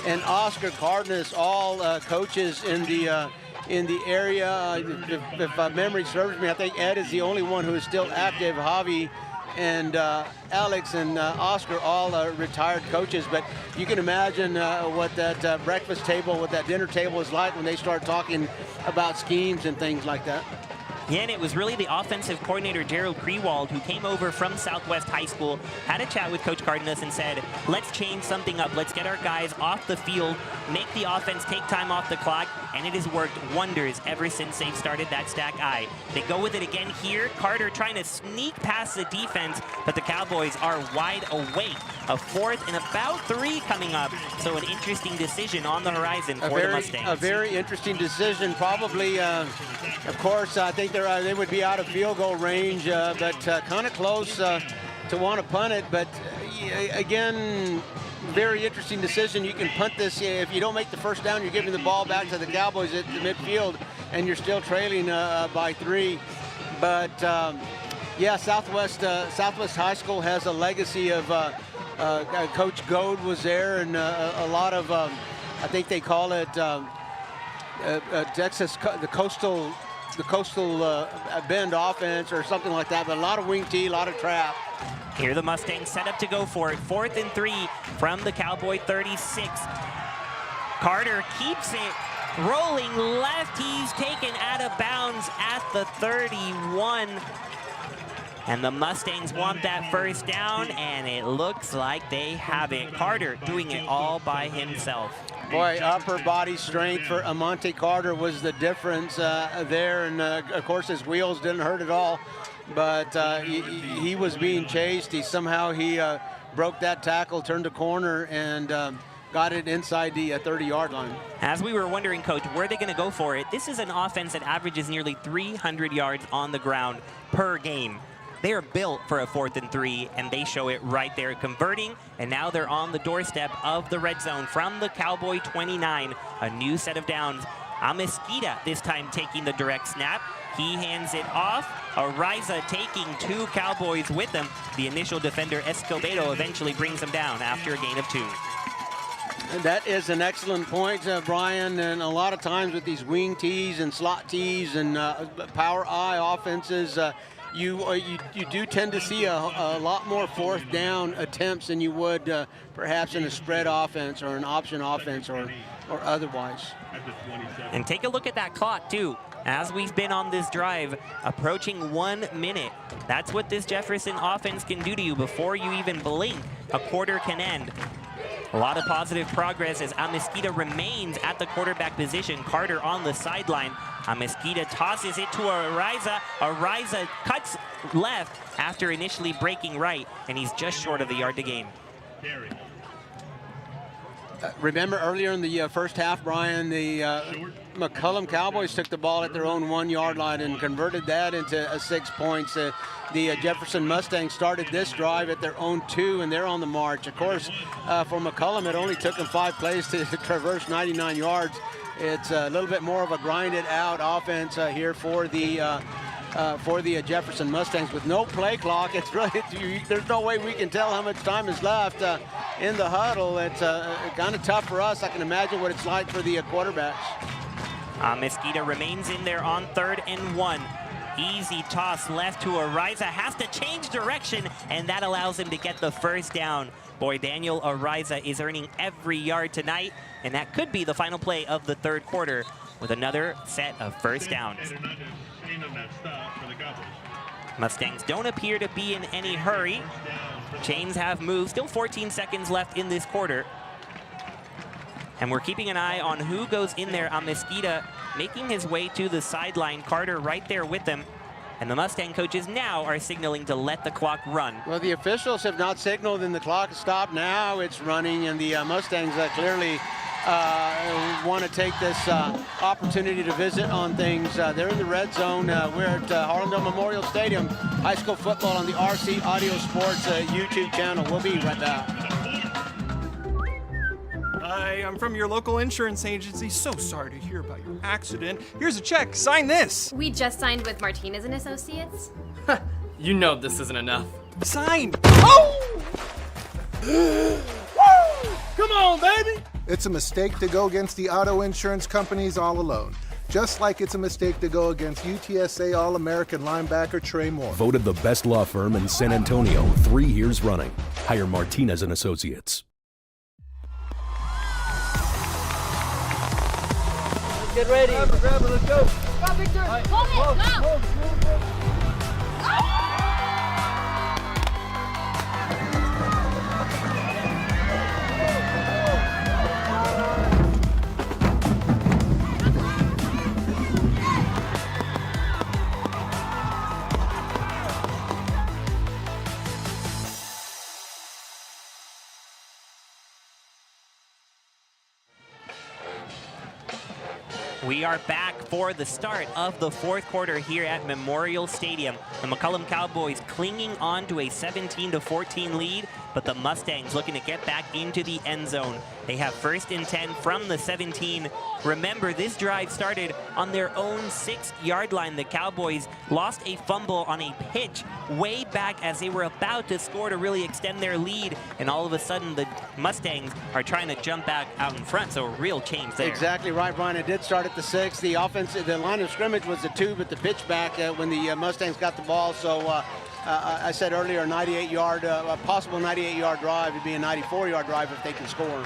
and Oscar Cardenas, all coaches in the area. If memory serves me, I think Ed is the only one who is still active. Javi and Alex and Oscar, all retired coaches. But you can imagine what that breakfast table, what that dinner table is like when they start talking about schemes and things like that. Yeah, and it was really the offensive coordinator, Gerald Krewald, who came over from Southwest High School, had a chat with Coach Cardenas and said, let's change something up. Let's get our guys off the field, make the offense take time off the clock, and it has worked wonders ever since they've started that stack I. They go with it again here. Carter trying to sneak past the defense, but the Cowboys are wide awake. A fourth and about 3 coming up, so an interesting decision on the horizon for the Mustangs. A very interesting decision, probably, of course, I think they would be out of field goal range, but kind of close to want to punt it. But again, very interesting decision. You can punt this. If you don't make the first down, you're giving the ball back to the Cowboys at the midfield, and you're still trailing by 3. But yeah, Southwest High School has a legacy of Coach Goad was there, and a lot of I think they call it Texas, the coastal bend offense or something like that, but a lot of wing tee, a lot of trap. Here the Mustangs set up to go for it. 4th and 3 from the Cowboy 36. Carter keeps it rolling left. He's taken out of bounds at the 31. And the Mustangs want that first down, and it looks like they have it. Carter doing it all by himself. Boy, upper body strength for Monte Carter was the difference there. And of course, his wheels didn't hurt at all, but he was being chased. Somehow he broke that tackle, turned a corner, and got it inside the 30-yard line. As we were wondering, Coach, where are they going to go for it? This is an offense that averages nearly 300 yards on the ground per game. They are built for a 4th and 3, and they show it right there, converting, and now they're on the doorstep of the red zone from the Cowboy 29. A new set of downs. Amesquita this time taking the direct snap. He hands it off. Ariza taking 2 Cowboys with him. The initial defender, Escobedo, eventually brings him down after a gain of 2. And that is an excellent point, Brian. And a lot of times with these wing tees and slot tees and power I offenses, you do tend to see a lot more 4th down attempts than you would perhaps in a spread offense or an option offense or otherwise. And take a look at that clock too. As we've been on this drive, approaching 1 minute. That's what this Jefferson offense can do to you before you even blink. A quarter can end. A lot of positive progress as Amesquita remains at the quarterback position. Carter on the sideline. Mesquita tosses it to Ariza. Ariza cuts left after initially breaking right, and he's just short of the yard to gain. Remember earlier in the first half, Brian, the McCollum Cowboys took the ball at their own 1 yard line and converted that into 6 points. The Jefferson Mustangs started this drive at their own 2, and they're on the march. Of course, for McCollum, it only took them 5 plays to traverse 99 yards. It's a little bit more of a grinded out offense here for the Jefferson Mustangs with no play clock. It's really, there's no way we can tell how much time is left in the huddle. It's kind of tough for us. I can imagine what it's like for the quarterbacks. Mesquita remains in there on 3rd and 1. Easy toss left to Ariza, has to change direction, and that allows him to get the first down. Boy, Daniel Ariza is earning every yard tonight, and that could be the final play of the 3rd quarter with another set of first downs. Mustangs don't appear to be in any hurry. Chains have moved, still 14 seconds left in this quarter. And we're keeping an eye on who goes in there on Mesquita, making his way to the sideline. Carter right there with him. And the Mustang coaches now are signaling to let the clock run. Well, the officials have not signaled and the clock has stopped. Now it's running, and the Mustangs clearly want to take this opportunity to visit on things. They're in the red zone. We're at Harlandale Memorial Stadium. High school football on the RC Audio Sports YouTube channel. We'll be right back. Hi, I'm from your local insurance agency. So sorry to hear about your accident. Here's a check. Sign this. We just signed with Martinez and Associates. You know this isn't enough. Sign. Oh! Come on, baby! It's a mistake to go against the auto insurance companies all alone. Just like it's a mistake to go against UTSA All-American linebacker Trey Moore. Voted the best law firm in San Antonio 3 years running. Hire Martinez and Associates. Get ready. Grab it, let's go. Go, Victor. Hold it, go. We are back for the start of the 4th quarter here at Memorial Stadium. The McCollum Cowboys clinging on to a 17-14 lead, but the Mustangs looking to get back into the end zone. They have 1st and 10 from the 17. Remember, this drive started on their own 6-yard line. The Cowboys lost a fumble on a pitch way back as they were about to score to really extend their lead, and all of a sudden the Mustangs are trying to jump back out in front, so a real change there. Exactly right, Brian. It did start at the 6. The offense, the line of scrimmage was the 2, but the pitch back when the Mustangs got the ball. So I said earlier, a possible 98-yard drive would be a 94-yard drive if they can score.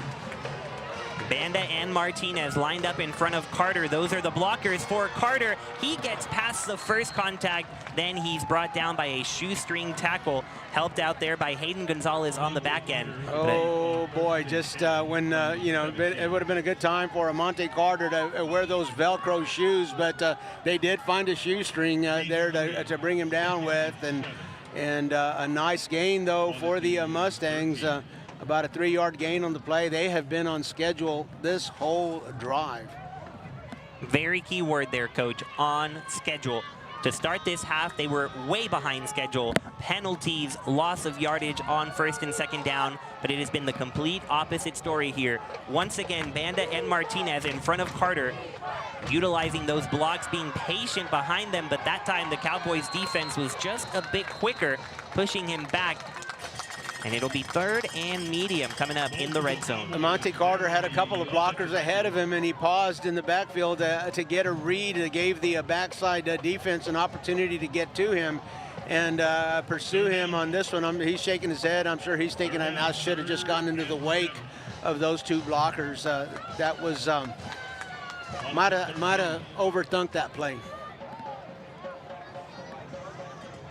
Banda and Martinez lined up in front of Carter. Those are the blockers for Carter. He gets past the first contact, then he's brought down by a shoestring tackle, helped out there by Hayden Gonzalez on the back end. Oh boy, just when, it would have been a good time for Monte Carter to wear those Velcro shoes, but they did find a shoestring there to bring him down with, and a nice gain though for the Mustangs. About a 3-yard gain on the play. They have been on schedule this whole drive. Very key word there, Coach, on schedule. To start this half, they were way behind schedule. Penalties, loss of yardage on 1st and 2nd down, but it has been the complete opposite story here. Once again, Banda and Martinez in front of Carter, utilizing those blocks, being patient behind them, but that time the Cowboys defense was just a bit quicker, pushing him back. And it'll be 3rd and medium coming up in the red zone. Monte Carter had a couple of blockers ahead of him, and he paused in the backfield to get a read. It gave the backside defense an opportunity to get to him and pursue him on this one. He's shaking his head. I'm sure he's thinking, I should have just gotten into the wake of those 2 blockers. That was, might have overthunk that play.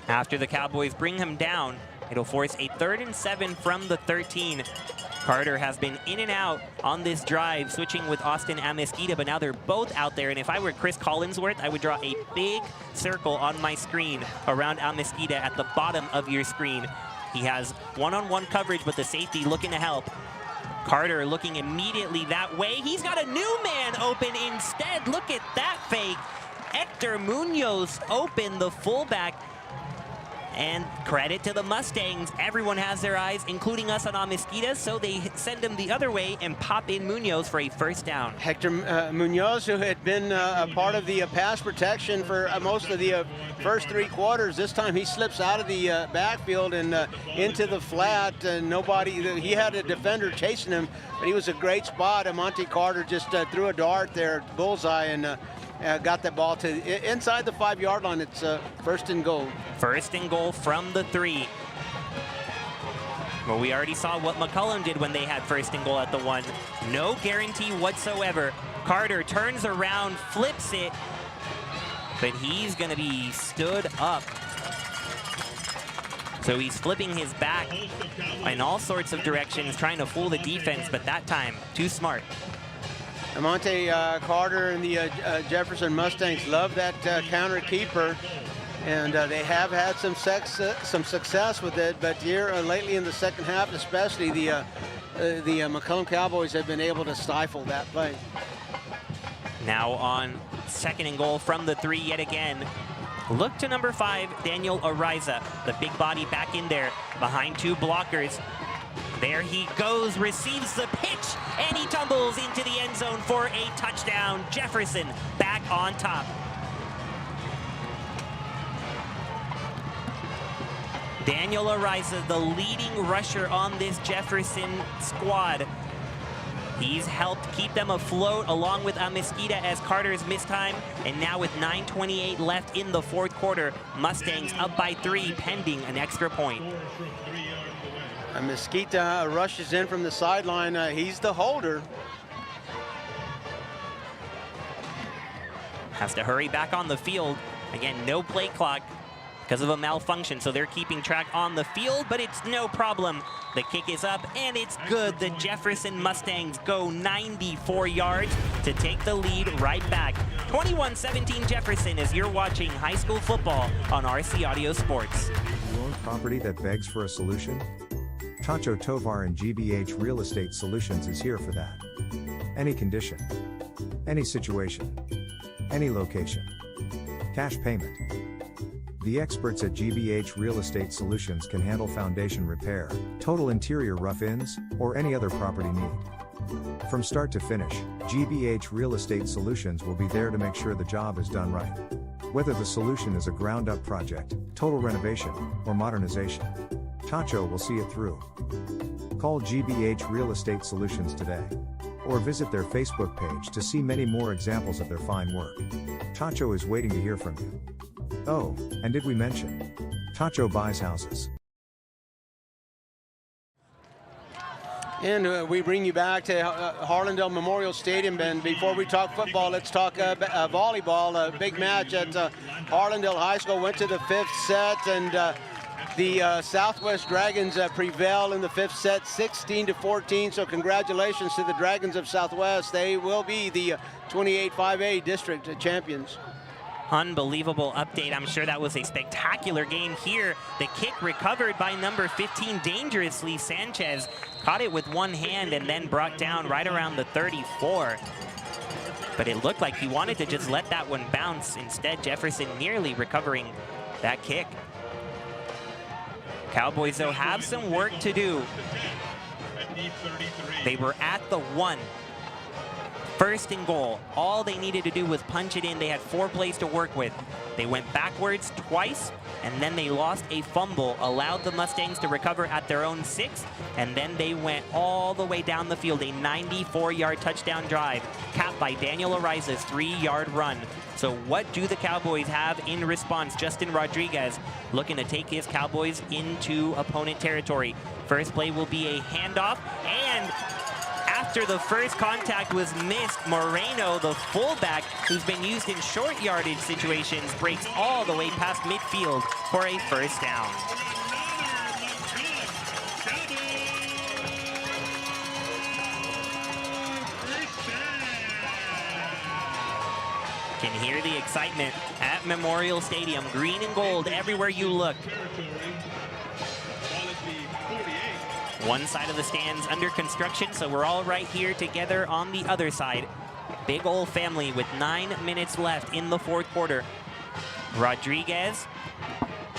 After the Cowboys bring him down, it'll force a 3rd and 7 from the 13. Carter has been in and out on this drive, switching with Austin Amesquita, but now they're both out there. And if I were Chris Collinsworth, I would draw a big circle on my screen around Amesquita at the bottom of your screen. He has one-on-one coverage, but the safety looking to help. Carter looking immediately that way. He's got a new man open instead. Look at that fake. Hector Munoz open, the fullback. And credit to the Mustangs. Everyone has their eyes, including us on Amesquita, so they send him the other way and pop in Munoz for a first down. Hector Munoz, who had been a part of the pass protection for most of the first 3 quarters. This time he slips out of the backfield and into the flat. He had a defender chasing him, but he was a great spot. Monte Carter just threw a dart there, bullseye, and got that ball to inside the 5-yard line. It's first and goal. First and goal from the 3. Well, we already saw what McCollum did when they had first and goal at the 1. No guarantee whatsoever. Carter turns around, flips it, but he's going to be stood up. So he's flipping his back in all sorts of directions, trying to fool the defense, but that time, too smart. Monte Carter and the Jefferson Mustangs love that counter keeper, and they have had some success with it. But here lately in the second half, especially the McCollum Cowboys have been able to stifle that play. Now on second and goal from the 3 yet again. Look to number 5, Daniel Ariza, the big body back in there behind 2 blockers. There he goes, receives the pitch, and he tumbles into the end zone for a touchdown. Jefferson back on top. Daniel Ariza, the leading rusher on this Jefferson squad. He's helped keep them afloat along with Amesquita as Carter's missed time. And now with 9:28 left in the 4th quarter, Mustangs up by 3 pending an extra point. Mesquita rushes in from the sideline. He's the holder. Has to hurry back on the field. Again, no play clock because of a malfunction, so they're keeping track on the field, but it's no problem. The kick is up, and it's good. The Jefferson Mustangs go 94 yards to take the lead right back. 21-17 Jefferson as you're watching high school football on RC Audio Sports. Your property that begs for a solution? Tacho Tovar and GBH Real Estate Solutions is here for that. Any condition, any situation, any location. Cash payment. The experts at GBH Real Estate Solutions can handle foundation repair, total interior rough-ins, or any other property need. From start to finish, GBH Real Estate Solutions will be there to make sure the job is done right. Whether the solution is a ground-up project, total renovation, or modernization, Tacho will see it through. Call GBH Real Estate Solutions today, or visit their Facebook page to see many more examples of their fine work. Tacho is waiting to hear from you. Oh, and did we mention? Tacho buys houses. And we bring you back to Harlandale Memorial Stadium. And before we talk football, let's talk volleyball. A big match at Harlandale High School. Went to the 5th set, and the Southwest Dragons prevail in the 5th set, 16-14. So congratulations to the Dragons of Southwest. They will be the 28-5A district champions. Unbelievable update. I'm sure that was a spectacular game here. The kick recovered by number 15 dangerously. Sanchez caught it with one hand and then brought down right around the 34. But it looked like he wanted to just let that one bounce. Instead, Jefferson nearly recovering that kick. Cowboys, though, have some work to do. They were at the 1. First and goal. All they needed to do was punch it in. They had 4 plays to work with. They went backwards twice, and then they lost a fumble, allowed the Mustangs to recover at their own 6, and then they went all the way down the field. A 94-yard touchdown drive, capped by Daniel Ariza's 3-yard run. So what do the Cowboys have in response? Justin Rodriguez looking to take his Cowboys into opponent territory. First play will be a handoff, and after the first contact was missed, Moreno, the fullback, who's been used in short yardage situations, breaks all the way past midfield for a first down. can hear the excitement at Memorial Stadium. Green and gold everywhere you look. One side of the stands under construction, so we're all right here together on the other side. Big old family with 9 minutes left in the fourth quarter. Rodriguez,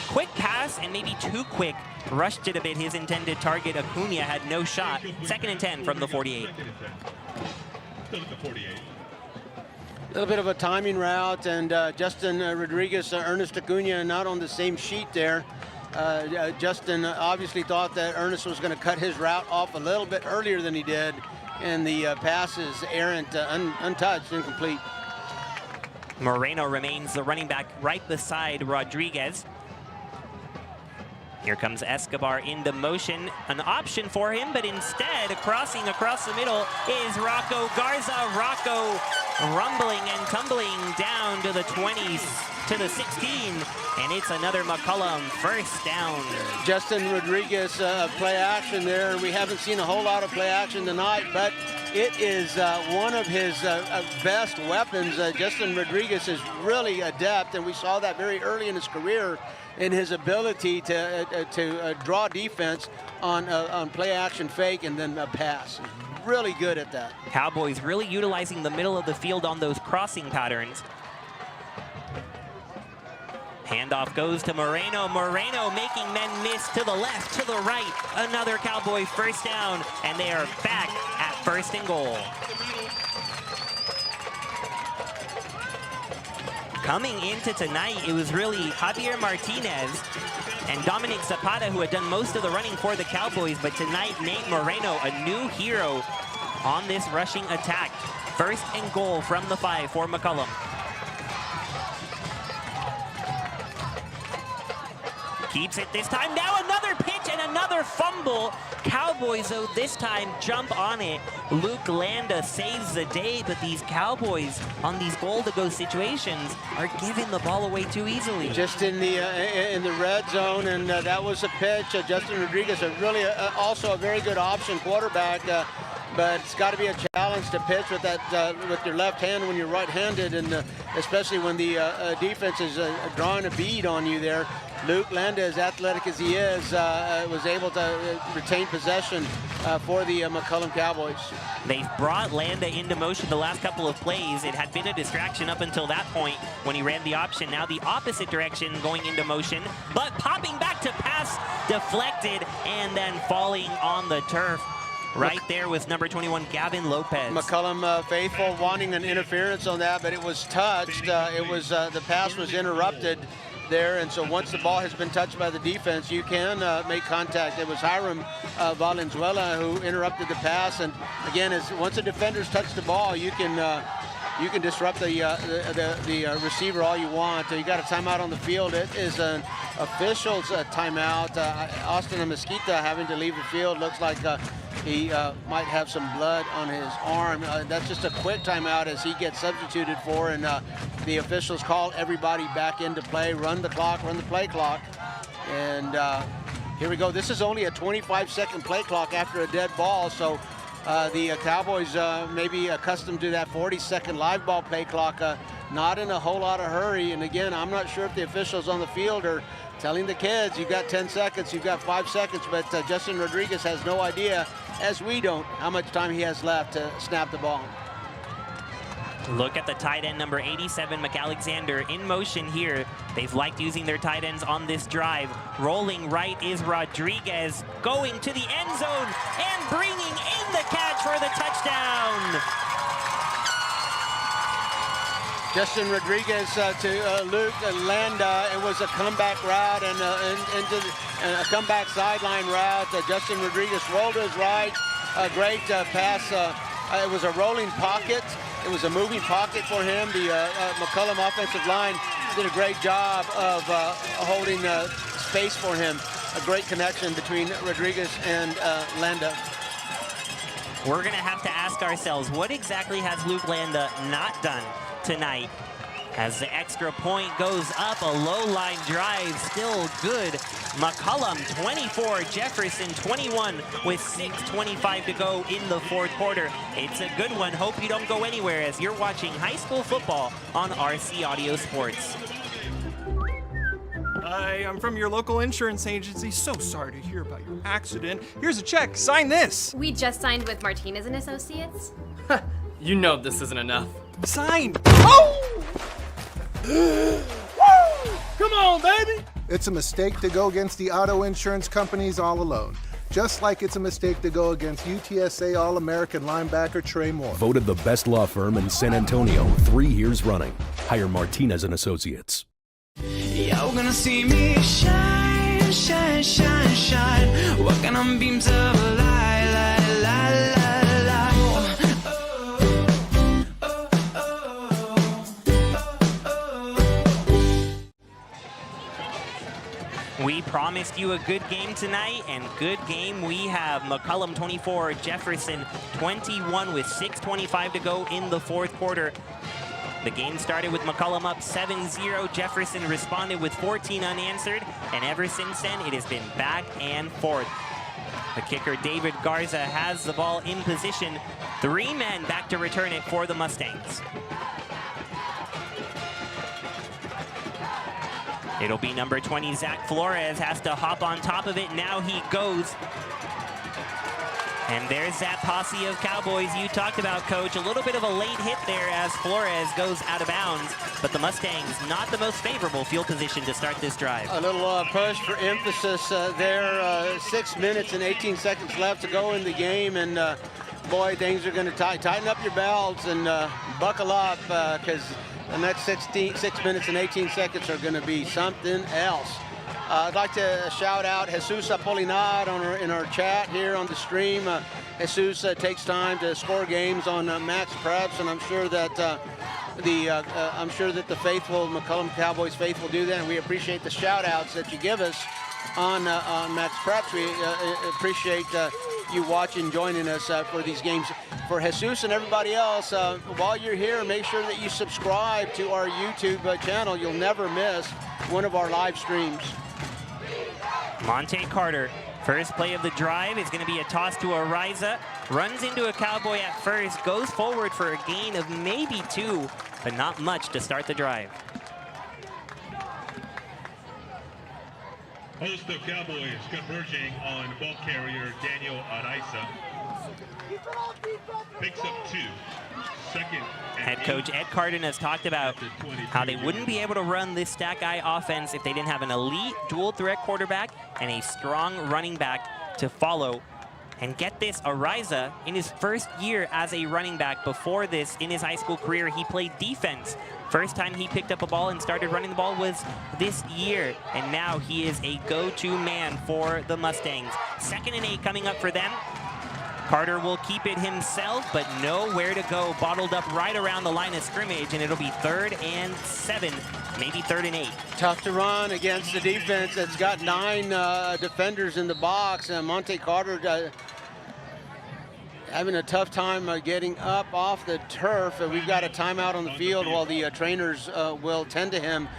quick pass and maybe too quick. Rushed it a bit, his intended target. Acuna had no shot. 2nd and 10 from the 48. Still at the 48. A little bit of a timing route, and Justin Rodriguez, Ernest Acuna not on the same sheet there. Justin obviously thought that Ernest was going to cut his route off a little bit earlier than he did, and the pass is errant, untouched, incomplete. Moreno remains the running back right beside Rodriguez. Here comes Escobar into motion, an option for him, but instead, crossing across the middle is Rocco Garza. Rocco rumbling and tumbling down to the 20s, to the 16, and it's another McCollum first down. Justin Rodriguez play action there. We haven't seen a whole lot of play action tonight, but it is one of his best weapons. Justin Rodriguez is really adept, and we saw that very early in his career in his ability to draw defense on play action fake and then a pass. Really good at that. Cowboys really utilizing the middle of the field on those crossing patterns. Handoff goes to Moreno. Moreno making men miss to the left, to the right. Another Cowboy first down, and they are back at 1st and goal. Coming into tonight, it was really Javier Martinez and Dominic Zapata who had done most of the running for the Cowboys, but tonight, Nate Moreno, a new hero on this rushing attack. 1st and goal from the 5 for McCollum. Keeps it this time. Now another pitch and another fumble. Cowboys, though, this time jump on it. Luke Landa saves the day, but these Cowboys on these goal-to-go situations are giving the ball away too easily. Just in the red zone, and that was a pitch. Justin Rodriguez, really also a very good option quarterback, but it's got to be a challenge to pitch with that with your left hand when you're right-handed, and especially when the defense is drawing a bead on you there. Luke Landa, as athletic as he is, was able to retain possession for the McCollum Cowboys. They've brought Landa into motion the last couple of plays. It had been a distraction up until that point when he ran the option. Now the opposite direction going into motion, but popping back to pass, deflected, and then falling on the turf. Right there was number 21, Gavin Lopez. McCollum faithful wanting an interference on that, but it was touched. The pass was interrupted there, and so once the ball has been touched by the defense, you can make contact. It was Hiram Valenzuela who interrupted the pass, and again, once the defenders touch the ball, you can disrupt the receiver all you want. You got a timeout on the field. It is an official's timeout. Austin Mesquita having to leave the field. Looks like he might have some blood on his arm. That's just a quick timeout as he gets substituted for, and the officials call everybody back into play. Run the clock, run the play clock. And here we go. This is only a 25-second play clock after a dead ball, so the Cowboys may be accustomed to that 40-second live ball play clock, not in a whole lot of hurry. And again, I'm not sure if the officials on the field are telling the kids, you've got 10 seconds, you've got 5 seconds, but Justin Rodriguez has no idea, as we don't, how much time he has left to snap the ball. Look at the tight end, number 87, McAlexander, in motion here. They've liked using their tight ends on this drive. Rolling right is Rodriguez, going to the end zone and bringing in the catch for the touchdown. Justin Rodriguez to Luke Landa. It was a comeback route and a comeback sideline route. Justin Rodriguez rolled to his right. A great pass. It was a rolling pocket. It was a moving pocket for him. The McCollum offensive line did a great job of holding space for him. A great connection between Rodriguez and Landa. We're going to have to ask ourselves, what exactly has Luke Landa not done tonight? As the extra point goes up, a low line drive, still good. McCollum 24, Jefferson 21 with 6:25 to go in the fourth quarter. It's a good one. Hope you don't go anywhere as you're watching high school football on RC Audio Sports. Hi, I'm from your local insurance agency. So sorry to hear about your accident. Here's a check. Sign this. We just signed with Martinez and Associates. You know this isn't enough. Sign. Oh! Come on, baby! It's a mistake to go against the auto insurance companies all alone. Just like it's a mistake to go against UTSA All-American linebacker Trey Moore. Voted the best law firm in San Antonio 3 years running. Hire Martinez and Associates. You're gonna see me shine, shine, shine, shine. Walking on beams of light, light, light, light, light. We promised you a good game tonight, and good game we have. McCollum 24, Jefferson 21 with 6:25 to go in the fourth quarter. The game started with McCollum up 7-0. Jefferson responded with 14 unanswered, and ever since then, it has been back and forth. The kicker, David Garza, has the ball in position. 3 men back to return it for the Mustangs. It'll be number 20, Zach Flores, has to hop on top of it. Now he goes. And there's that posse of Cowboys you talked about, Coach. A little bit of a late hit there as Flores goes out of bounds, but the Mustangs not the most favorable field position to start this drive. A little push for emphasis there. 6 minutes and 18 seconds left to go in the game, and boy, things are going to tighten up your belts and buckle up because the next 6 minutes and 18 seconds are going to be something else. I'd like to shout out Jesus Apolinar in our chat here on the stream. Jesus takes time to score games on Max Preps, and I'm sure that the faithful McCollum Cowboys faithful do that, and we appreciate the shout outs that you give us on Max Preps. We appreciate you watching, joining us for these games. For Jesus and everybody else, while you're here, make sure that you subscribe to our YouTube channel. You'll never miss one of our live streams. Monte Carter, first play of the drive is going to be a toss to Ariza. Runs into a Cowboy at first, goes forward for a gain of maybe 2, but not much to start the drive. Host of Cowboys converging on ball carrier Daniel Ariza. Picks up 2. Second. Head coach Ed Cardenas talked about how they wouldn't be able to run this stack guy offense if they didn't have an elite dual threat quarterback and a strong running back to follow. And get this, Ariza, in his first year as a running back, before this, in his high school career, he played defense. First time he picked up a ball and started running the ball was this year, and now he is a go-to man for the Mustangs. 2nd and 8 coming up for them. Carter will keep it himself, but nowhere to go. Bottled up right around the line of scrimmage, and it'll be 3rd and 7, maybe 3rd and 8. Tough to run against the defense that's got 9 defenders in the box. Monte Carter having a tough time getting up off the turf. We've got a timeout on the field while the trainers will tend to him.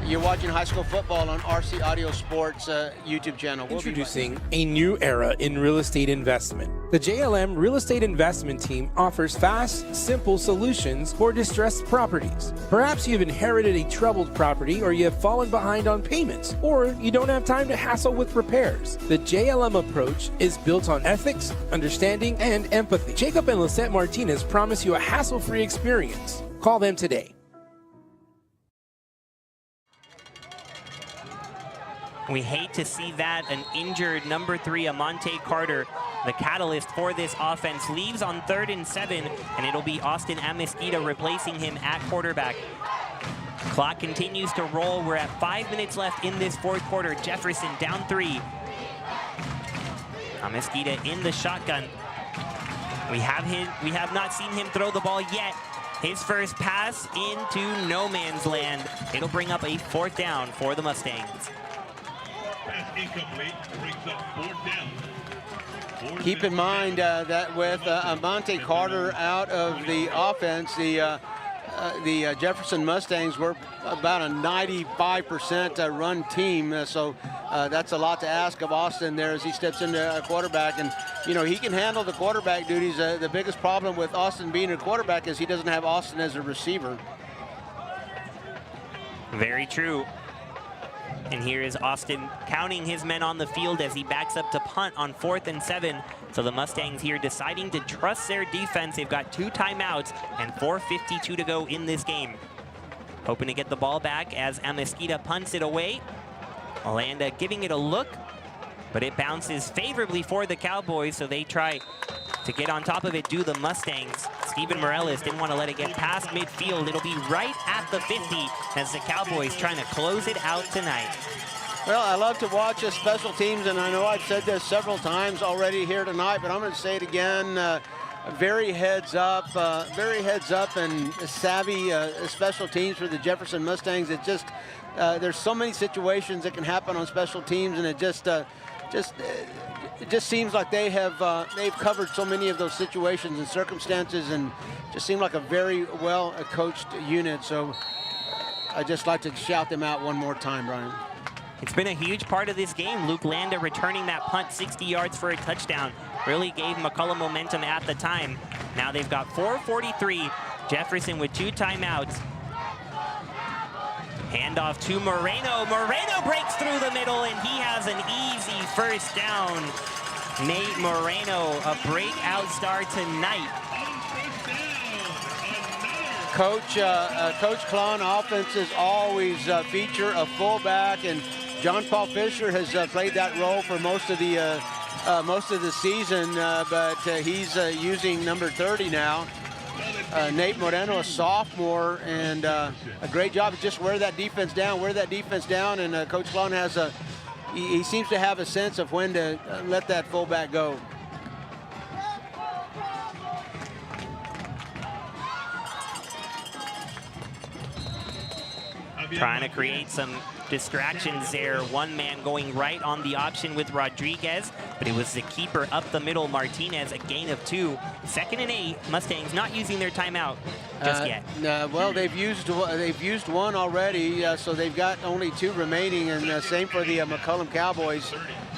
You're watching high school football on RC Audio Sports YouTube channel. Introducing a new era in real estate investment. The JLM Real Estate Investment Team offers fast, simple solutions for distressed properties. Perhaps you've inherited a troubled property, or you have fallen behind on payments, or you don't have time to hassle with repairs. The JLM approach is built on ethics, understanding, and empathy. Jacob and Lisette Martinez promise you a hassle-free experience. Call them today. We hate to see that. An injured number 3, Monte Carter, the catalyst for this offense, leaves on 3rd and 7, and it'll be Austin Amesquita replacing him at quarterback. Clock continues to roll. We're at 5 minutes left in this fourth quarter. Jefferson down 3. Amesquita in the shotgun. We have not seen him throw the ball yet. His first pass into no man's land. It'll bring up a 4th down for the Mustangs. Pass incomplete, brings up 4th down. Keep in mind that with Monte Carter out of the offense, the the Jefferson Mustangs were about a 95% run team, so that's a lot to ask of Austin there as he steps into a quarterback. And, you know, he can handle the quarterback duties. The biggest problem with Austin being a quarterback is he doesn't have Austin as a receiver. Very true. And here is Austin counting his men on the field as he backs up to punt on 4th and 7. So the Mustangs here deciding to trust their defense. They've got 2 timeouts and 4:52 to go in this game. Hoping to get the ball back as Amesquita punts it away. Orlando giving it a look, but it bounces favorably for the Cowboys, so they try to get on top of it, do the Mustangs. Steven Morales didn't want to let it get past midfield. It'll be right at the 50 as the Cowboys trying to close it out tonight. Well, I love to watch special teams, and I know I've said this several times already here tonight, but I'm going to say it again. Very heads up and savvy special teams for the Jefferson Mustangs. It just, there's so many situations that can happen on special teams, and it just seems like they've covered so many of those situations and circumstances, and just seem like a very well coached unit. So I just like to shout them out one more time, Brian. It's been a huge part of this game. Luke Landa returning that punt 60 yards for a touchdown. Really gave McCollum momentum at the time. Now they've got 4:43. Jefferson with 2 timeouts. Handoff to Moreno. Moreno breaks through the middle, and he has an easy first down. Nate Moreno, a breakout star tonight. Coach Klon offenses always feature a fullback, and John Paul Fisher has played that role for most of the season, but he's using number 30 now. Nate Moreno, a sophomore, and a great job. Just wear that defense down, and Coach Klon has he seems to have a sense of when to let that fullback go. Trying to create some distractions there. One man going right on the option with Rodriguez, but it was the keeper up the middle, Martinez, a gain of 2. 2nd and 8. Mustangs not using their timeout just yet. Well, they've used one already, so they've got only 2 remaining, and same for the McCollum Cowboys.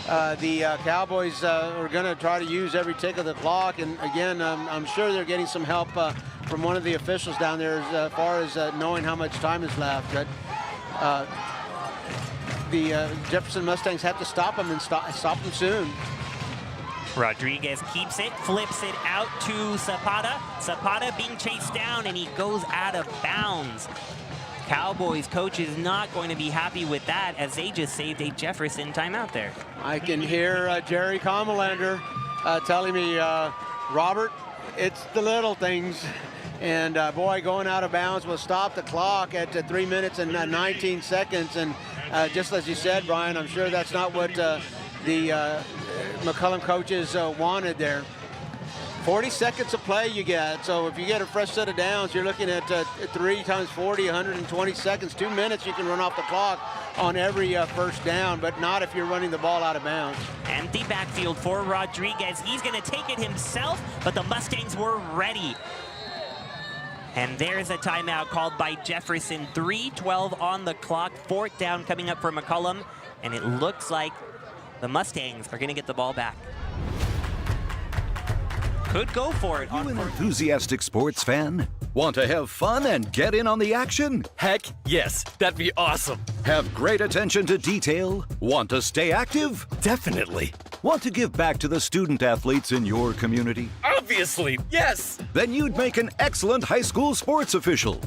The Cowboys are going to try to use every tick of the clock, and again, I'm sure they're getting some help from one of the officials down there as far as knowing how much time is left. But the Jefferson Mustangs have to stop them and stop them soon. Rodriguez keeps it, flips it out to Zapata. Zapata being chased down, and he goes out of bounds. Cowboys coach is not going to be happy with that, as they just saved a Jefferson timeout there. I can hear Jerry Comalander telling me, Robert, it's the little things. And boy, going out of bounds will stop the clock at 3 minutes and 19 seconds. And just as you said, Brian, I'm sure that's not what the McCollum coaches wanted there. 40 seconds of play you get. So if you get a fresh set of downs, you're looking at 3 times 40, 120 seconds. 2 minutes you can run off the clock on every first down, but not if you're running the ball out of bounds. Empty backfield for Rodriguez. He's going to take it himself, but the Mustangs were ready. And there's a timeout called by Jefferson. 3:12 on the clock. 4th down coming up for McCollum. And it looks like the Mustangs are going to get the ball back. Could go for it. You an enthusiastic sports fan? Want to have fun and get in on the action? Heck yes, that'd be awesome. Have great attention to detail? Want to stay active? Definitely. Want to give back to the student athletes in your community? Obviously, yes. Then you'd make an excellent high school sports official.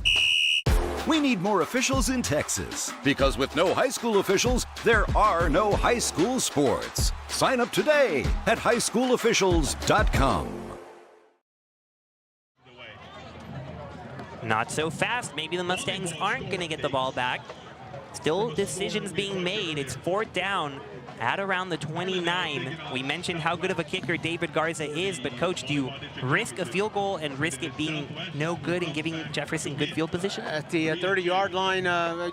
We need more officials in Texas, because with no high school officials, there are no high school sports. Sign up today at highschoolofficials.com. Not so fast. Maybe the Mustangs aren't going to get the ball back. Still decisions being made. It's 4th down at around the 29. We mentioned how good of a kicker David Garza is, but Coach, do you risk a field goal and risk it being no good and giving Jefferson good field position? At the 30-yard line,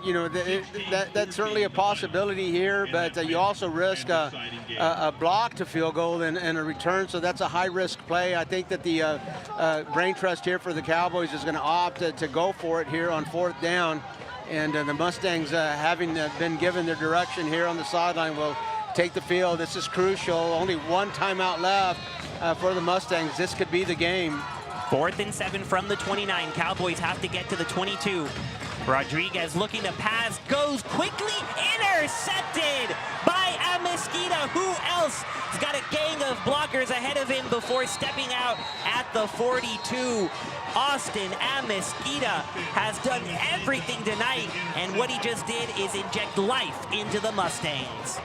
you know, that's certainly a possibility here, but you also risk a block to field goal and a return, so that's a high-risk play. I think that the brain trust here for the Cowboys is going to opt to go for it here on 4th down, and the Mustangs, having been given their direction here on the sideline, will take the field. This is crucial. Only one timeout left for the Mustangs. This could be the game. 4th and 7 from the 29. Cowboys have to get to the 22. Rodriguez looking to pass, goes quickly, intercepted by Mesquita. Who else has got a gang of blockers ahead of him before stepping out at the 42? Austin Mesquita has done everything tonight, and what he just did is inject life into the Mustangs.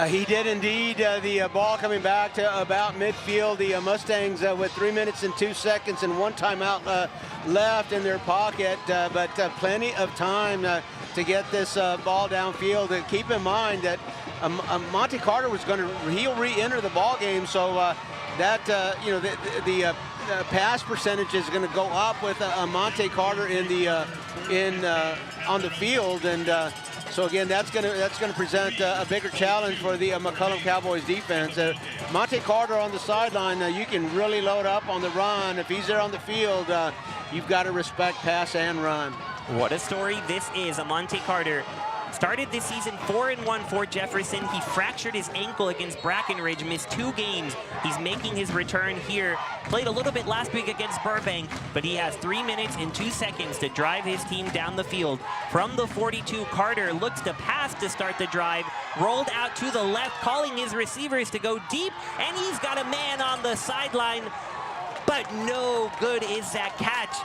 He did indeed. The ball coming back to about midfield. The Mustangs with 3 minutes and 2 seconds and one timeout left in their pocket, but plenty of time to get this ball downfield. Keep in mind that Monte Carter was going to he'll re-enter the ball game, so that you know the pass percentage is going to go up with Monte Carter in the on the field, and so again, that's going to present a bigger challenge for the McCollum Cowboys defense. Monte Carter on the sideline, you can really load up on the run. If he's there on the field, you've got to respect pass and run. What a story this is. Monte Carter started this season 4-1 for Jefferson. He fractured his ankle against Brackenridge, missed 2 games. He's making his return here. Played a little bit last week against Burbank, but he has 3 minutes and 2 seconds to drive his team down the field. From the 42, Carter looks to pass to start the drive, rolled out to the left, calling his receivers to go deep, and he's got a man on the sideline, but no good is that catch.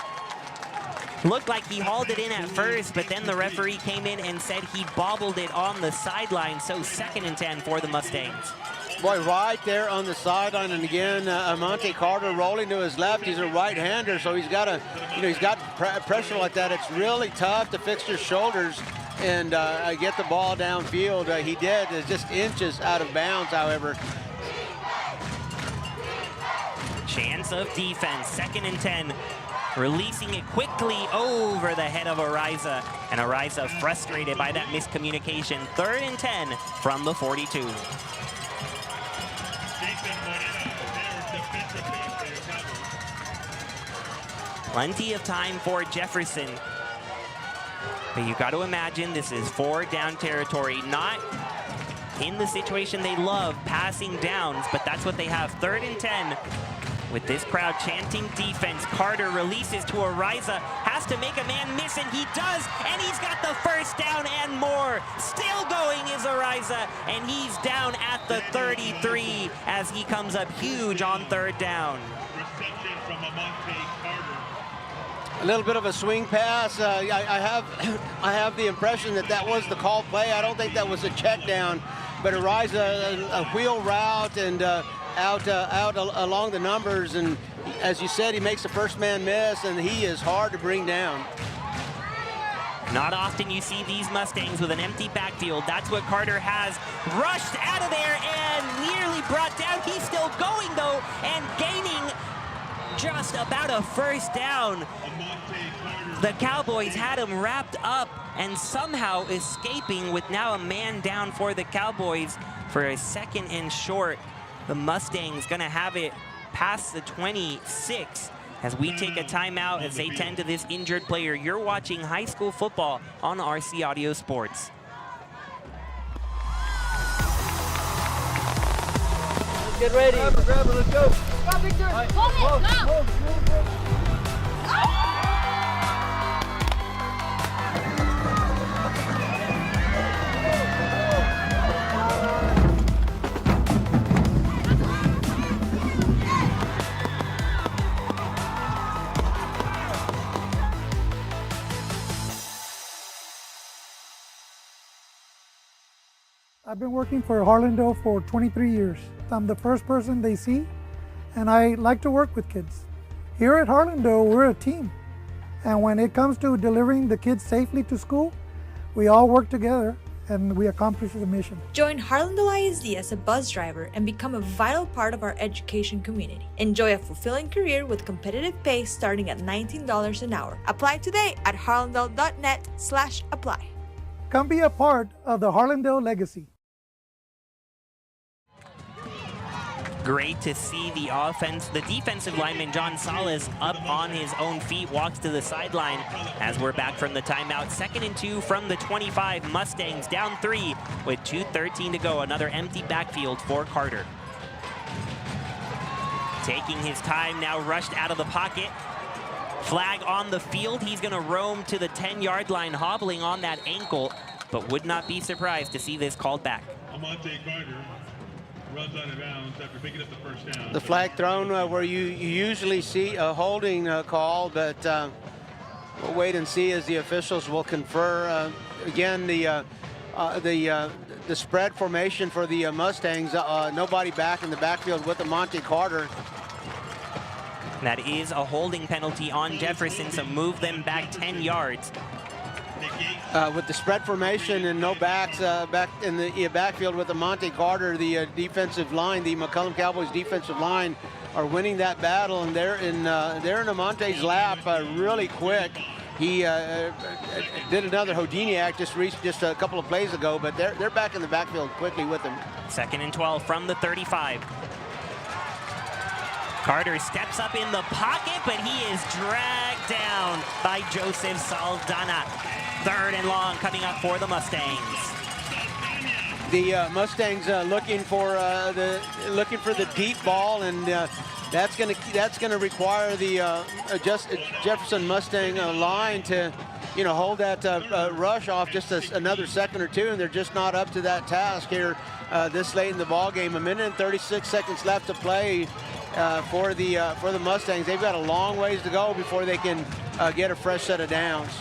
Looked like he hauled it in at first, but then the referee came in and said he bobbled it on the sideline, so 2nd and 10 for the Mustangs. Boy, right there on the sideline, and again, Monte Carter rolling to his left. He's a right-hander, so he's got to, you know, he's got pressure like that. It's really tough to fix your shoulders and get the ball downfield. He did. It's just inches out of bounds, however. Chance of defense, 2nd and 10. Releasing it quickly over the head of Ariza, and Ariza frustrated by that miscommunication. 3rd and 10 from the 42. Plenty of time for Jefferson. But you've got to imagine this is 4th down territory, not in the situation they love, passing downs, but that's what they have. 3rd and 10. With this crowd chanting defense, Carter releases to Ariza, has to make a man miss, and he does, and he's got the 1st down and more. Still going is Ariza, and he's down at the 33 as he comes up huge on 3rd down. A little bit of a swing pass. I have the impression that was the called play. I don't think that was a check down, but Ariza, a wheel route and out along the numbers, and as you said, he makes the first man miss, and he is hard to bring down. Not often you see these Mustangs with an empty backfield. That's what Carter has. Rushed out of there and nearly brought down. He's still going though, and gaining just about a 1st down. The Cowboys had him wrapped up and somehow escaping with now a man down for the Cowboys for a 2nd and short. The Mustangs gonna have it past the 26 as we take a timeout as they tend to this injured player. You're watching high school football on RC Audio Sports. Let's get ready. Grab it, let's go. Go, Victor. Right. Hold it, go. I've been working for Harlandale for 23 years. I'm the first person they see, and I like to work with kids. Here at Harlandale, we're a team. And when it comes to delivering the kids safely to school, we all work together and we accomplish the mission. Join Harlandale ISD as a bus driver and become a vital part of our education community. Enjoy a fulfilling career with competitive pay starting at $19 an hour. Apply today at harlandale.net/apply. Come be a part of the Harlandale legacy. Great to see the defensive lineman John Salas up on his own feet, walks to the sideline as we're back from the timeout. 2nd and 2 from the 25. Mustangs down 3 with 2:13 to go. Another empty backfield for Carter. Taking his time now, rushed out of the pocket. Flag on the field. He's going to roam to the 10-yard line, hobbling on that ankle, but would not be surprised to see this called back. Amante Carter runs out of bounds after picking up the first down. The flag thrown where you usually see a holding call, but we'll wait and see as the officials will confer. Again, the spread formation for the Mustangs, nobody back in the backfield with Amante Carter. That is a holding penalty on Jefferson, so move them back 10 yards. With the spread formation and no backs back in the backfield with Amante Carter, the defensive line, the McCollum Cowboys defensive line, are winning that battle, and they're in Amante's lap really quick. He did another Houdini act just a couple of plays ago, but they're back in the backfield quickly with him. 2nd and 12 from the 35. Carter steps up in the pocket, but he is dragged down by Joseph Saldana. 3rd and long coming up for the Mustangs. The Mustangs looking for the deep ball, and that's going to require the Jefferson Mustang line to hold that rush off just another second or two, and they're just not up to that task here this late in the ball game. 1 minute and 36 seconds left to play for the Mustangs. They've got a long ways to go before they can get a fresh set of downs.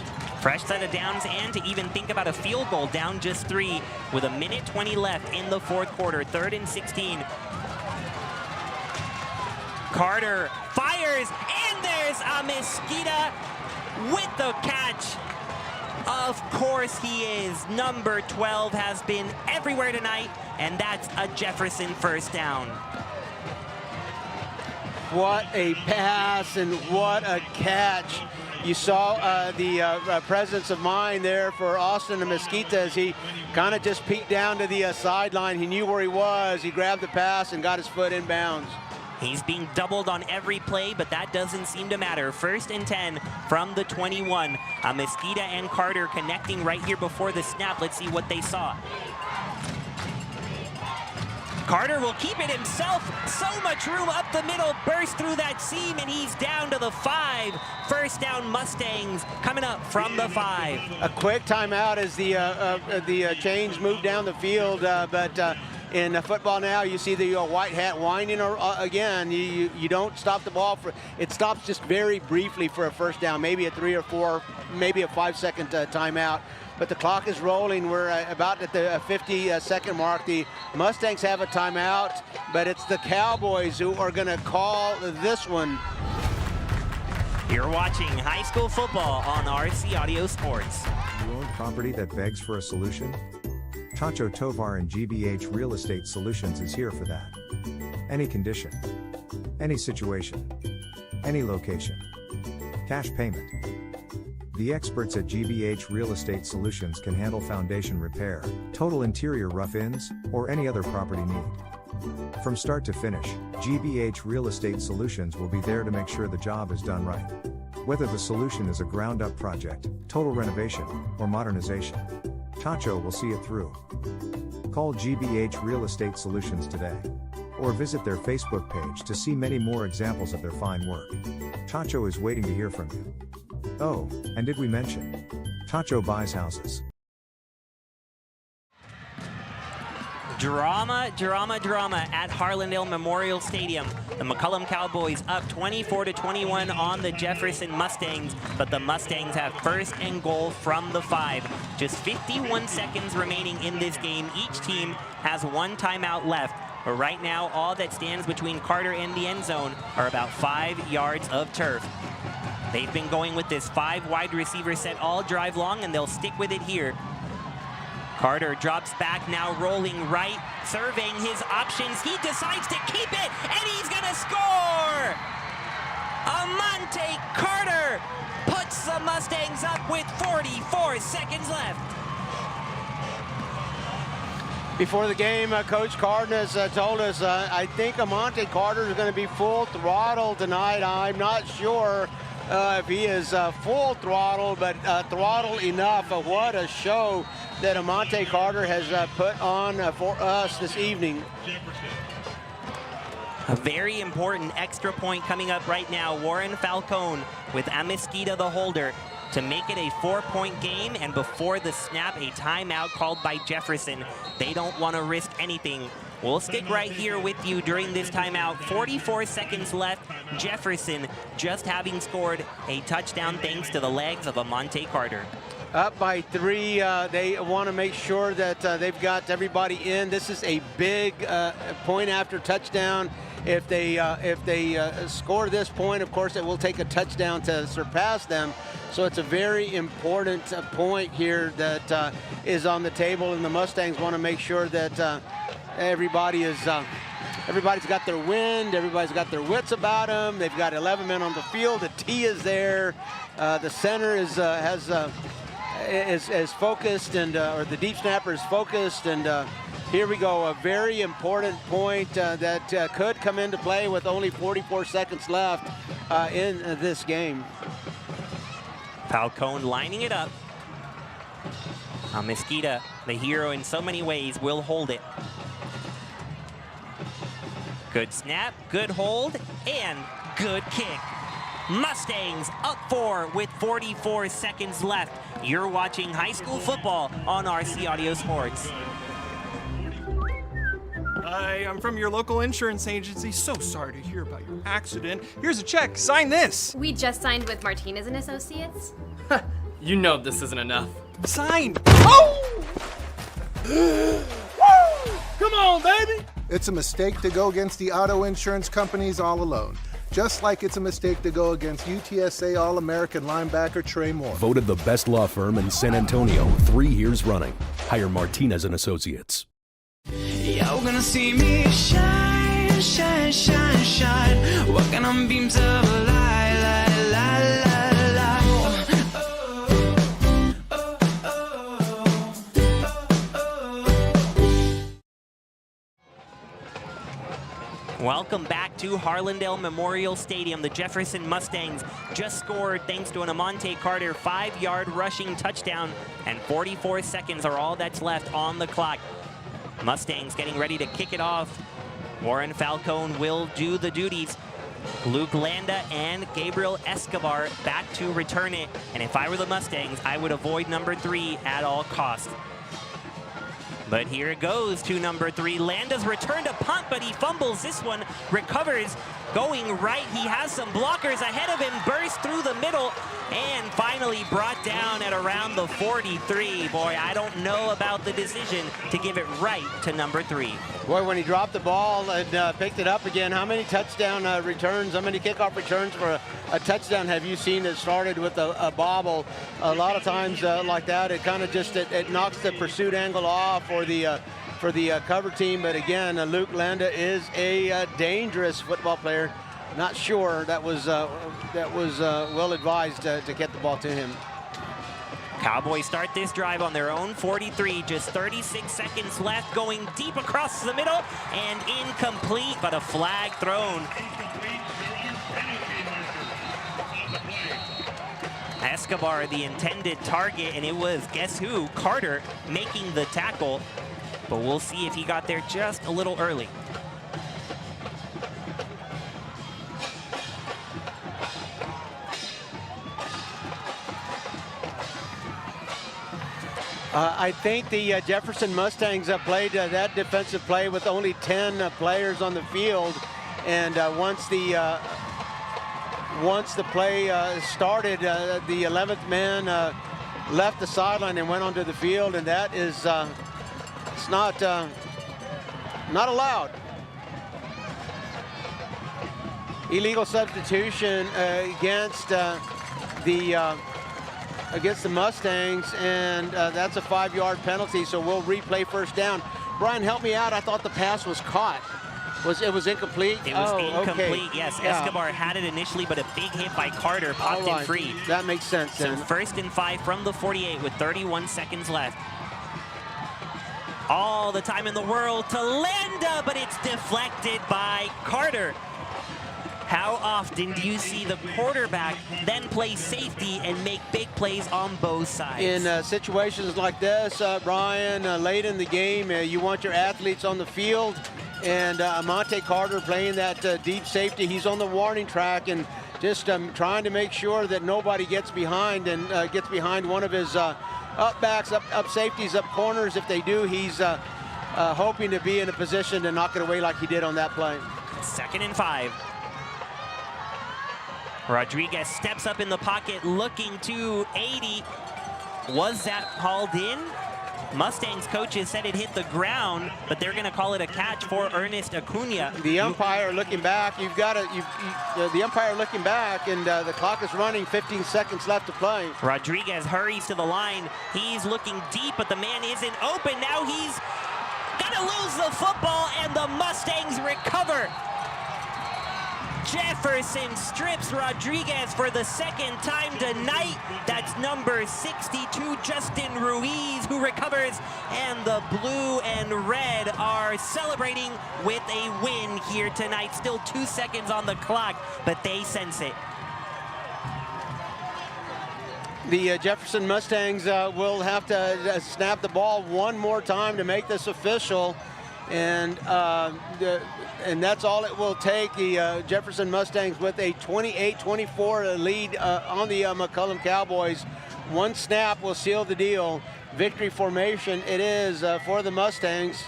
Fresh set of downs, and to even think about a field goal, down just 3 with 1:20 left in the 4th quarter. 3rd and 16. Carter fires, and there's a Mesquita with the catch. Of course he is. Number 12 has been everywhere tonight, and that's a Jefferson first down. What a pass and what a catch. You saw the presence of mind there for Austin and Mesquita as he kind of just peeked down to the sideline. He knew where he was. He grabbed the pass and got his foot in bounds. He's being doubled on every play, but that doesn't seem to matter. 1st and 10 from the 21. Mesquita and Carter connecting right here before the snap. Let's see what they saw. Carter will keep it himself. So much room up the middle. Burst through that seam, and he's down to the 5. First down Mustangs coming up from the 5. A quick timeout as the chains move down the field, but in football now, you see the white hat winding again. You don't stop the ball. It stops just very briefly for a first down, maybe a 3 or 4, maybe a 5-second timeout. But the clock is rolling. We're about at the 50-second mark. The Mustangs have a timeout, but it's the Cowboys who are going to call this one. You're watching high school football on RC Audio Sports. You own property that begs for a solution? Tacho Tovar and GBH Real Estate Solutions is here for that. Any condition, any situation, any location. Cash payment. The experts at GBH Real Estate Solutions can handle foundation repair, total interior rough-ins, or any other property need. From start to finish, GBH Real Estate Solutions will be there to make sure the job is done right. Whether the solution is a ground-up project, total renovation, or modernization, Tacho will see it through. Call GBH Real Estate Solutions today, or visit their Facebook page to see many more examples of their fine work. Tacho is waiting to hear from you. Oh, and did we mention? Tacho buys houses. Drama at Harlandale Memorial Stadium. The McCollum Cowboys up 24-21 on the Jefferson Mustangs, but the Mustangs have 1st and goal from the 5. Just 51 seconds remaining in this game. Each team has 1 timeout left. But right now, all that stands between Carter and the end zone are about 5 yards of turf. They've been going with this 5 wide receiver set all drive long, and they'll stick with it here. Carter drops back, now rolling right, surveying his options. He decides to keep it, and he's gonna score! Amante Carter puts the Mustangs up with 44 seconds left. Before the game, Coach Cardenas told us, I think Amante Carter is going to be full throttle tonight. I'm not sure if he is full throttle, but throttle enough. What a show that Amante Carter has put on for us this evening. A very important extra point coming up right now. Warren Falcone with Amesquita the holder to make it a 4-point game, and before the snap, a timeout called by Jefferson. They don't want to risk anything. We'll stick right here with you during this timeout. 44 seconds left. Jefferson just having scored a touchdown thanks to the legs of Amante Carter. Up by 3, they want to make sure that they've got everybody in. This is a big point after touchdown. If they score this point, of course, it will take a touchdown to surpass them. So it's a very important point here that is on the table, and the Mustangs want to make sure that everybody's got their wind, everybody's got their wits about them. They've got 11 men on the field. The T is there. The center is focused, and or the deep snapper is focused, and here we go. A very important point that could come into play with only 44 seconds left in this game. Falcone lining it up. Mesquita, the hero in so many ways, will hold it. Good snap, good hold, and good kick. Mustangs up 4 with 44 seconds left. You're watching high school football on RC Audio Sports. Hi, I'm from your local insurance agency. So sorry to hear about your accident. Here's a check. Sign this. We just signed with Martinez and Associates. You know this isn't enough. Sign. Oh! Come on, baby! It's a mistake to go against the auto insurance companies all alone. Just like it's a mistake to go against UTSA All-American linebacker Trey Moore. Voted the best law firm in San Antonio 3 years running. Hire Martinez and Associates. You're gonna see me shine, shine, shine, shine. Walking on beams of light, light, light, light, light. Welcome back to Harlandale Memorial Stadium. The Jefferson Mustangs just scored thanks to an Amante Carter 5-yard rushing touchdown, and 44 seconds are all that's left on the clock. Mustangs getting ready to kick it off. Warren Falcone will do the duties. Luke Landa and Gabriel Escobar back to return it. And if I were the Mustangs, I would avoid number 3 at all costs. But here it goes to number 3. Landa's returned a punt, but he fumbles this one, recovers, going right. He has some blockers ahead of him, bursts through the middle, and finally brought down at around the 43. Boy, I don't know about the decision to give it right to number 3. Boy, when he dropped the ball and picked it up again, how many touchdown returns, how many kickoff returns for a touchdown have you seen that started with a bobble? A lot of times like that, it kind of just, it knocks the pursuit angle off for the cover team. But again, Luke Landa is a dangerous football player. Not sure that was well advised to get the ball to him. Cowboys start this drive on their own 43, just 36 seconds left, going deep across the middle and incomplete, but a flag thrown. Escobar, the intended target, and it was, guess who, Carter, making the tackle, but we'll see if he got there just a little early. I think the Jefferson Mustangs played that defensive play with only 10 players on the field, and once the play started, the 11th man left the sideline and went onto the field, and that is it's not allowed. Illegal substitution against against the Mustangs, and that's a 5-yard penalty, so we'll replay first down. Brian, help me out. I thought the pass was caught. It was incomplete? It was incomplete, okay. yes. Yeah. Escobar had it initially, but a big hit by Carter popped it free. That makes sense So then. 1st and 5 from the 48 with 31 seconds left. All the time in the world to Landa, but it's deflected by Carter. How often do you see the quarterback then play safety and make big plays on both sides? In situations like this, Brian, late in the game, you want your athletes on the field, and Amante Carter playing that deep safety. He's on the warning track and just trying to make sure that nobody gets behind and gets behind one of his up backs, up safeties, up corners. If they do, he's hoping to be in a position to knock it away like he did on that play. 2nd and 5. Rodriguez steps up in the pocket looking to 80. Was that hauled in? Mustangs coaches said it hit the ground, but they're going to call it a catch for Ernest Acuna. The umpire looking back. You've got the umpire looking back, and the clock is running. 15 seconds left to play. Rodriguez hurries to the line. He's looking deep, but the man isn't open. Now he's gonna lose the football, and the Mustangs recover. Jefferson strips Rodriguez for the 2nd time tonight. That's number 62, Justin Ruiz, who recovers. And the blue and red are celebrating with a win here tonight. Still 2 seconds on the clock, but they sense it. The Jefferson Mustangs will have to snap the ball one more time to make this official. And that's all it will take. The Jefferson Mustangs with a 28-24 lead on the McCollum Cowboys. One snap will seal the deal. Victory formation it is for the Mustangs.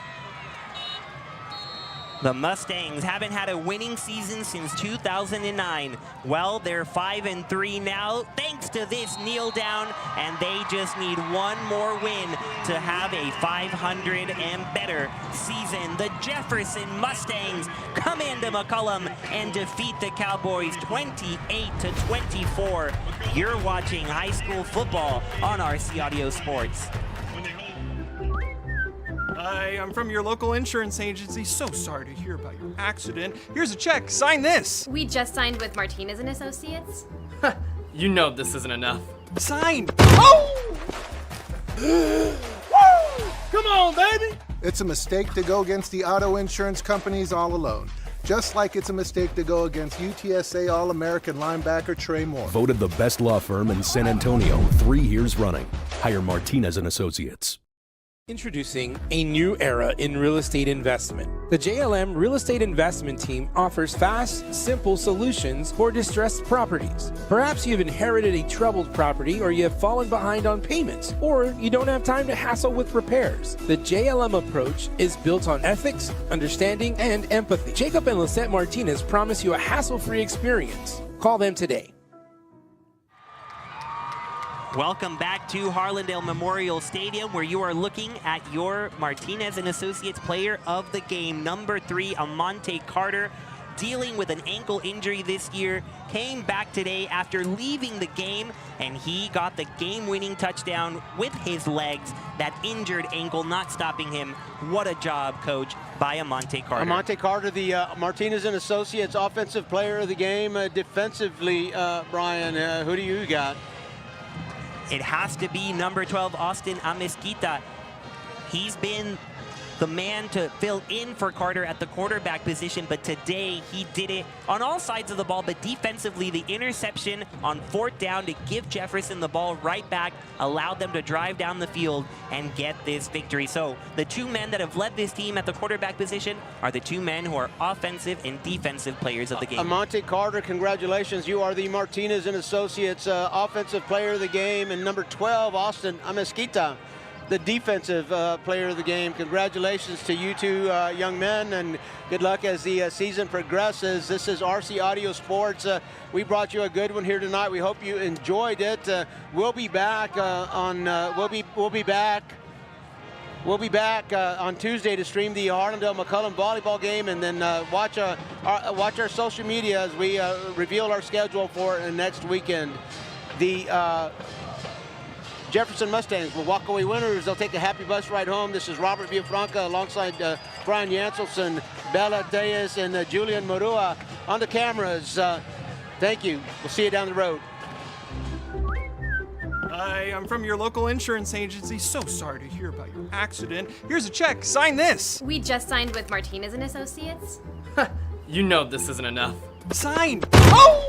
The Mustangs haven't had a winning season since 2009. Well, they're 5-3 now, thanks to this kneel down, and they just need one more win to have a 500 and better season. The Jefferson Mustangs come into McCollum and defeat the Cowboys 28-24. You're watching high school football on RC Audio Sports. Hi, I'm from your local insurance agency. So sorry to hear about your accident. Here's a check. Sign this. We just signed with Martinez and Associates. You know this isn't enough. Signed. Oh! Come on, baby! It's a mistake to go against the auto insurance companies all alone. Just like it's a mistake to go against UTSA All-American linebacker Trey Moore. Voted the best law firm in San Antonio 3 years running. Hire Martinez and Associates. Introducing a new era in real estate investment. The JLM Real Estate Investment Team offers fast, simple solutions for distressed properties. Perhaps you've inherited a troubled property, or you have fallen behind on payments, or you don't have time to hassle with repairs. The JLM approach is built on ethics, understanding, and empathy. Jacob and Lisette Martinez promise you a hassle-free experience. Call them today. Welcome back to Harlandale Memorial Stadium, where you are looking at your Martinez and Associates player of the game. Number 3, Amante Carter, dealing with an ankle injury this year, came back today after leaving the game, and he got the game-winning touchdown with his legs. That injured ankle not stopping him. What a job, coach, by Amante Carter. Amante Carter, the Martinez and Associates offensive player of the game. Defensively, Brian, who do you got? It has to be number 12, Austin Amezquita. He's been the man to fill in for Carter at the quarterback position, but today he did it on all sides of the ball. But defensively, the interception on 4th down to give Jefferson the ball right back allowed them to drive down the field and get this victory. So the 2 men that have led this team at the quarterback position are the 2 men who are offensive and defensive players of the game. Amante Carter, congratulations. You are the Martinez and Associates offensive player of the game. And number 12, Austin Amezquita, the defensive player of the game. Congratulations to you 2 young men, and good luck as the season progresses. This is RC Audio Sports. We brought you a good one here tonight. We hope you enjoyed it. We'll be back We'll be back on Tuesday to stream the Harlandale McCollum volleyball game, and then watch our social media as we reveal our schedule for next weekend. the Jefferson Mustangs will walk away winners. They'll take a happy bus ride home. This is Robert Villafranca alongside Brian Janselson, Bella Diaz, and Julian Marua on the cameras. Thank you. We'll see you down the road. Hi, I'm from your local insurance agency. So sorry to hear about your accident. Here's a check. Sign this. We just signed with Martinez and Associates. You know this isn't enough. Sign. Oh!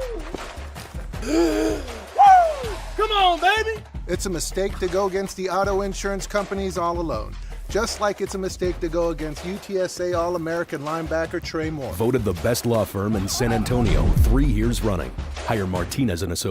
Come on, baby! It's a mistake to go against the auto insurance companies all alone. Just like it's a mistake to go against UTSA All-American linebacker Trey Moore. Voted the best law firm in San Antonio 3 years running. Hire Martinez and Associates.